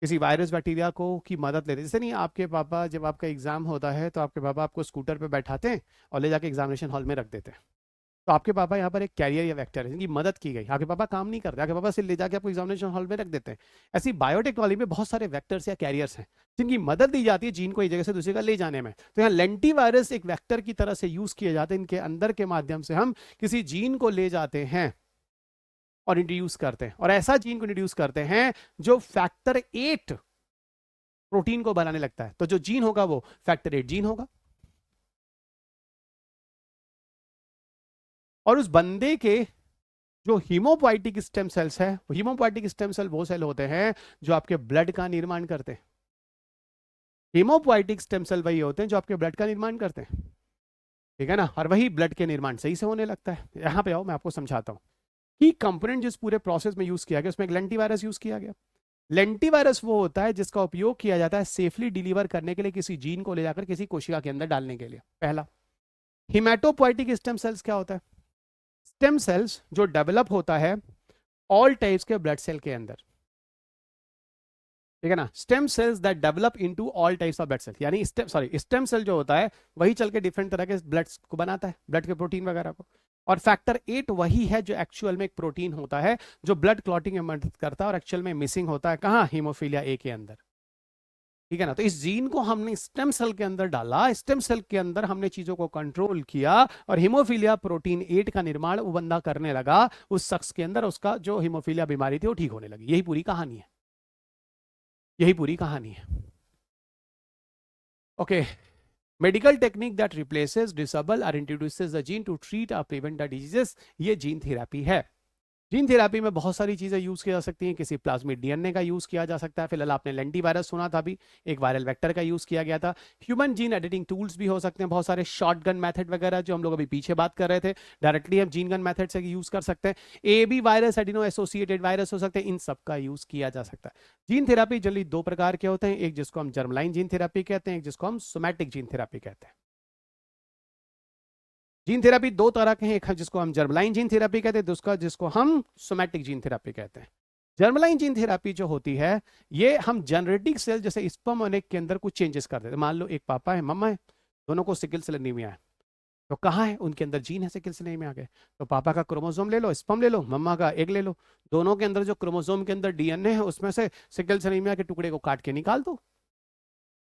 किसी वायरस बैक्टीरिया को की मदद लेते हैं। जैसे नहीं, आपके पापा जब आपका एग्जाम होता है तो आपके पापा आपको स्कूटर पे बैठाते हैं और ले जाके एग्जामिनेशन हॉल में रख देते हैं। तो आपके पापा यहाँ पर एक कैरियर या वेक्टर है जिनकी मदद की गई। आपके पापा काम नहीं करते, आपके पापा सिर्फ ले जाके आपको एग्जामिनेशन हॉल में रख देते हैं। ऐसी बायोटेक्नोलॉजी में बहुत सारे वेक्टर्स या कैरियर्स हैं जिनकी मदद दी जाती है जीन को एक जगह से दूसरी जगह ले जाने में। तो यहाँ लेंटी वायरस एक वेक्टर की तरह से यूज किए जाते हैं। इनके अंदर के माध्यम से हम किसी जीन को ले जाते हैं और इंट्रोड्यूस करते हैं, और ऐसा जीन को इंट्रोड्यूस करते हैं जो फैक्टर 8 प्रोटीन को बनाने लगता है। तो जो जीन होगा वो फैक्टर 8 जीन होगा। और उस बंदे के जो हीमोपोइटिक स्टेम सेल्स है, वो हीमोपोइटिक स्टेम सेल वो सेल होते हैं जो आपके ब्लड का निर्माण करते हैं। हीमोपोइटिक स्टेम सेल वही होते हैं जो आपके ब्लड का निर्माण करते हैं। ठीक है ना? और वही ब्लड के निर्माण सही से होने लगता है। यहां पे आओ, मैं आपको समझाता हूं कि कंपोनेंट जिस पूरे प्रोसेस में यूज किया गया उसमें एक लेंटी वायरस यूज किया गया। लेंटी वायरस वो होता है जिसका उपयोग किया जाता है सेफली डिलीवर करने के लिए, किसी जीन को ले जाकर किसी कोशिका के अंदर डालने के लिए। पहला। हिमेटोपोइटिक स्टेम सेल्स क्या होता है? स्टेम सेल्स जो डेवलप होता है ऑल टाइप्स के ब्लड सेल के अंदर। ठीक है ना? Stem cells that develop into all types of blood cell, यानी स्टेम सेल जो होता है वही चल के डिफरेंट तरह के ब्लड को बनाता है, ब्लड के प्रोटीन वगैरह को। और फैक्टर 8 वही है जो एक्चुअल में एक प्रोटीन होता है जो ब्लड क्लॉटिंग में मदद करता है और एक्चुअल में मिसिंग होता है कहाँ? हीमोफीलिया ए के अंदर। ठीक है ना? तो इस जीन को हमने स्टेम सेल के अंदर डाला, स्टेम सेल के अंदर हमने चीजों को कंट्रोल किया और हीमोफीलिया प्रोटीन 8 का निर्माण वो बंदा करने लगा उस शख्स के अंदर। उसका जो हीमोफीलिया बीमारी थी वो ठीक होने लगी। यही पूरी कहानी है, यही पूरी कहानी है। Okay, medical technique that replaces, disable और introduces the gene to treat और प्रिवेंट द डिजीजेस, ये जीन थेरेपी है। जीन थेरेपी में बहुत सारी चीजें यूज की जा सकती हैं। किसी प्लाज्मिड डीएनए का यूज किया जा सकता है। फिलहाल आपने लेंटी वायरस सुना था, अभी एक वायरल वेक्टर का यूज किया गया था। ह्यूमन जीन एडिटिंग टूल्स भी हो सकते हैं, बहुत सारे शॉटगन मेथड वगैरह जो हम लोग अभी पीछे बात कर रहे थे, डायरेक्टली हम जीन गन मेथड से यूज कर सकते हैं। AB virus, adeno associated virus हो सकते हैं, इन सब का यूज किया जा सकता है। जीन थेरेपी जनरली 2 प्रकार के होते हैं, एक जिसको हम जर्मलाइन जीन थेरेपी कहते हैं, एक जिसको हम सोमैटिक जीन थेरेपी कहते हैं। जीन थेरेपी 2 तरह के हैं, एक जिसको हम जर्मलाइन जीन थेरेपी कहते हैं, दूसरा जिसको हम सोमैटिक जीन थेरेपी कहते हैं। जर्मलाइन जीन थेरेपी जो होती है ये हम जेनेटिक सेल जैसे स्पर्म और एग के अंदर कुछ चेंजेस कर देते हैं। मान लो एक पापा है, मम्मा है, दोनों को सिकल सेल एनीमिया है, तो कहाँ है उनके अंदर जीन है सिकल सेल एनीमिया के, तो पापा का क्रोमोसोम ले लो, स्पर्म ले लो, मम्मा का एग ले लो, दोनों के अंदर जो क्रोमोसोम के अंदर डीएनए है उसमें से सिकल सेल एनीमिया के टुकड़े को काट के निकाल दो।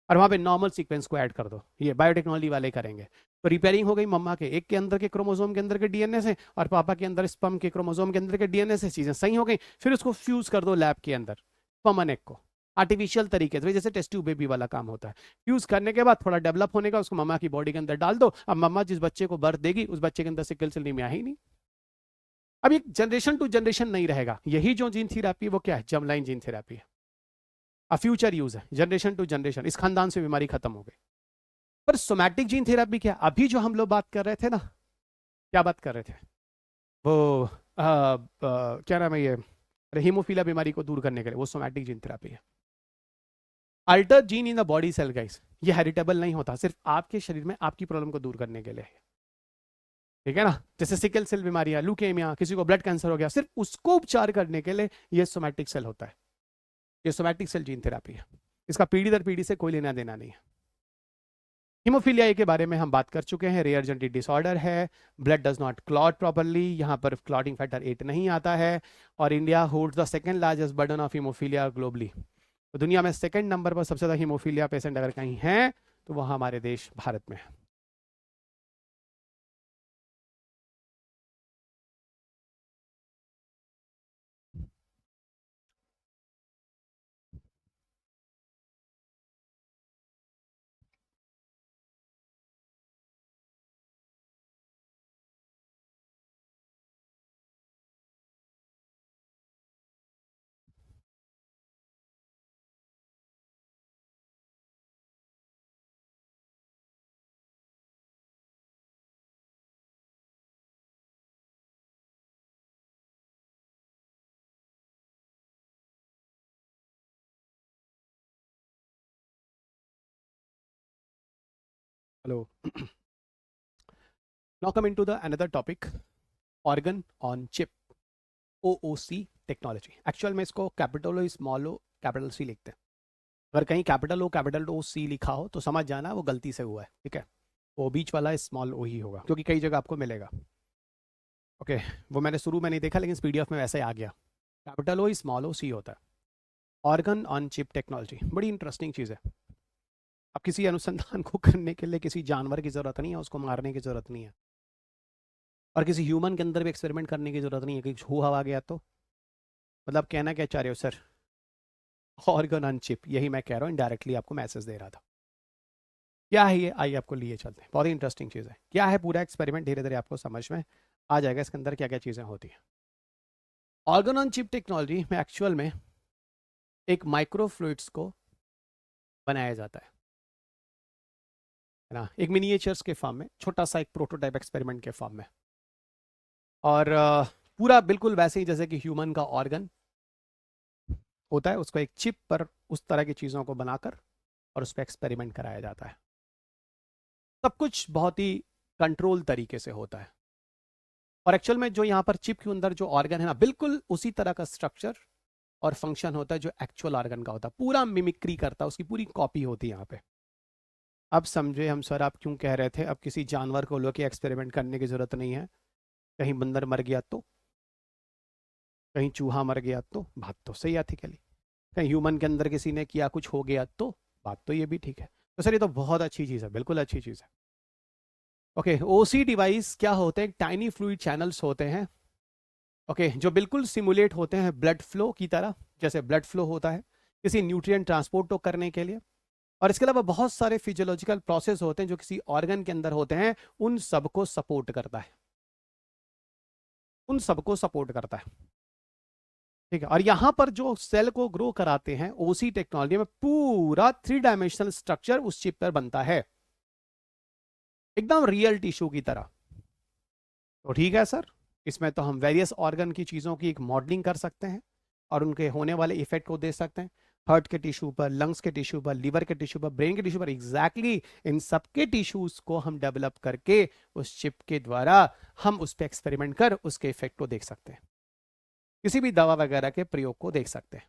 और वहाँ पे नॉर्मल सीक्वेंस को ऐड कर दो, ये बायोटेक्नोलॉजी वाले करेंगे। तो रिपेयरिंग हो गई मम्मा के एक के अंदर के क्रोमोसोम के अंदर के डीएनए से और पापा के अंदर स्पर्म के क्रोमोसोम के अंदर के डीएनए से, चीजें सही हो गई। फिर उसको फ्यूज कर दो लैब के अंदर स्पर्म एग को आर्टिफिशियल तरीके से, जैसे टेस्ट ट्यूब बेबी वाला काम होता है। फ्यूज करने के बाद थोड़ा डेवलप होने का उसको मम्मा की बॉडी के अंदर डाल दो। अब मम्मा जिस बच्चे को बर्थ देगी उस बच्चे के अंदर सिकल सेल एनीमिया ही नहीं। अब ये जनरेशन टू जनरेशन नहीं रहेगा। यही जो जीन थेरेपी वो क्या है, जर्मलाइन जीन थेरेपी है। अब फ्यूचर यूज है, जनरेशन टू जनरेशन, इस खानदान से बीमारी खत्म हो गई। पर सोमैटिक जीन थेरेपी क्या, अभी जो हम लोग बात कर रहे थे ना, क्या बात कर रहे थे वो क्या नाम है ये, अरे हीमोफीलिया बीमारी को दूर करने के लिए, वो सोमैटिक जीन थेरेपी है। Alter gene in the body cell guys, ये हेरिटेबल नहीं होता, सिर्फ आपके शरीर में आपकी प्रॉब्लम को दूर करने के लिए, ठीक है ना। जैसे सिकल सेल बीमारियां, ल्यूकेमिया, किसी को ब्लड कैंसर हो गया, सिर्फ उसको उपचार करने के लिए ये सोमैटिक सेल होता है। ये सोमैटिक सेल जीन थेरेपी है, इसका पीढ़ी दर पीढ़ी से कोई लेना देना नहीं है। हीमोफीलिया ए के बारे में हम बात कर चुके हैं, रेयर जेनेटिक डिसऑर्डर है, blood does not clot properly, यहाँ पर क्लॉटिंग फैक्टर 8 नहीं आता है, और India holds the second largest burden of haemophilia globally. तो दुनिया में सेकंड नंबर पर सबसे ज़्यादा हीमोफीलिया पेशेंट अगर कहीं हैं तो वह हमारे देश भारत में है। Hello, now coming to the another topic, organ on chip, OOC technology. Actual में इसको capital O small O capital C लिखते हैं। अगर कहीं कैपिटल ओ कैपिटल ओ सी लिखा हो तो समझ जाना वो गलती से हुआ है, ठीक है। वो बीच वाला स्मॉल ओ ही होगा, क्योंकि कई जगह आपको मिलेगा। ओके, वो मैंने शुरू में नहीं देखा लेकिन इस PDF में वैसे आ गया, कैपिटल ओ स्मॉल ओ सी होता है। ऑर्गन ऑन चिप टेक्नोलॉजी बड़ी इंटरेस्टिंग चीज़ है। अब किसी अनुसंधान को करने के लिए किसी जानवर की ज़रूरत नहीं है, उसको मारने की ज़रूरत नहीं है, और किसी ह्यूमन के अंदर भी एक्सपेरिमेंट करने की ज़रूरत नहीं है कि हु हवा गया तो। मतलब कहना क्या चाह रहे हो सर, ऑर्गन ऑन चिप, यही मैं कह रहा हूँ, इनडायरेक्टली आपको मैसेज दे रहा था। क्या है ये, आइए आपको लिए चलते हैं, बहुत ही इंटरेस्टिंग चीज़ है। क्या है पूरा एक्सपेरिमेंट, धीरे धीरे आपको समझ में आ जाएगा इसके अंदर क्या क्या चीज़ें होती हैं। ऑर्गन ऑन चिप टेक्नोलॉजी में एक्चुअल में एक माइक्रो फ्लूइड्स को बनाया जाता है ना, एक मिनिएचर्स के फॉर्म में, छोटा सा एक प्रोटोटाइप एक्सपेरिमेंट के फॉर्म में। और पूरा बिल्कुल वैसे ही जैसे कि ह्यूमन का ऑर्गन होता है, उसको एक चिप पर उस तरह की चीज़ों को बनाकर और उस पर एक्सपेरिमेंट कराया जाता है। सब कुछ बहुत ही कंट्रोल तरीके से होता है। और एक्चुअल में जो यहाँ पर चिप के अंदर जो ऑर्गन है ना, बिल्कुल उसी तरह का स्ट्रक्चर और फंक्शन होता है जो एक्चुअल ऑर्गन का होता है, पूरा मिमिक्री करता है, उसकी पूरी कॉपी होती है यहाँ पे। अब समझे हम सर आप क्यों कह रहे थे अब किसी जानवर को लोग एक्सपेरिमेंट करने की जरूरत नहीं है, कहीं बंदर मर गया तो, कहीं चूहा मर गया तो, बात तो सही एथिकली, कहीं ह्यूमन के अंदर किसी ने किया कुछ हो गया तो, बात तो ये भी ठीक है। तो सर ये तो बहुत अच्छी चीज़ है, बिल्कुल अच्छी चीज़ है। ओके, OC डिवाइस क्या होते हैं, टाइनी फ्लूइड चैनल्स होते हैं, ओके, जो बिल्कुल सिमुलेट होते हैं ब्लड फ्लो की तरह, जैसे ब्लड फ्लो होता है किसी न्यूट्रिएंट ट्रांसपोर्ट को करने के लिए। और इसके अलावा बहुत सारे फिजियोलॉजिकल प्रोसेस होते हैं जो किसी ऑर्गन के अंदर होते हैं, उन सबको सपोर्ट करता है, उन सबको सपोर्ट करता है, ठीक है। और यहां पर जो सेल को ग्रो कराते हैं OC टेक्नोलॉजी में, पूरा 3 डायमेंशनल स्ट्रक्चर उस चिप पर बनता है, एकदम रियल टिश्यू की तरह। तो ठीक है सर, इसमें तो हम वेरियस ऑर्गन की चीज़ों की एक मॉडलिंग कर सकते हैं और उनके होने वाले इफेक्ट को देख सकते हैं, हार्ट के टिश्यू पर, लंग्स के टिश्यू पर, लीवर के टिश्यू पर, ब्रेन के टिश्यू पर, एग्जैक्टली इन सबके टिश्यूज को हम डेवलप करके उस चिप के द्वारा हम उस पर एक्सपेरिमेंट कर उसके इफेक्ट को देख सकते हैं, किसी भी दवा वगैरह के प्रयोग को देख सकते हैं।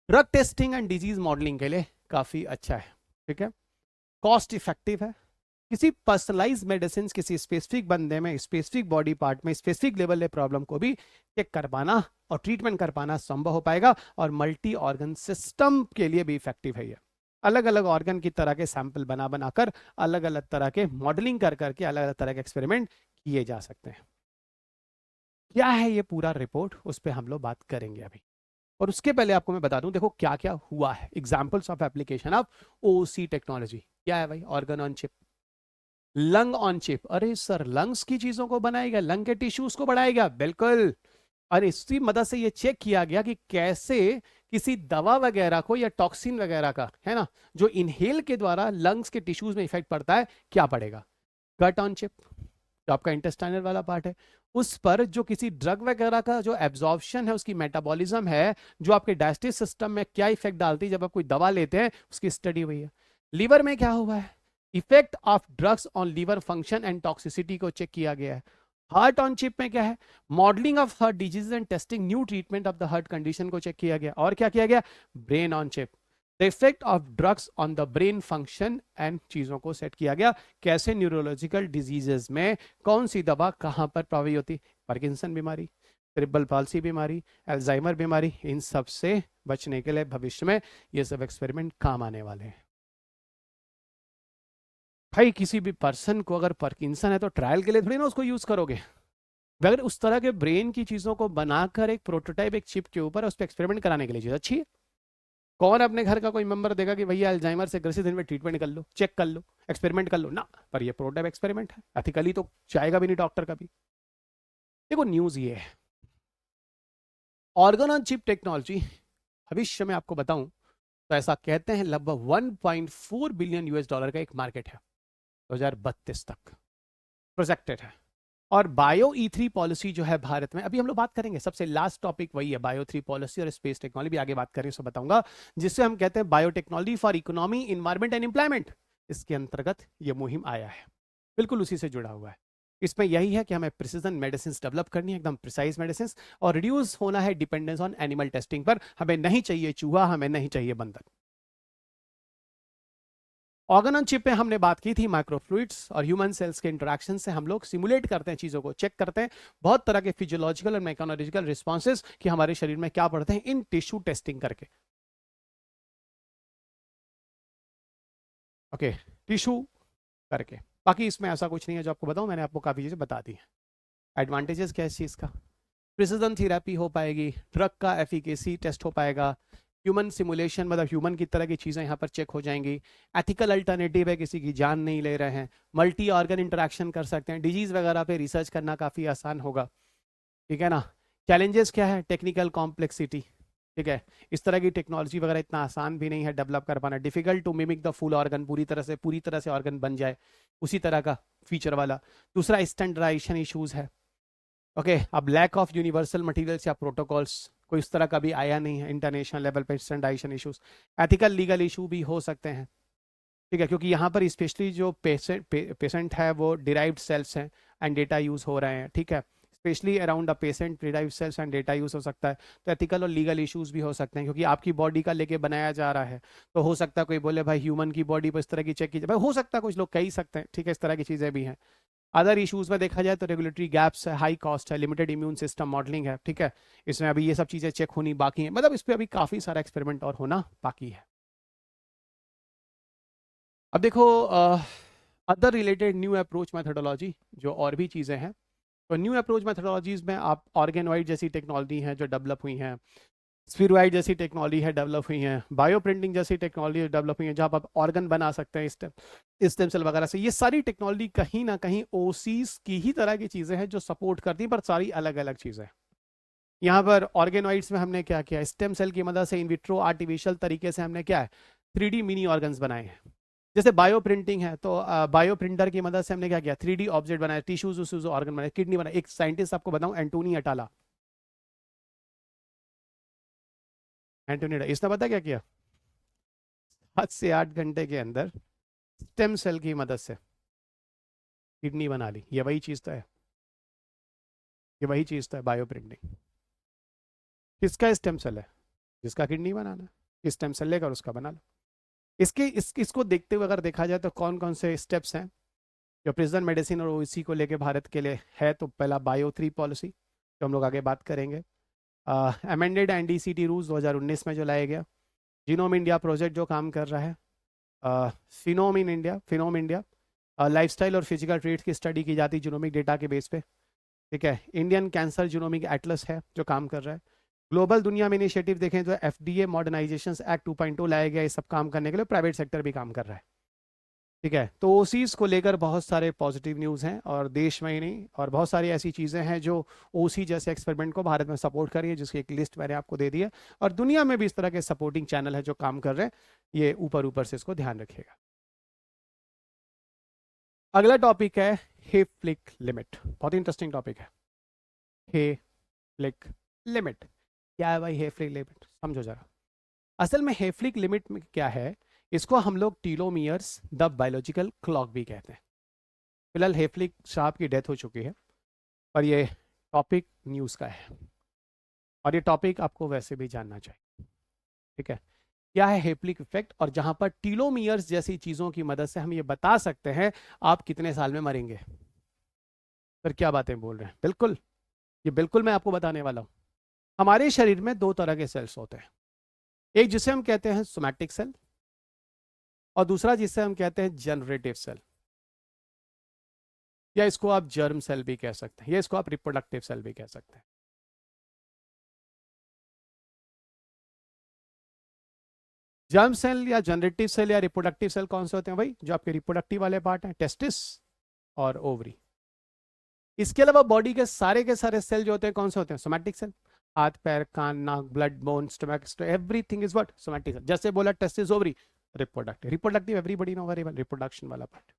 Drug testing and disease modelling के लिए काफ़ी अच्छा है, ठीक है, कॉस्ट इफेक्टिव है। किसी पर्सनलाइज मेडिसिन किसी स्पेसिफिक बंदे में, स्पेसिफिक बॉडी पार्ट में, स्पेसिफिक लेवल ले प्रॉब्लम को भी चेक कर पाना और ट्रीटमेंट कर पाना संभव हो पाएगा, और मल्टी ऑर्गन सिस्टम के लिए भी इफेक्टिव है ये। अलग अलग ऑर्गन की तरह के सैंपल बना बनाकर अलग अलग तरह के मॉडलिंग कर करके अलग अलग तरह के एक्सपेरिमेंट किए जा सकते हैं। क्या है ये पूरा रिपोर्ट, उस पर हम लोग बात करेंगे अभी। और उसके पहले आपको मैं बता दूं, देखो क्या क्या हुआ है। Examples of application of OC technology क्या है भाई? Organ on chip, lung on chip. अरे सर, लंग्स की चीजों को बनाएगा, लंग के टिश्यूज को बढ़ाएगा, बिल्कुल। और इसकी मदद से ये चेक किया गया कि कैसे किसी दवा वगैरह को या टॉक्सिन वगैरह का, है ना, जो इनहेल के द्वारा लंग्स के टिश्यूज में इफेक्ट पड़ता है, क्या पड़ेगा। गट ऑन चिप, जो आपका इंटेस्टाइनल वाला पार्ट है, उस पर जो किसी ड्रग वगैरह का जो एब्जॉर्प्शन है, उसकी मेटाबॉलिज्म है, जो आपके डाइजेस्टिव सिस्टम में क्या इफेक्ट डालती है जब आप कोई दवा लेते हैं, उसकी स्टडी हुई है। लीवर में क्या हुआ है, effect of drugs on liver function and toxicity को चेक किया गया है। हार्ट ऑन चिप में क्या है, modelling of heart disease and testing new treatment of the heart condition को चेक किया गया। और क्या किया गया, brain on chip, the effect of drugs on the brain function and चीजों को सेट किया गया, कैसे न्यूरोलॉजिकल डिजीजेस में कौन सी दवा कहां पर प्रभावी होती, पार्किंसन बीमारी, सेरेब्रल पाल्सी बीमारी, अल्जाइमर बीमारी, इन सब से बचने के लिए भविष्य में ये सब एक्सपेरिमेंट काम आने वाले हैं। भाई किसी भी पर्सन को अगर पार्किंसन है तो ट्रायल के लिए थोड़ी ना उसको यूज करोगे। अगर उस तरह के ब्रेन की चीजों को बनाकर एक प्रोटोटाइप एक चिप के ऊपर उस पर एक्सपेरिमेंट कराने के लिए चीज अच्छी है। कौन अपने घर का कोई मेंबर देगा कि भैया अल्जाइमर से ग्रसित दिन में ट्रीटमेंट कर लो, चेक कर लो, एक्सपेरिमेंट कर लो ना। पर ये प्रोटोटाइप एक्सपेरिमेंट है, एथिकली तो चाहेगा भी नहीं डॉक्टर का भी। देखो न्यूज ये है, ऑर्गन ऑन चिप टेक्नोलॉजी भविष्य में आपको बताऊं तो ऐसा कहते हैं लगभग 1.4 बिलियन यूएस डॉलर का एक मार्केट है 2032 तक प्रोजेक्टेड है। और बायो ई3 पॉलिसी जो है भारत में, अभी हम लोग बात करेंगे, सबसे लास्ट टॉपिक वही है, बायो 3 पॉलिसी और स्पेस टेक्नोलॉजी भी आगे बात करेंगे, उसको बताऊंगा, जिससे हम कहते हैं biotechnology for economy environment and employment. इसके अंतर्गत ये मुहिम आया है, बिल्कुल उसी से जुड़ा हुआ है। इसमें यही है कि हमें प्रिसीजन मेडिसिन डेवलप करनी है, एकदम प्रिसाइज मेडिसिन, और रिड्यूस होना है डिपेंडेंस ऑन एनिमल टेस्टिंग पर। हमें नहीं चाहिए चूहा, हमें नहीं चाहिए बंदर। ऑर्गन ऑन चिप में हमने बात की थी माइक्रोफ्लूइड्स और ह्यूमन सेल्स के इंटरेक्शन से हम लोग सिमुलेट करते हैं, चीजों को चेक करते हैं, बहुत तरह के फिजियोलॉजिकल और मैकेनोलॉजिकल रिस्पॉन्सेज कि हमारे शरीर में क्या पड़ते हैं इन टिश्यू टेस्टिंग करके। ओके, टिश्यू करके। बाकी इसमें ऐसा कुछ नहीं है जो आपको बताऊं, मैंने आपको काफी चीजें बता दी हैं। एडवांटेजेस क्या है इस चीज का, प्रिसिजन थेरेपी हो पाएगी, ड्रग का एफिकेसी टेस्ट हो पाएगा, ह्यूमन सिमुलेशन मतलब ह्यूमन की तरह की चीज़ें यहाँ पर चेक हो जाएंगी, एथिकल अल्टरनेटिव है, किसी की जान नहीं ले रहे हैं, मल्टी ऑर्गन इंटरेक्शन कर सकते हैं, डिजीज वगैरह पे रिसर्च करना काफ़ी आसान होगा, ठीक है ना। चैलेंजेस क्या है, टेक्निकल कॉम्प्लेक्सिटी, ठीक है, इस तरह की टेक्नोलॉजी वगैरह इतना आसान भी नहीं है डेवलप कर पाना, difficult to mimic the full organ, पूरी तरह से ऑर्गन बन जाए उसी तरह का फीचर वाला। दूसरा स्टैंडर्डाइजेशन इश्यूज है। ओके, अब लैक ऑफ यूनिवर्सल मटेरियल्स या प्रोटोकॉल्स कोई इस तरह का भी आया नहीं है इंटरनेशनल लेवल पे, standardisation issues, ethical legal issue भी हो सकते हैं, ठीक है, क्योंकि यहाँ पर स्पेशली जो पेशेंट है वो डिराइव्ड सेल्स हैं एंड डेटा यूज हो रहे हैं, ठीक है, specially around the patient derived cells and data use हो सकता है। तो एथिकल और लीगल इश्यूज भी हो सकते हैं, क्योंकि आपकी बॉडी का लेके बनाया जा रहा है, तो हो सकता है कोई बोले भाई ह्यूमन की बॉडी पर इस तरह की चेक की जाए, भाई हो सकता है, कुछ लोग कह ही सकते हैं, ठीक है, इस तरह की चीज़ें भी हैं। अदर इश्यूज में देखा जाए तो रेगुलेटरी गैप्स है, हाई कॉस्ट है, लिमिटेड इम्यून सिस्टम मॉडलिंग है, ठीक है, इसमें अभी ये सब चीज़ें चेक होनी बाकी हैं, मतलब इस पर अभी काफ़ी सारा एक्सपेरिमेंट और होना बाकी है। अब देखो other related new approach methodology जो और भी चीज़ें हैं, तो न्यू अप्रोच मैथडोलॉजीज में आप ऑर्गेनॉइड जैसी टेक्नोलॉजी हैं जो डेवलप हुई हैं, स्फीरॉइड जैसी टेक्नोलॉजी है डेवलप हुई है, बायो प्रिंटिंग जैसी टेक्नोलॉजी डेवलप हुई है, जहाँ आप ऑर्गन बना सकते हैं स्टेम सेल वगैरह से। ये सारी टेक्नोलॉजी कहीं ना कहीं ओसीज की ही तरह की चीज़ें हैं जो सपोर्ट करती हैं, पर सारी अलग अलग चीज़ें। यहाँ पर ऑर्गेनॉइड्स में हमने क्या किया, स्टेम सेल की मदद से इन विट्रो आर्टिफिशियल तरीके से हमने क्या है 3D मिनी ऑर्गन्स बनाए हैं। जैसे बायो प्रिंटिंग है तो बायो प्रिंटर की मदद से हमने क्या किया 3D ऑब्जेक्ट बनाया, टिश्यूज ऑर्गन बनाए, किडनी बनाए। एक साइंटिस्ट आपको बताऊं, एंटोनी अटाला, एंटोनी अटाला, इसने पता क्या किया, 7 से 8 घंटे के अंदर स्टेम सेल की मदद से किडनी बना ली। ये वही चीज़ तो है, ये वही चीज़ तो है बायो प्रिंटिंग। किसका स्टेम सेल है, जिसका किडनी बनाना है, स्टेम सेल लेकर उसका बना लो। इसको देखते हुए अगर देखा जाए तो कौन कौन से स्टेप्स हैं जो प्रिजन मेडिसिन और ओईसी को लेके भारत के लिए है, तो पहला बायो 3 पॉलिसी जो हम लोग आगे बात करेंगे, अमेंडेड एनडीसीटी रूल्स 2019 में जो लाया गया, जीनोम इंडिया प्रोजेक्ट जो काम कर रहा है, फिनोम इंडिया, लाइफस्टाइल और फिजिकल ट्रेट्स की स्टडी की जाती है जीनोमिक डेटा के बेस पे। ठीक है, इंडियन कैंसर जीनोमिक एटलस है जो काम कर रहा है। ग्लोबल दुनिया में इनिशिएटिव देखें तो एफडीए मॉडर्नाइजेशन एक्ट 2.0 लाया गया, ये सब काम करने के लिए प्राइवेट सेक्टर भी काम कर रहा है। ठीक है, तो ओसीज को लेकर बहुत सारे पॉजिटिव न्यूज़ हैं, और देश में ही नहीं, और बहुत सारी ऐसी चीज़ें हैं जो ओसी जैसे एक्सपेरिमेंट को भारत में सपोर्ट कर रही है, जिसकी एक लिस्ट मैंने आपको दे दी है। और दुनिया में भी इस तरह के सपोर्टिंग चैनल है जो काम कर रहे हैं, ये ऊपर ऊपर से इसको ध्यान रखिएगा। अगला टॉपिक है हे फ्लिक लिमिट, बहुत इंटरेस्टिंग टॉपिक है। हे फ्लिक लिमिट क्या है भाई? हे फ्लिक लिमिट समझो जरा। असल में हे फ्लिक लिमिट में क्या है, इसको हम लोग टीलोमियर्स द बायोलॉजिकल क्लॉक भी कहते हैं। फिलहाल हे फ्लिक साहब की डेथ हो चुकी है, पर ये टॉपिक न्यूज़ का है, और ये टॉपिक आपको वैसे भी जानना चाहिए। ठीक है, क्या है हेप्लिक इफेक्ट, और जहां पर टीलोमियर्स जैसी चीज़ों की मदद से हम ये बता सकते हैं आप कितने साल में मरेंगे। फिर क्या बातें बोल रहे हैं, बिल्कुल, ये बिल्कुल मैं आपको बताने वाला हूं। हमारे शरीर में दो तरह के सेल्स होते हैं, एक जिसे हम कहते हैं सोमैटिक सेल, और दूसरा जिसे हम कहते हैं जनरेटिव सेल, या इसको आप जर्म सेल भी कह सकते हैं, या इसको आप रिप्रोडक्टिव सेल भी कह सकते हैं। जर्म सेल या जनरेटिव सेल या रिप्रोडक्टिव सेल कौन से होते हैं भाई? जो आपके रिप्रोडक्टिव वाले पार्ट हैं, टेस्टिस और ओवरी। इसके अलावा बॉडी के सारे सेल जो होते हैं कौन से होते हैं? Somatic cell. हाथ पैर कान नाक blood bone stomach, everything is what? Somatic cell. जैसे बोला testis ovary, reproductive. Reproductive everybody know very well, reproduction वाला पार्ट।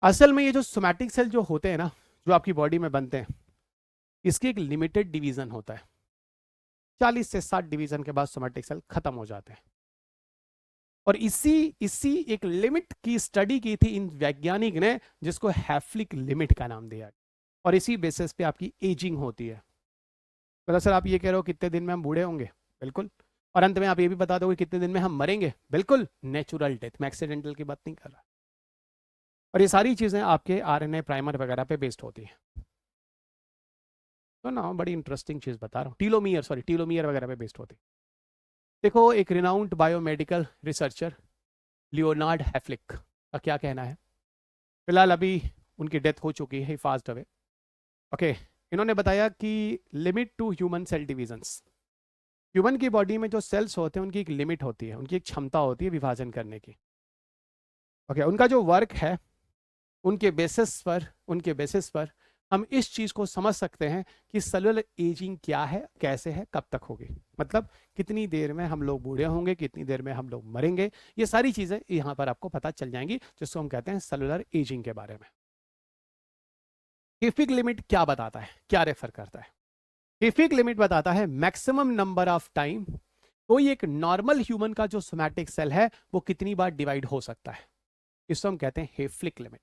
असल में ये जो सोमैटिक सेल जो होते हैं ना, जो आपकी बॉडी में बनते हैं, इसकी एक लिमिटेड डिवीजन होता है। 40 से 60 डिवीजन के बाद सोमैटिक सेल खत्म हो जाते हैं। और इसी इसी एक लिमिट की स्टडी की थी इन वैज्ञानिक ने, जिसको हैफ्लिक लिमिट का नाम दिया। और इसी बेसिस पे आपकी एजिंग होती है। तो सर आप ये कह रहे हो कितने दिन में हम बूढ़े होंगे? बिल्कुल। और अंत में आप ये भी बता दोगे कितने दिन में हम मरेंगे? बिल्कुल, नेचुरल डेथ, मैं एक्सीडेंटल की बात नहीं कर रहा। और ये सारी चीज़ें आपके आरएनए प्राइमर वगैरह पे बेस्ड होती हैं। तो ना बड़ी इंटरेस्टिंग चीज़ बता रहा हूँ, टीलोमियर वगैरह पे बेस्ड होती है। देखो, एक रिनाउंड बायोमेडिकल रिसर्चर लियोनार्ड हैफ्लिक का क्या कहना है। फिलहाल अभी उनकी डेथ हो चुकी है, फास्ट अवे। ओके, इन्होंने बताया कि limit to human cell divisions, human की बॉडी में जो सेल्स होते हैं उनकी एक लिमिट होती है, उनकी एक क्षमता होती है विभाजन करने की। ओके, उनका जो वर्क है, उनके बेसिस पर हम इस चीज़ को समझ सकते हैं कि सेलुलर एजिंग क्या है, कैसे है, कब तक होगी, मतलब कितनी देर में हम लोग बूढ़े होंगे, कितनी देर में हम लोग मरेंगे। ये सारी चीज़ें यहाँ पर आपको पता चल जाएंगी, जिसको हम कहते हैं सेलुलर एजिंग के बारे में। हिफिक लिमिट क्या बताता है, क्या रेफर करता है? हिफिक लिमिट बताता है मैक्सिमम नंबर ऑफ टाइम कोई एक नॉर्मल ह्यूमन का जो सोमैटिक सेल है वो कितनी बार डिवाइड हो सकता है, इसको हम कहते हैं हेफ्लिक लिमिट।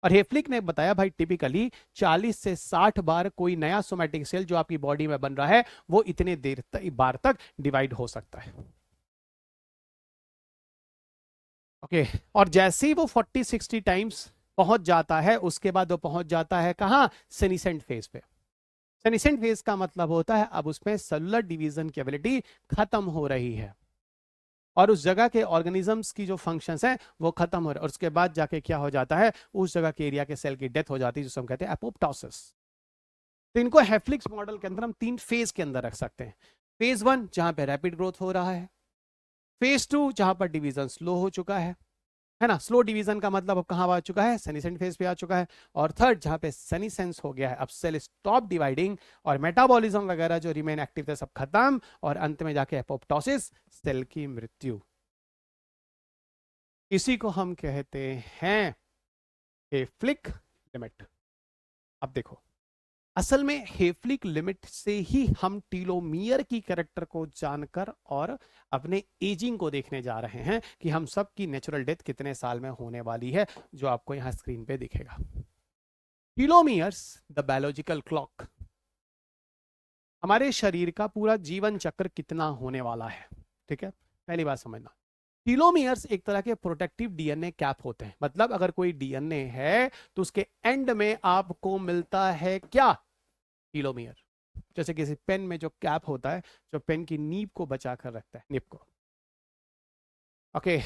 और हेफ्लिक ने बताया भाई टिपिकली 40 से 60 बार कोई नया सोमैटिक सेल जो आपकी बॉडी में बन रहा है वो इतने बार तक डिवाइड हो सकता है। ओके, और जैसे ही वो 40-60 टाइम्स पहुंच जाता है, उसके बाद वो पहुंच जाता है कहां? सेनिसेंट फेज पे। सेनिसेंट फेज का मतलब होता है अब उसमें सेलुलर डिवीजन की एबिलिटी खत्म हो रही है, और उस जगह के ऑर्गेनिजम्स की जो फंक्शंस हैं वो खत्म हो रहे हैं, और उसके बाद जाके क्या हो जाता है, उस जगह के एरिया के सेल की डेथ हो जाती है, जिसको हम कहते हैं एपोप्टोसिस। तो इनको हैफ्लिक्स मॉडल के अंदर हम 3 फेज के अंदर रख सकते हैं। फेज 1 जहां पे रैपिड ग्रोथ हो रहा है, फेज 2 जहां पर डिवीजन स्लो हो चुका है ना, स्लो डिवीजन का मतलब अब कहां आ चुका है? सेनिसेंट फेज पे आ चुका है। और थर्ड जहां पे सेनिसेंस हो गया है, अब सेल स्टॉप डिवाइडिंग, और मेटाबॉलिज्म वगैरह जो रिमेन एक्टिव थे सब खत्म, और अंत में जाके एपोप्टोसिस, सेल की मृत्यु। इसी को हम कहते हैं हेफ्लिक लिमिट। अब देखो, असल में हेफ्लिक लिमिट से ही हम टीलोमियर की कैरेक्टर को जानकर और अपने एजिंग को देखने जा रहे हैं कि हम सब की नेचुरल डेथ कितने साल में होने वाली है, जो आपको यहां स्क्रीन पे दिखेगा। टीलोमियर्स द बायोलॉजिकल क्लॉक, हमारे शरीर का पूरा जीवन चक्र कितना होने वाला है। ठीक है, पहली बात समझना, टीलोमियर्स एक तरह के प्रोटेक्टिव डीएनए कैप होते हैं। मतलब अगर कोई डीएनए है तो उसके एंड में आपको मिलता है क्या? टीलोमियर। जैसे किसी पेन में जो कैप होता है, जो पेन की नीब को बचा कर रखता है, निब को। ओके,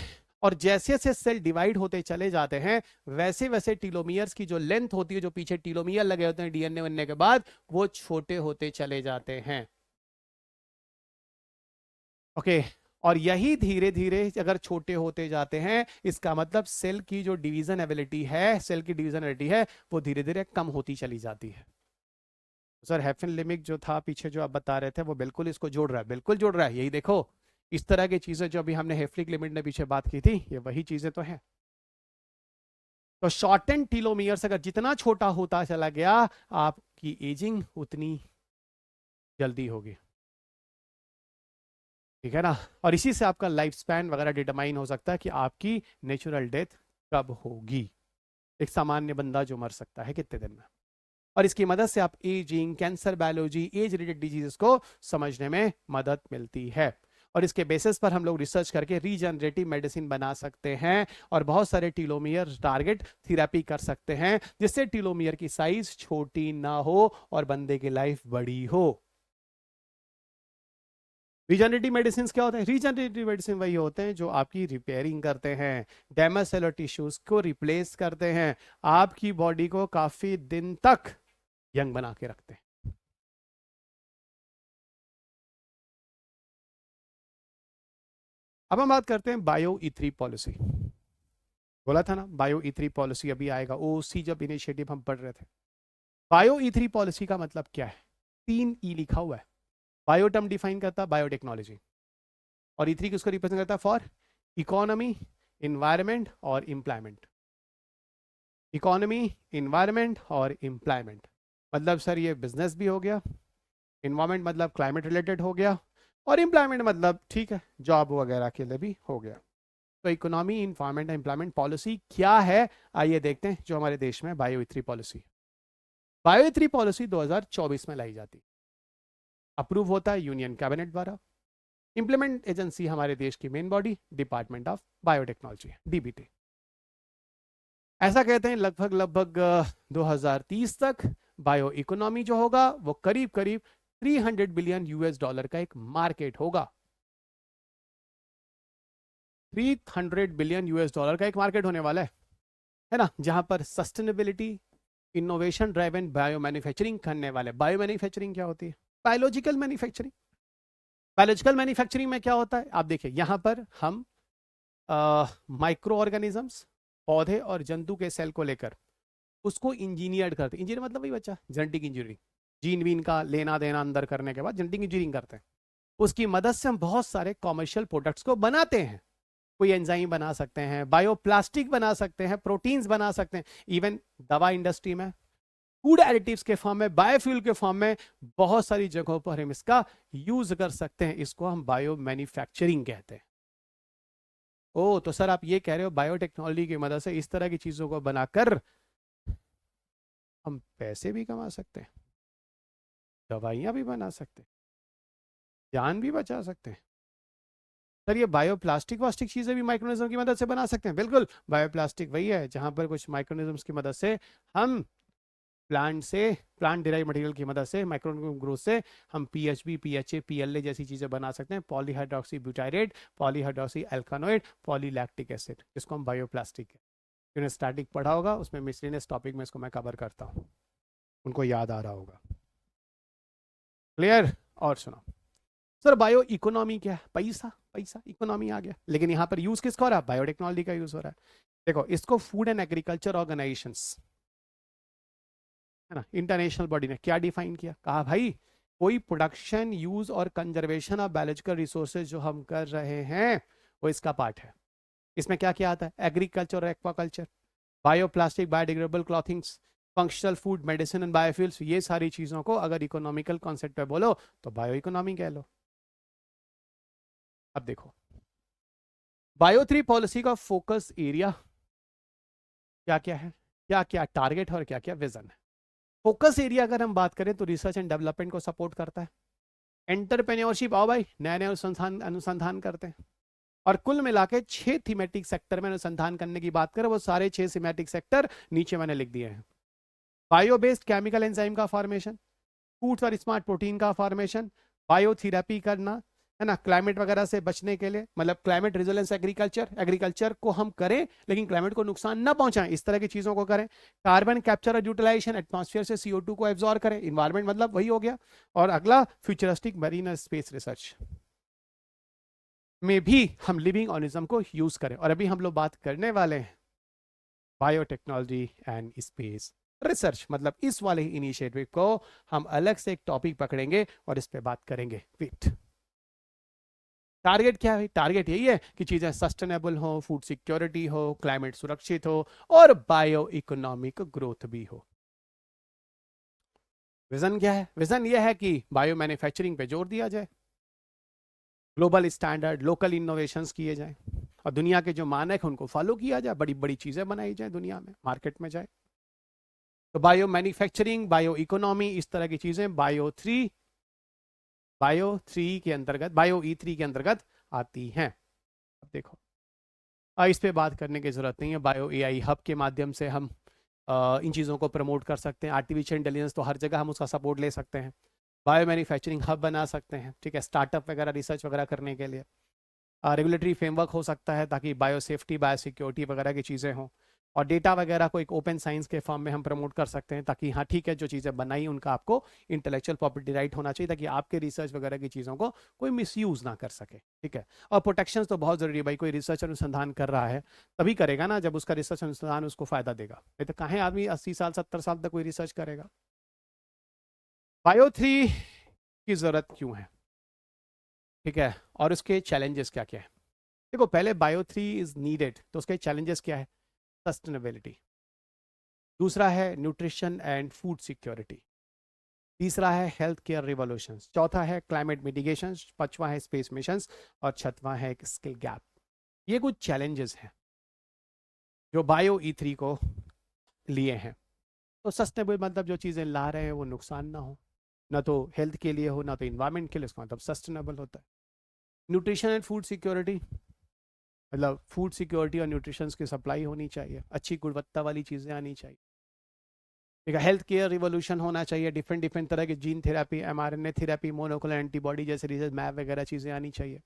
और जैसे जैसे सेल डिवाइड होते चले जाते हैं वैसे वैसे टीलोमियर्स की जो लेंथ होती है, जो पीछे टीलोमियर लगे होते हैं डीएनए बनने के बाद, वो छोटे होते चले जाते हैं। ओके, और यही धीरे धीरे अगर छोटे होते जाते हैं, इसका मतलब सेल की जो डिवीजन एबिलिटी है, सेल की डिवीजन एबिलिटी है, वो धीरे धीरे कम होती चली जाती है। सर हैफन लिमिक जो था पीछे जो आप बता रहे थे, वो बिल्कुल इसको जोड़ रहा है, बिल्कुल जोड़ रहा है। यही देखो, इस तरह की चीजें जो अभी हमने हेफलिक लिमिट ने पीछे बात की थी, ये वही चीजें तो है। तो शॉर्ट एंड टीलोमियर्स अगर जितना छोटा होता चला गया, आपकी एजिंग उतनी जल्दी होगी, ठीक है ना। और इसी से आपका लाइफ स्पैन वगैरह डिटरमाइन हो सकता है कि आपकी नेचुरल डेथ कब होगी, एक सामान्य बंदा जो मर सकता है कितने दिन में। और इसकी मदद से आप ageing, cancer biology, age related diseases को समझने में मदद मिलती है। और इसके बेसिस पर हम लोग रिसर्च करके रीजनरेटिव मेडिसिन बना सकते हैं और बहुत सारे टीलोमियर टारगेट थेरेपी कर सकते हैं, जिससे टीलोमियर की साइज छोटी ना हो और बंदे की लाइफ बड़ी हो। रीजनरेटिव मेडिसिन क्या होते हैं? रीजनरेटिव मेडिसिन वही होते हैं जो आपकी रिपेयरिंग करते हैं, डैमेज सेलर टिश्यूज को रिप्लेस करते हैं, आपकी बॉडी को काफी दिन तक यंग बना के रखते हैं। अब हम बात करते हैं बायो ई3 पॉलिसी। बोला था ना बायो ई3 पॉलिसी अभी आएगा, ओसी जब इनिशिएटिव हम पढ़ रहे थे। बायो ई3 पॉलिसी का मतलब क्या है? 3 ई लिखा हुआ है। बायो टर्म डिफाइन करता है बायोटेक्नोलॉजी, और ई3 किसको रिप्रेजेंट करता है? फॉर इकोनॉमी, इन्वायरमेंट और एम्प्लॉयमेंट। इकोनॉमी, इन्वायरमेंट और एम्प्लॉयमेंट मतलब सर ये बिजनेस भी हो गया, इन्वायरमेंट मतलब क्लाइमेट रिलेटेड हो गया, और एम्प्लॉयमेंट मतलब ठीक है जॉब वगैरह के लिए भी हो गया। तो इकोनॉमी, इन्वायरमेंट, एम्प्लॉयमेंट पॉलिसी क्या है, आइए देखते हैं जो हमारे देश में बायो ई3 पॉलिसी। बायो ई3 पॉलिसी 2024 में लाई जाती, अप्रूव होता है यूनियन कैबिनेट द्वारा। इंप्लीमेंट एजेंसी हमारे देश की main body department of biotechnology, DBT. ऐसा कहते हैं लगभग लगभग 2030 तक बायो इकोनॉमी जो होगा वो करीब करीब 300 बिलियन यूएस डॉलर का एक मार्केट होगा। 300 बिलियन यूएस डॉलर का एक मार्केट होने वाला है ना, जहां पर sustainability, innovation driven bio manufacturing करने वाले। बायो मैन्युफैक्चरिंग क्या होती है? Biological manufacturing. बायोलॉजिकल मैन्युफैक्चरिंग में क्या होता है, आप देखिए यहां पर हम माइक्रो ऑर्गेनिजम्स, पौधे और जंतु के सेल को लेकर उसको इंजीनियर्ड करते हैं। इंजीनियर मतलब वही बच्चा, जेनेटिक इंजीनियरिंग, जीन वीन का लेना देना अंदर करने के बाद जेनेटिक इंजीनियरिंग करते हैं। उसकी मदद से हम बहुत सारे कॉमर्शियल प्रोडक्ट्स को बनाते हैं। कोई एंजाइम बना सकते हैं, बायोप्लास्टिक बना सकते हैं, प्रोटीन्स बना सकते हैं, इवन दवा इंडस्ट्री में, फूड एडिटिव्स के फॉर्म में, बायोफ्यूल के फॉर्म में, बहुत सारी जगहों पर हम इसका यूज कर सकते हैं। इसको हम बायो मैन्युफैक्चरिंग कहते हैं। ओ तो सर आप ये कह रहे हो बायोटेक्नोलॉजी की मदद से इस तरह की चीजों को बनाकर हम पैसे भी कमा सकते हैं, दवाइयां भी बना सकते हैं, जान भी बचा सकते हैं। सर ये बायोप्लास्टिक वास्टिक चीजें भी माइक्रोनिज्म की मदद से बना सकते हैं? बिल्कुल, बायोप्लास्टिक वही है जहां पर कुछ माइक्रोनिज्म्स की मदद से हम प्लांट डिराइव मटेरियल की मदद से, माइक्रो ग्रोथ से हम पीएचबी, पीएचए, पीएलए जैसी चीजें बना सकते हैं। Polyhydroxy butyrate, polyhydroxy alkanoid, polylactic acid, जिसको हम बायोप्लास्टिक है। जिन्हें स्टैटिक पढ़ा होगा उसमें मिसलेनियस टॉपिक में इसको मैं कवर करता हूँ, उनको याद आ रहा होगा। क्लियर? और सुनो सर बायो इकोनॉमी क्या है? पैसा, पैसा इकोनॉमी आ गया, लेकिन यहाँ पर यूज किसका हो रहा है? बायोटेक्नोलॉजी का यूज हो रहा है। देखो इसको फूड एंड एग्रीकल्चर ऑर्गेनाइजेशंस, है ना, इंटरनेशनल बॉडी ने क्या डिफाइन किया? कहा भाई कोई प्रोडक्शन, यूज और कंजर्वेशन ऑफ बायोलॉजिकल रिसोर्सेज जो हम कर रहे हैं वो इसका पार्ट है। इसमें क्या क्या आता है? एग्रीकल्चर और aquaculture, bioplastic, biodegradable clothings, functional food, medicine and biofuels. ये सारी चीजों को अगर इकोनॉमिकल कॉन्सेप्ट पे बोलो तो बायो इकोनॉमी कह लो। अब देखो बायो 3 पॉलिसी का फोकस एरिया क्या क्या है, क्या क्या टारगेट है और क्या क्या विजन है। फोकस एरिया अगर हम बात करें तो रिसर्च एंड डेवलपमेंट को सपोर्ट करता है। एंटरप्रेन्योरशिप, आओ भाई नए नए अनुसंधान अनुसंधान करते हैं। और कुल मिला के 6 थीमेटिक सेक्टर में अनुसंधान करने की बात करें, वो सारे 6 थीमेटिक सेक्टर नीचे मैंने लिख दिए हैं। बायो बेस्ड केमिकल एंजाइम का फॉर्मेशन, फूड्स और स्मार्ट प्रोटीन का फॉर्मेशन, बायोथेरेपी करना, है ना, क्लाइमेट वगैरह से बचने के लिए, मतलब क्लाइमेट रेजिलेंस एग्रीकल्चर, एग्रीकल्चर को हम करें लेकिन क्लाइमेट को नुकसान ना पहुंचाएं, इस तरह की चीजों को करें। कार्बन कैप्चर और यूटिलाइजेशन, एटमॉस्फेयर से CO2 को एब्जॉर्ब करें, इन्वायरमेंट मतलब वही हो गया। और अगला फ्यूचरिस्टिक मरीन स्पेस रिसर्च में भी हम लिविंग ऑर्गेनिज्म को यूज करें। और अभी हम लोग बात करने वाले हैं बायोटेक्नोलॉजी एंड स्पेस रिसर्च, मतलब इस वाले इनिशिएटिव को हम अलग से एक टॉपिक पकड़ेंगे और इस पे बात करेंगे। वेट, टारगेट क्या है? टारगेट यही है कि चीजें सस्टेनेबल हो, फूड सिक्योरिटी हो, क्लाइमेट सुरक्षित हो और बायो इकोनॉमिक ग्रोथ भी हो। विजन क्या है? विजन यह है कि बायो मैन्युफैक्चरिंग पे जोर दिया जाए, ग्लोबल स्टैंडर्ड, लोकल इनोवेशंस किए जाएं और दुनिया के जो मानक हैं उनको फॉलो किया जाए, बड़ी बड़ी चीजें बनाई जाए, दुनिया में मार्केट में जाए। तो बायो मैन्युफैक्चरिंग, बायो इकोनॉमी, इस तरह की चीजें बायो थ्री के अंतर्गत, बायो E3 के अंतर्गत आती हैं। अब देखो, इस पे बात करने की जरूरत नहीं है। बायो AI हब के माध्यम से हम इन चीज़ों को प्रमोट कर सकते हैं। आर्टिफिशियल इंटेलिजेंस तो हर जगह हम उसका सपोर्ट ले सकते हैं। बायो मैन्युफैक्चरिंग हब बना सकते हैं, ठीक है, स्टार्टअप वगैरह रिसर्च वगैरह करने के लिए। रेगुलेटरी फ्रेमवर्क हो सकता है ताकि बायो सेफ्टी, बायो सिक्योरिटी वगैरह की चीज़ें हों। और डेटा वगैरह को एक ओपन साइंस के फॉर्म में हम प्रमोट कर सकते हैं ताकि हाँ ठीक है, जो चीज़ें बनाई उनका आपको इंटेलेक्चुअल प्रॉपर्टी राइट होना चाहिए ताकि आपके रिसर्च वगैरह की चीज़ों को कोई मिसयूज़ ना कर सके, ठीक है। और प्रोटेक्शन तो बहुत ज़रूरी है भाई, कोई रिसर्च अनुसंधान कर रहा है तभी करेगा ना जब उसका रिसर्च अनुसंधान उसको फ़ायदा देगा, नहीं तो कहाँ आदमी 80 साल 70 साल तक कोई रिसर्च करेगा। बायो 3 की ज़रूरत क्यों है, ठीक है, और उसके चैलेंजेस क्या क्या है? देखो, पहले बायो 3 इज नीडेड, तो उसके चैलेंजेस क्या है? सस्टेनेबिलिटी, दूसरा है न्यूट्रिशन एंड फूड सिक्योरिटी, तीसरा है हेल्थ केयर रिवॉल्यूशन, चौथा है क्लाइमेट मिटिगेशन, पांचवा है स्पेस मिशंस और छठवां है स्किल गैप। ये कुछ चैलेंजेस हैं जो बायो E3 को लिए हैं। तो सस्टेनेबल मतलब जो चीज़ें ला रहे हैं वो नुकसान ना हो, ना तो हेल्थ के लिए हो ना तो इन्वायरमेंट के लिए, उसका मतलब सस्टेनेबल होता है। न्यूट्रिशन एंड फूड सिक्योरिटी, मतलब फूड सिक्योरिटी और न्यूट्रिशन की सप्लाई होनी चाहिए, अच्छी गुणवत्ता वाली चीज़ें आनी चाहिए। ठीक है, हेल्थ केयर रिवोल्यूशन होना चाहिए, डिफरेंट डिफरेंट तरह के gene therapy, mRNA therapy, monoclonal antibody जैसे रिसर्च, मैप वगैरह चीज़ें आनी चाहिए।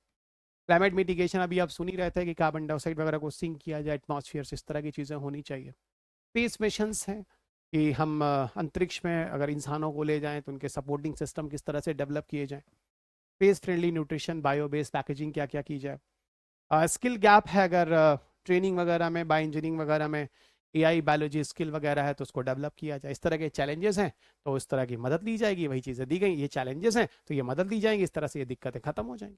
क्लाइमेट मिटिगेशन, अभी आप सुन ही रहे थे कि कार्बन डाइऑक्साइड वगैरह को सिंक किया जाए एटमॉस्फेयर से, इस तरह की चीज़ें होनी चाहिए। स्पेस मिशंस हैं कि हम अंतरिक्ष में अगर इंसानों को ले जाएं तो उनके सपोर्टिंग सिस्टम किस तरह से डेवलप किए जाएं। Space friendly nutrition, bio based packaging क्या क्या की जाए। स्किल गैप है, अगर ट्रेनिंग वगैरह में, बायो इंजीनियरिंग वगैरह में AI बायोलॉजी स्किल वगैरह है तो उसको डेवलप किया जाए। इस तरह के चैलेंजेस हैं तो इस तरह की मदद ली जाएगी, वही चीज़ें दी गई, ये चैलेंजेस हैं तो ये मदद ली जाएंगी, इस तरह से ये दिक्कतें खत्म हो जाएंगी।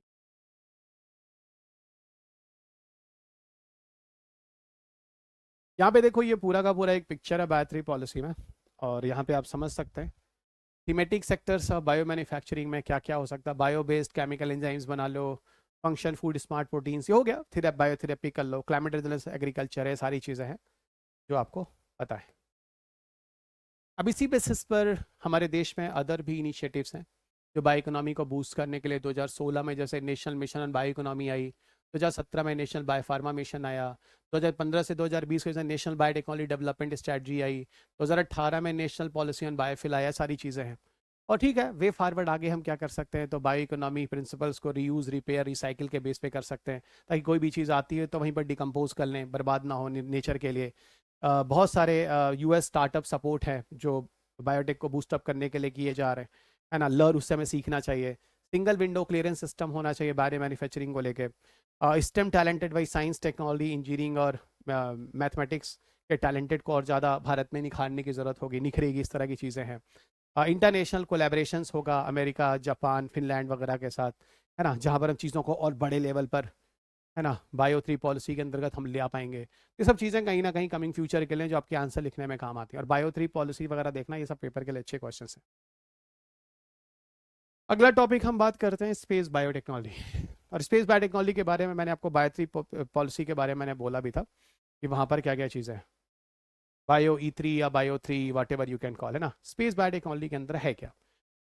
यहाँ पे देखो, ये पूरा का पूरा एक पिक्चर है बायो 3 पॉलिसी में, और यहाँ पे आप समझ सकते हैं thematic sectors of bio manufacturing में क्या क्या हो सकता है। बायो बेस्ड केमिकल एंजाइम्स बना लो, फंक्शन फूड स्मार्ट प्रोटीन्स, ये हो गया, बायोथेरेपी कर लो, क्लाइमेट रेजिलेंस एग्रीकल्चर है, सारी चीज़ें हैं जो आपको पता है। अब इसी बेसिस पर हमारे देश में अदर भी इनिशिएटिव्स हैं जो बायो इकोनॉमी को बूस्ट करने के लिए 2016 में जैसे national mission on bio economy I, 2017 में नेशनल बायो फार्मा मिशन आया, 2015 से 2020 में नेशनल बायोटेक्नोलॉजी डेवलपमेंट स्ट्रेटजी आई, 2018 में नेशनल पॉलिसी ऑन बायोफिल आया, सारी चीज़ें हैं। और ठीक है, वे फॉरवर्ड आगे हम क्या कर सकते हैं, तो बायो इकोनॉमी प्रिंसिपल्स को रीयूज़, रिपेयर, रिसाइकिल के बेस पे कर सकते हैं ताकि कोई भी चीज़ आती है तो वहीं पर डिकम्पोज कर लें, बर्बाद ना हो नेचर के लिए। बहुत सारे US स्टार्टअप सपोर्ट है जो बायोटेक को बूस्टअप करने के लिए किए जा रहे हैं, है ना, लर्न उससे हमें सीखना चाहिए। सिंगल विंडो क्लियरेंस सिस्टम होना चाहिए बायो मैन्युफैक्चरिंग को लेके। स्टेम टैलेंटेड भाई, साइंस, टेक्नोलॉजी, इंजीनियरिंग और मैथमेटिक्स के टैलेंटेड को और ज़्यादा भारत में निखारने की ज़रूरत होगी, निखरेगी, इस तरह की चीज़ें हैं। इंटरनेशनल कोलैबोरेशंस होगा अमेरिका, जापान, फिनलैंड वगैरह के साथ, है ना, जहाँ पर हम चीज़ों को और बड़े लेवल पर, है ना, बायो 3 पॉलिसी के अंतर्गत हम ले आ पाएंगे। ये सब चीज़ें कहीं ना कहीं कमिंग फ्यूचर के लिए जो आपके आंसर लिखने में काम आती है। और बायो 3 पॉलिसी वगैरह देखना, ये सब पेपर के लिए अच्छे क्वेश्चन हैं। अगला टॉपिक हम बात करते हैं स्पेस बायोटेक्नोलॉजी। और स्पेस बायोटेक्नोलॉजी के बारे में मैंने आपको बायो 3 पॉलिसी के बारे में मैंने बोला भी था कि वहाँ पर क्या क्या चीज़ें हैं, बायो E3 या bio 3, whatever you can call, है ना। स्पेस बायोटेक्नोलॉजी के अंदर है क्या?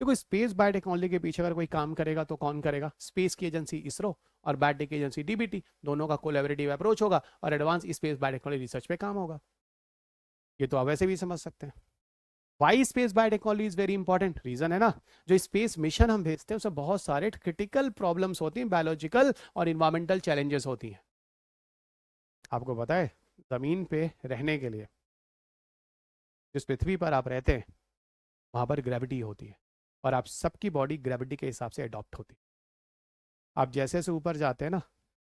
देखो, स्पेस बायोटेक्नोलॉजी के पीछे अगर कोई काम करेगा तो कौन करेगा? स्पेस की एजेंसी इसरो और बायोटेक की एजेंसी DBT, दोनों का कोलैबोरेटिव अप्रोच होगा और एडवांस स्पेस बायोटेक्नोलॉजी रिसर्च पे काम होगा। ये तो आप वैसे भी समझ सकते हैं। Why space biotechnology is very important, reason है ना, जो स्पेस मिशन हम भेजते हैं उसमें बहुत सारे क्रिटिकल प्रॉब्लम्स होती हैं, बायोलॉजिकल और इन्वायरमेंटल चैलेंजेस होती हैं। आपको पता है जमीन पे रहने के लिए, जिस पृथ्वी पर आप रहते हैं वहां पर ग्रेविटी होती है, और आप सबकी बॉडी ग्रेविटी के हिसाब से अडॉप्ट होती है। आप जैसे जैसे ऊपर जाते हैं ना,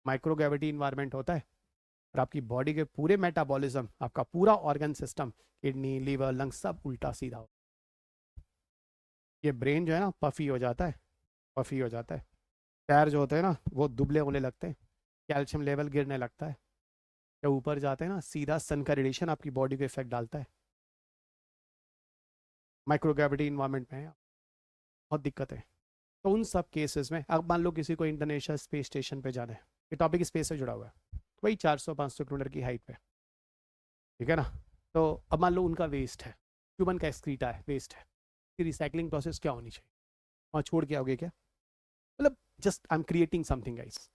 माइक्रो ग्रेविटी इन्वायरमेंट होता है, और आपकी बॉडी के पूरे मेटाबॉलिज्म, आपका पूरा organ system, kidney, liver, lungs, सब उल्टा सीधा हो। ये ब्रेन जो है ना पफी हो जाता है, पफी हो जाता है। पैर जो होते हैं ना वो दुबले होने लगते हैं, कैल्शियम लेवल गिरने लगता है। जब ऊपर जाते हैं ना, सीधा सन का रेडिएशन आपकी बॉडी को इफेक्ट डालता है। माइक्रो ग्रेविटी इन्वायरमेंट में है, बहुत दिक्कत है। तो उन सब केसेस में अब मान लो किसी को इंटरनेशनल स्पेस स्टेशन पे जाना है, ये टॉपिक स्पेस से जुड़ा हुआ है, वही 400-500 किलोमीटर की हाइट पे, ठीक है ना। तो अब मान लो उनका वेस्ट है, ह्यूमन का एक्सक्रीटा है, वेस्ट है, कि रिसाइकलिंग प्रोसेस क्या होनी चाहिए, वहाँ छोड़ के आओगे क्या? मतलब just I am creating something guys.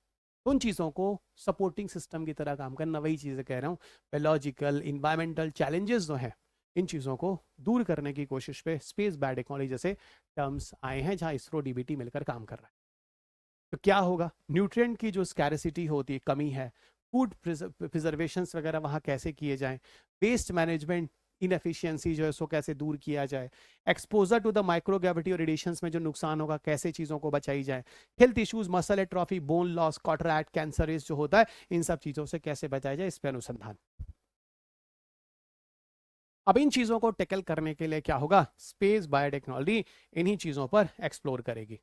उन चीज़ों को सपोर्टिंग सिस्टम की तरह काम करना, वही चीज़ें कह रहा हूँ, बायोलॉजिकल इन्वायरमेंटल चैलेंजेस जो हैं, इन चीज़ों को दूर करने की कोशिश पे स्पेस बायोटेक्नोलॉजी जैसे टर्म्स आए हैं, जहाँ इसरो डीबीटी मिलकर काम कर रहा है। तो क्या होगा, न्यूट्रिएंट की जो स्कैरिसिटी होती है, कमी है, फूड प्रिजर्वेशन वगैरह वहाँ कैसे किए जाएं, वेस्ट मैनेजमेंट इनएफिशिएंसी जो है उसको कैसे दूर किया जाए, एक्सपोजर टू द माइक्रोग्रेविटी और रेडिएशंस में जो नुकसान होगा कैसे चीज़ों को बचाई जाए, health issues, muscle atrophy, bone loss, cataract, cancer जो होता है, इन सब चीज़ों से कैसे बचाया जाए, इस पर अनुसंधान। अब इन चीज़ों को टैकल करने के लिए क्या होगा, स्पेस बायोटेक्नोलॉजी इन्हीं चीज़ों पर एक्सप्लोर करेगी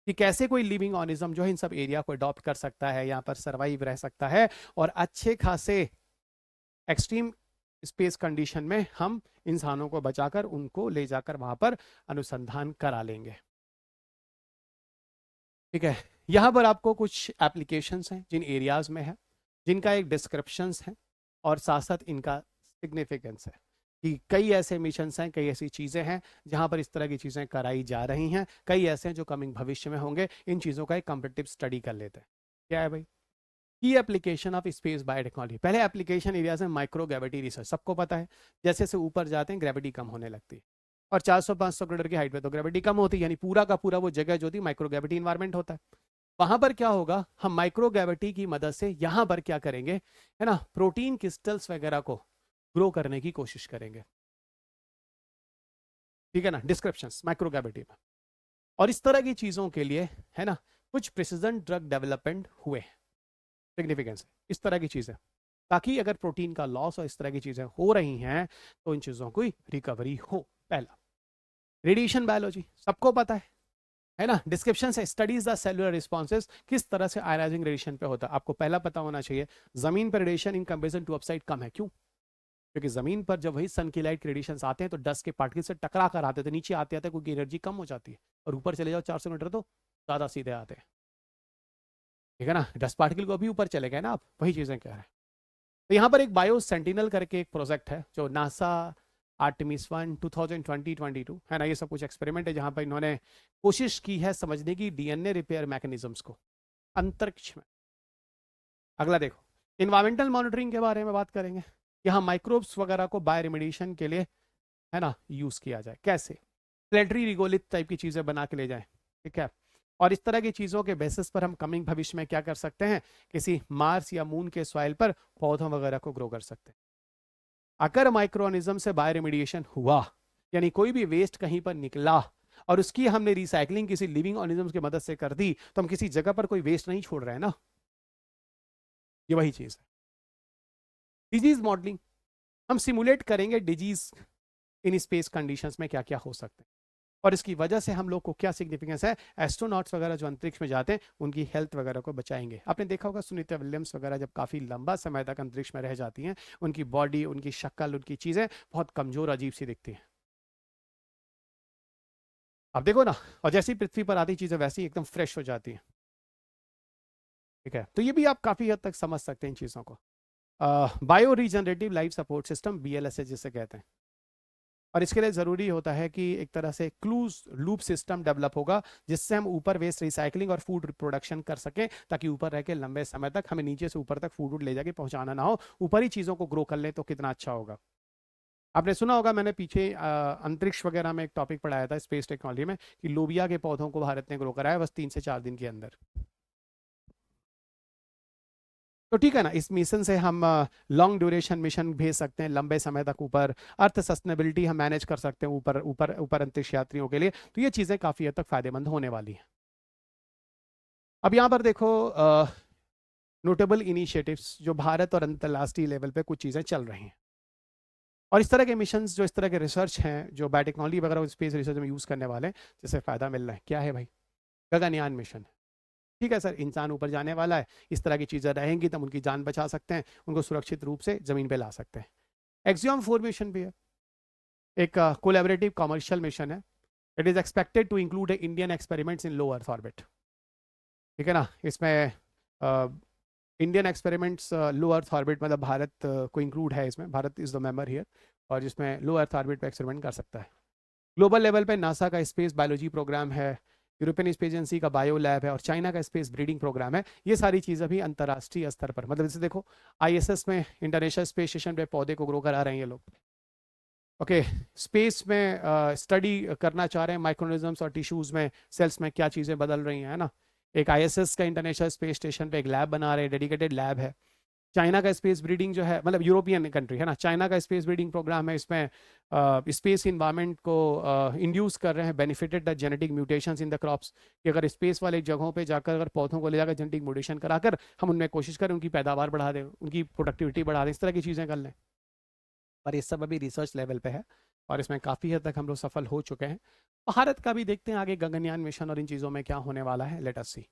कि कैसे कोई लिविंग ऑर्गेनिज्म जो है इन सब एरिया को अडॉप्ट कर सकता है, यहाँ पर सर्वाइव रह सकता है, और अच्छे खासे एक्सट्रीम स्पेस कंडीशन में हम इंसानों को बचाकर उनको ले जाकर वहां पर अनुसंधान करा लेंगे। ठीक है, यहाँ पर आपको कुछ एप्लीकेशंस हैं जिन एरियाज में है, जिनका एक डिस्क्रिप्शंस है, और साथ साथ इनका सिग्निफिकेंस है कि कई ऐसे मिशंस हैं, कई ऐसी चीज़ें हैं जहाँ पर इस तरह की चीज़ें कराई जा रही हैं, कई ऐसे हैं जो कमिंग भविष्य में होंगे। इन चीज़ों का एक कंपेटिटिव स्टडी कर लेते हैं। क्या है भाई, की एप्लीकेशन ऑफ स्पेस बायोटेक्नोलॉजी। पहले एप्लीकेशन एरियाज में माइक्रो ग्रेविटी रिसर्च, सबको पता है, जैसे जैसे ऊपर जाते हैं ग्रेविटी कम होने लगती है, और 400-500 किलोमीटर की हाइट पे तो ग्रेविटी कम होती है, यानी पूरा का पूरा वो जगह जो थी माइक्रो ग्रेविटी इन्वायरमेंट होता है। वहां पर क्या होगा, हम माइक्रो ग्रेविटी की मदद से यहाँ पर क्या करेंगे, है ना, प्रोटीन क्रिस्टल्स वगैरह को ग्रो करने की कोशिश करेंगे। ठीक है ना, डिस्क्रिप्शन माइक्रो ग्रेविटी में। और इस तरह की चीजों के लिए, है ना, कुछ प्रिसीजन ड्रग डेवलपमेंट हुए, सिग्निफिकेंस इस तरह की चीजें, ताकि अगर प्रोटीन का लॉस और इस तरह की चीजें हो रही हैं तो इन चीजों की रिकवरी हो। पहला, रेडिएशन बायोलॉजी सबको पता है ना, डिस्क्रिप्शन से स्टडीज द सेलुलर रिस्पॉन्सेज, किस तरह से आयनाइजिंग रेडिएशन पे होता है। आपको पहला पता होना चाहिए, जमीन पर radiation in comparison to upside कम है। क्यों? क्योंकि जमीन पर जब वही सन की लाइट के रेडिएशन आते हैं तो डस्ट के पार्टिकल से टकरा कर आते थे, नीचे आते आते क्योंकि एनर्जी कम हो जाती है, और ऊपर चले जाओ 400 मीटर तो ज्यादा सीधे आते हैं। ठीक है ना, डस्ट पार्टिकल को अभी ऊपर चले गए ना, आप वही चीजें कह रहे हैं। तो यहाँ पर एक बायो सेंटिनल करके एक प्रोजेक्ट है जो नासा आर्टेमिस 1 2020-22 है ना, ये सब कुछ एक्सपेरिमेंट है जहाँ पर इन्होंने कोशिश की है समझने की डीएनए रिपेयर मैकेनिज्म्स को अंतरिक्ष में। अगला देखो, इन्वायरमेंटल मॉनिटरिंग के बारे में बात करेंगे, यहाँ माइक्रोब्स वगैरह को बायो रेमेडिएशन के लिए, है ना, यूज किया जाए, कैसे प्लेटरी रिगोलिथ टाइप की चीजें बना के ले जाए। ठीक है, और इस तरह की चीजों के बेसिस पर हम कमिंग भविष्य में क्या कर सकते हैं, किसी मार्स या मून के सॉइल पर पौधों वगैरह को ग्रो कर सकते हैं। अगर माइक्रोनिज्म से बायो रेमेडिएशन हुआ, यानी कोई भी वेस्ट कहीं पर निकला और उसकी हमने रिसाइकलिंग किसी लिविंग ऑर्गेनिज्म की मदद से कर दी, तो हम किसी जगह पर कोई वेस्ट नहीं छोड़ रहे हैं ना। ये वही चीज है। डिजीज मॉडलिंग, हम सिमुलेट करेंगे डिजीज इन स्पेस कंडीशंस में क्या क्या हो सकते हैं, और इसकी वजह से हम लोग को क्या सिग्निफिकेंस है, एस्ट्रोनॉट्स वगैरह जो अंतरिक्ष में जाते हैं उनकी हेल्थ वगैरह को बचाएंगे। आपने देखा होगा सुनीता विलियम्स वगैरह जब काफ़ी लंबा समय तक अंतरिक्ष में रह जाती हैं, उनकी बॉडी, उनकी शक्ल, उनकी चीज़ें बहुत कमज़ोर अजीब सी दिखती हैं। आप देखो ना, और जैसी पृथ्वी पर आती चीज़ें वैसी एकदम फ्रेश हो जाती हैं। ठीक है, तो ये भी आप काफ़ी हद तक समझ सकते हैं इन चीज़ों को। Bio regenerative life support system, BLSS जिसे कहते हैं, और इसके लिए ज़रूरी होता है कि एक तरह से क्लूज लूप सिस्टम डेवलप होगा जिससे हम ऊपर वेस्ट रिसाइकलिंग और फूड प्रोडक्शन कर सकें, ताकि ऊपर रह के लंबे समय तक हमें नीचे से ऊपर तक फूड ले जाके पहुंचाना ना हो, ऊपर ही चीज़ों को ग्रो कर लें तो कितना अच्छा होगा। आपने सुना होगा, मैंने पीछे अंतरिक्ष वगैरह में एक टॉपिक पढ़ाया था स्पेस टेक्नोलॉजी में, कि लोबिया के पौधों को भारत ने ग्रो कराया बस 3 से 4 दिन के अंदर। तो ठीक है ना, इस मिशन से हम लॉन्ग ड्यूरेशन मिशन भेज सकते हैं लंबे समय तक ऊपर। अर्थ सस्टेनेबिलिटी हम मैनेज कर सकते हैं ऊपर ऊपर ऊपर अंतरिक्ष यात्रियों के लिए। तो ये चीज़ें काफ़ी हद तक फायदेमंद होने वाली हैं। अब यहाँ पर देखो नोटेबल इनिशिएटिव्स जो भारत और अंतर्राष्ट्रीय लेवल पे कुछ चीज़ें चल रही हैं, और इस तरह के मिशंस जो इस तरह के रिसर्च हैं जो बायोटेक्नोलॉजी वगैरह और स्पेस रिसर्च में यूज़ करने वाले हैं, जिससे फ़ायदा मिल रहा है। क्या है भाई? गगनयान मिशन। ठीक है सर, इंसान ऊपर जाने वाला है, इस तरह की चीज़ें रहेंगी तो हम उनकी जान बचा सकते हैं, उनको सुरक्षित रूप से ज़मीन पे ला सकते हैं। एक्सियम 4 मिशन भी है, एक कोलैबोरेटिव कमर्शियल मिशन है। It is expected to include Indian experiments in low earth orbit. ठीक है ना, इसमें Indian experiments low earth orbit, मतलब भारत को इंक्लूड है इसमें, Bharat is the member here, और जिसमें लो अर्थ ऑर्बिट पे एक्सपेरिमेंट कर सकता है। ग्लोबल लेवल पे नासा का स्पेस बायोलॉजी प्रोग्राम है, यूरोपियन स्पेस एजेंसी का बायो लैब है, और चाइना का स्पेस ब्रीडिंग प्रोग्राम है। ये सारी चीज़ें भी अंतर्राष्ट्रीय स्तर पर, मतलब जैसे देखो आईएसएस में, इंटरनेशनल स्पेस स्टेशन पे पौधे को ग्रो करा रहे हैं ये लोग। ओके, स्पेस में स्टडी करना चाह रहे हैं माइक्रोनिज्म्स और टिश्यूज में, सेल्स में क्या चीज़ें बदल रही हैं, है ना। एक आईएसएस का इंटरनेशनल स्पेस स्टेशन पे एक लैब बना रहे हैं, डेडिकेटेड लैब है। चाइना का स्पेस ब्रीडिंग जो है, मतलब यूरोपियन कंट्री है ना, चाइना का स्पेस ब्रीडिंग प्रोग्राम है, इसमें स्पेस इन्वायरमेंट को इंड्यूस कर रहे हैं, benefited the genetic mutations in the crops, कि अगर स्पेस वाले जगहों पे जाकर अगर पौधों को ले जाकर जेनेटिक म्यूटेशन कराकर हम उनमें कोशिश करें उनकी पैदावार बढ़ा दें, उनकी प्रोडक्टिविटी बढ़ा दें, इस तरह की चीज़ें कर लें। पर ये सब अभी रिसर्च लेवल पे है, और इसमें काफ़ी हद तक हम लोग सफल हो चुके हैं। भारत का भी देखते हैं आगे गगनयान मिशन और इन चीज़ों में क्या होने वाला है, लेट अस सी।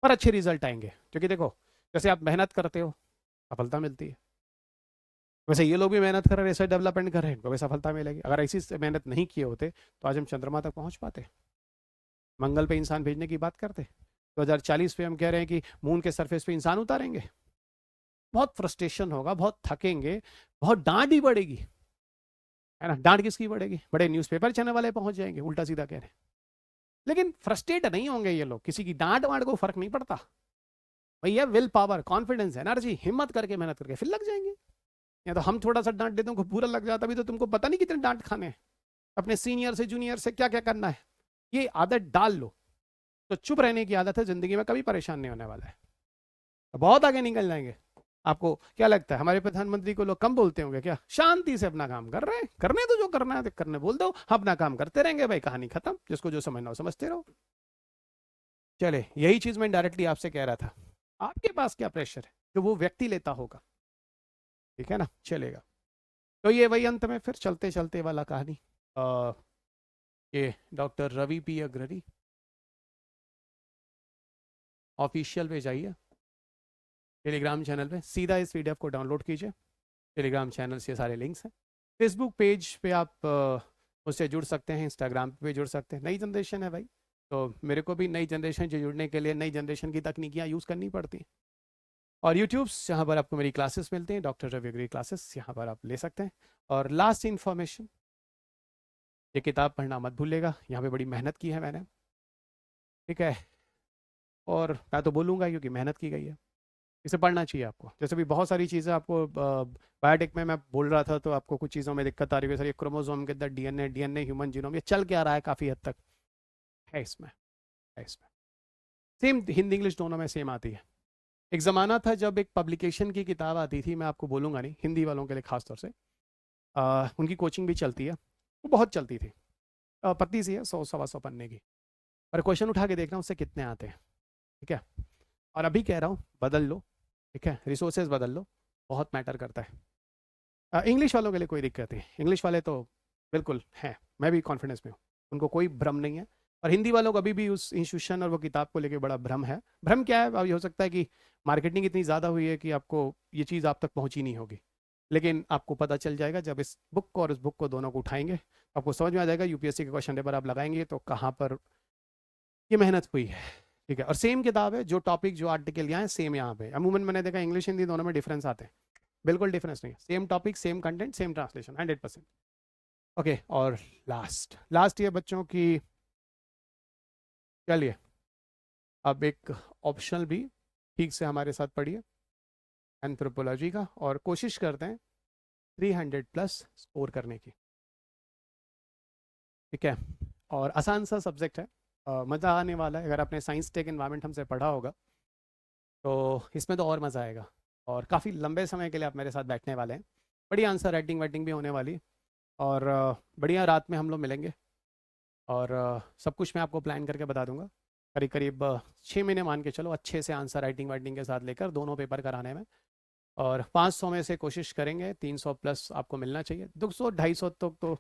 पर अच्छे रिजल्ट आएंगे, क्योंकि देखो जैसे आप मेहनत करते हो सफलता मिलती है, वैसे ये लोग भी मेहनत कर रहे हैं, रिसर्च डेवलपमेंट कर रहे हैं, इनको भी सफलता मिलेगी। अगर ऐसी से मेहनत नहीं किए होते तो आज हम चंद्रमा तक पहुंच पाते, मंगल पे इंसान भेजने की बात करते, 2040 पे हम कह रहे हैं कि मून के सरफेस पे इंसान उतारेंगे। बहुत फ्रस्ट्रेशन होगा, बहुत थकेंगे, बहुत डांट भी बढ़ेगी, है ना। डांट किसकी बढ़ेगी? बड़े न्यूज़पेपर चैनल वाले पहुंच जाएंगे उल्टा सीधा कह रहे हैं। लेकिन फ्रस्ट्रेट नहीं होंगे ये लोग, किसी की डांट वांट को फर्क नहीं पड़ता भैया। विल पावर, कॉन्फिडेंस, एनर्जी, हिम्मत करके मेहनत करके फिर लग जाएंगे। या तो हम थोड़ा सा डांट देते हैं, बुरा लग जाता, अभी तो तुमको पता नहीं कितने डांट खाने हैं, अपने सीनियर से जूनियर से क्या क्या करना है। ये आदत डाल लो तो चुप रहने की आदत है, जिंदगी में कभी परेशान नहीं होने वाला है, तो बहुत आगे निकल जाएंगे। आपको क्या लगता है हमारे प्रधानमंत्री को लोग कम बोलते होंगे क्या? शांति से अपना काम कर रहे हैं, करने तो जो करना है करने बोल दो, अपना काम करते रहेंगे भाई, कहानी खत्म, जिसको जो समझना हो समझते रहो। चले, यही चीज मैं डायरेक्टली आपसे कह रहा था, आपके पास क्या प्रेशर है जो वो व्यक्ति लेता होगा? ठीक है ना, चलेगा। तो ये वही अंत में फिर चलते चलते वाला कहानी। ये doctor Ravi P Agrahari official पे जाइए, टेलीग्राम चैनल पे सीधा इस पीडीएफ को डाउनलोड कीजिए। टेलीग्राम चैनल से सारे लिंक्स हैं। फेसबुक पेज पे आप उससे जुड़ सकते हैं, इंस्टाग्राम पे जुड़ सकते हैं। नई जनरेशन है भाई, तो मेरे को भी नई जनरेशन से जुड़ने के लिए नई जनरेशन की तकनीकियाँ यूज़ करनी पड़ती हैं। और यूट्यूब यहाँ पर आपको मेरी क्लासेस मिलती हैं, डॉक्टर रवि अग्रहरी क्लासेस, यहाँ पर आप ले सकते हैं। और लास्ट इन्फॉर्मेशन, ये किताब पढ़ना मत भूलिएगा, यहाँ पे बड़ी मेहनत की है मैंने, ठीक है। और मैं तो बोलूँगा क्योंकि मेहनत की गई है, इसे पढ़ना चाहिए आपको। जैसे भी बहुत सारी चीज़ें आपको बायोटेक में मैं बोल रहा था, तो आपको कुछ चीज़ों में दिक्कत आ रही है, सर ये क्रोमोसोम के अंदर डीएनए ह्यूमन जीनोम, ये चल क्या रहा है, काफ़ी हद तक है इसमें, है इसमें। सेम हिंदी इंग्लिश दोनों में सेम आती है। एक ज़माना था जब एक पब्लिकेशन की किताब आती थी, मैं आपको बोलूँगा नहीं, हिंदी वालों के लिए खास तौर से, उनकी कोचिंग भी चलती है, वो बहुत चलती थी, पतली सी है, 100 सवा 100 पन्ने की, और क्वेश्चन उठा के देखना उससे कितने आते हैं, ठीक है। और अभी कह रहा हूँ बदल लो, ठीक है, रिसोर्सेज बदल लो, बहुत मैटर करता है। इंग्लिश वालों के लिए कोई दिक्कत नहीं, इंग्लिश वाले तो बिल्कुल हैं, मैं भी कॉन्फिडेंस में हूँ, उनको कोई भ्रम नहीं है। और हिंदी वालों को अभी भी उस इंस्टीट्यूशन और वो किताब को लेके बड़ा भ्रम है। भ्रम क्या है? अभी हो सकता है कि मार्केटिंग इतनी ज़्यादा हुई है कि आपको ये चीज़ आप तक पहुँची नहीं होगी, लेकिन आपको पता चल जाएगा जब इस बुक को और इस बुक को दोनों को उठाएंगे, आपको समझ में आ जाएगा। यूपीएससी के क्वेश्चन पेपर आप लगाएंगे तो कहाँ पर ये मेहनत हुई है, ठीक है। और सेम किताब है, जो टॉपिक जो आर्टिकल यहाँ है सेम यहाँ पे। अमूमन मैंने देखा इंग्लिश हिंदी दोनों में डिफरेंस आते हैं, बिल्कुल डिफरेंस नहीं है, same topic same content same translation 100%। Okay, और लास्ट लास्ट ये बच्चों की, चलिए अब एक ऑप्शनल भी ठीक से हमारे साथ पढ़िए एंथ्रोपोलॉजी का, और कोशिश करते हैं 300 प्लस स्कोर करने की। ठीक है, और आसान सा सब्जेक्ट है, मज़ा आने वाला है। अगर आपने साइंस टेक एनवायरनमेंट हमसे पढ़ा होगा तो इसमें तो और मज़ा आएगा, और काफ़ी लंबे समय के लिए आप मेरे साथ बैठने वाले हैं। बड़ी आंसर राइटिंग वाइटिंग भी होने वाली, और बढ़िया रात में हम लोग मिलेंगे, और सब कुछ मैं आपको प्लान करके बता दूंगा। करीब करीब 6 महीने मान के चलो अच्छे से आंसर राइटिंग वाइटिंग के साथ लेकर दोनों पेपर कराने में, और 500 में से कोशिश करेंगे 300 प्लस आपको मिलना चाहिए। 200 250 तक तो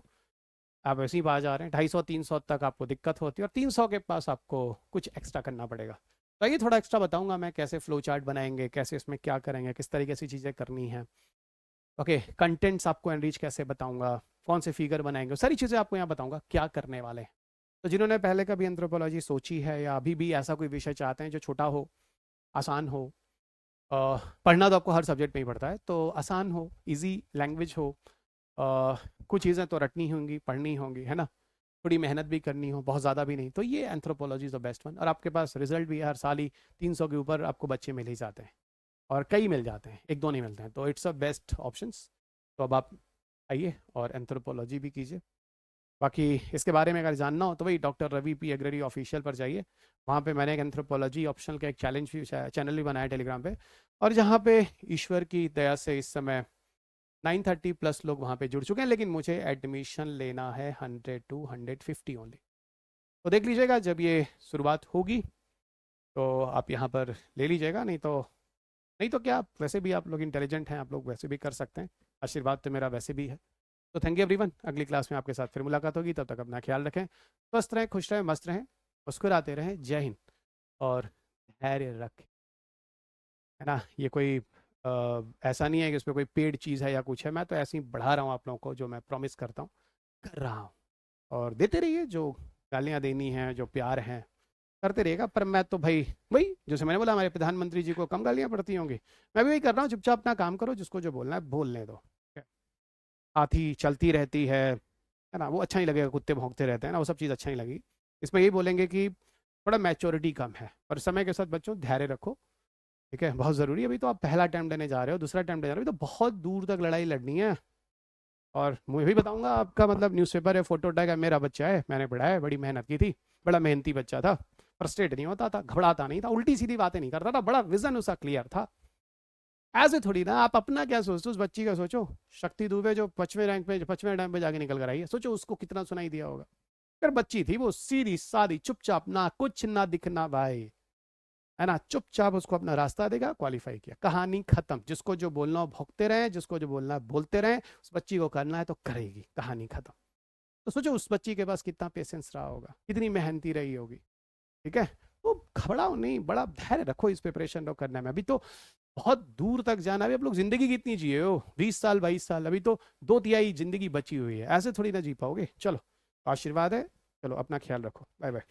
आप वैसे ही आ जा रहे हैं, 250 300 तक आपको दिक्कत होती है, और 300 के पास आपको कुछ एक्स्ट्रा करना पड़ेगा। तो ये थोड़ा एक्स्ट्रा बताऊंगा मैं, कैसे फ्लो चार्ट बनाएंगे, कैसे इसमें क्या करेंगे, किस तरीके से चीज़ें करनी है। ओके, कंटेंट्स आपको एनरिच कैसे बताऊंगा, कौन से फिगर बनाएंगे, सारी चीज़ें आपको यहाँ बताऊंगा क्या करने वाले हैं। तो जिन्होंने पहले कभी एंथ्रोपोलॉजी सोची है, या अभी भी ऐसा कोई विषय चाहते हैं जो छोटा हो, आसान हो, पढ़ना तो आपको हर सब्जेक्ट में ही पड़ता है, तो आसान हो, इजी लैंग्वेज हो, कुछ चीज़ें तो रटनी होंगी, पढ़नी होंगी, है ना, थोड़ी मेहनत भी करनी हो, बहुत ज़्यादा भी नहीं, तो ये anthropology is the best one. और आपके पास रिजल्ट भी है, हर साल ही 300 के ऊपर आपको बच्चे मिल ही जाते हैं, और कई मिल जाते हैं, एक दो नहीं मिलते हैं, तो इट्स अ बेस्ट ऑप्शंस। तो अब आप आइए और एंथ्रोपोलॉजी भी कीजिए। बाकी इसके बारे में अगर जानना हो तो वही doctor Ravi P Agrahari official पर जाइए, वहाँ पे मैंने एक एंथ्रोपोलॉजी ऑप्शनल का एक चैलेंज भी चैनल भी बनाया टेलीग्राम पे, और जहाँ पे ईश्वर की दया से इस समय 930 प्लस लोग वहाँ पे जुड़ चुके हैं, लेकिन मुझे एडमिशन लेना है 100 to 150 ओनली। तो देख लीजिएगा जब ये शुरुआत होगी तो आप यहाँ पर ले लीजिएगा, नहीं तो क्या, वैसे भी आप लोग इंटेलिजेंट हैं, आप लोग वैसे भी कर सकते हैं, आशीर्वाद तो मेरा वैसे भी है। तो थैंक यू एवरीवन, अगली क्लास में आपके साथ फिर मुलाकात होगी, तब तक अपना ख्याल रखें, स्वस्थ रहें, खुश रहें, मस्त रहें, मुस्कुराते रहें। जय हिंद, और धैर्य रखें, है ना। ये कोई ऐसा नहीं है कि उसमें कोई पेड चीज़ है या कुछ है, मैं तो ऐसे ही बढ़ा रहा हूँ आप लोगों को, जो मैं प्रॉमिस करता हूँ कर रहा हूँ, और देते रहिए, जो गालियाँ देनी हैं, जो प्यार हैं, करते रहिएगा। पर मैं तो भाई वही, जैसे मैंने बोला, हमारे प्रधानमंत्री जी को कम गालियाँ पड़ती होंगी, मैं भी वही कर रहा हूँ, चुपचाप अपना काम करो, जिसको जो बोलना है बोलने दो। हाथी चलती रहती है ना, वो अच्छा नहीं लगेगा, कुत्ते भौंकते रहते हैं ना, वो सब चीज़ अच्छा नहीं लगी। इसमें यही बोलेंगे कि थोड़ा मैच्योरिटी कम है, और समय के साथ बच्चों धैर्य रखो, ठीक है, बहुत ज़रूरी है। अभी तो आप पहला अटैम्प्ट देने जा रहे हो, दूसरा अटैम्प्ट देने जा रहे हो, अभी तो बहुत दूर तक लड़ाई लड़नी है। और मैं भी बताऊंगा, आपका मतलब न्यूज़पेपर है, फोटो टैग है, मेरा बच्चा है, मैंने पढ़ा है, बड़ी मेहनत की थी, बड़ा मेहनती बच्चा था, फ्रस्ट्रेट नहीं होता था, घबराता नहीं था, उल्टी सीधी बातें नहीं करता था, बड़ा विजन उसका क्लियर था। ऐसे थोड़ी ना, आप अपना क्या सोचते हो, उस बच्ची का सोचो। शक्ति दुबे जो 5वें रैंक पे जाके निकल कर आई है, सोचो उसको कितना सुनाई दिया होगा। अगर बच्ची थी वो, सीधी सादी चुपचाप, ना कुछ ना दिखना भाई, है ना, चुपचाप उसको अपना रास्ता देगा, क्वालिफाई किया, कहानी खत्म। जिसको जो बोलना हो भोंकते रहे, जिसको जो बोलना है बोलते रहे, उस बच्ची को करना है तो करेगी, कहानी खत्म। तो सोचो उस बच्ची के पास कितना पेशेंस रहा होगा, कितनी मेहनती रही होगी, ठीक है। तो घबराओ नहीं, बड़ा धैर्य रखो इस प्रिपरेशन को करने में। अभी तो बहुत दूर तक जाना, अभी आप लोग जिंदगी कितनी जिए हो, 20 साल 22 साल, अभी तो 2/3 जिंदगी बची हुई है, ऐसे थोड़ी ना जी पाओगे। चलो, आशीर्वाद है, चलो अपना ख्याल रखो, बाय बाय।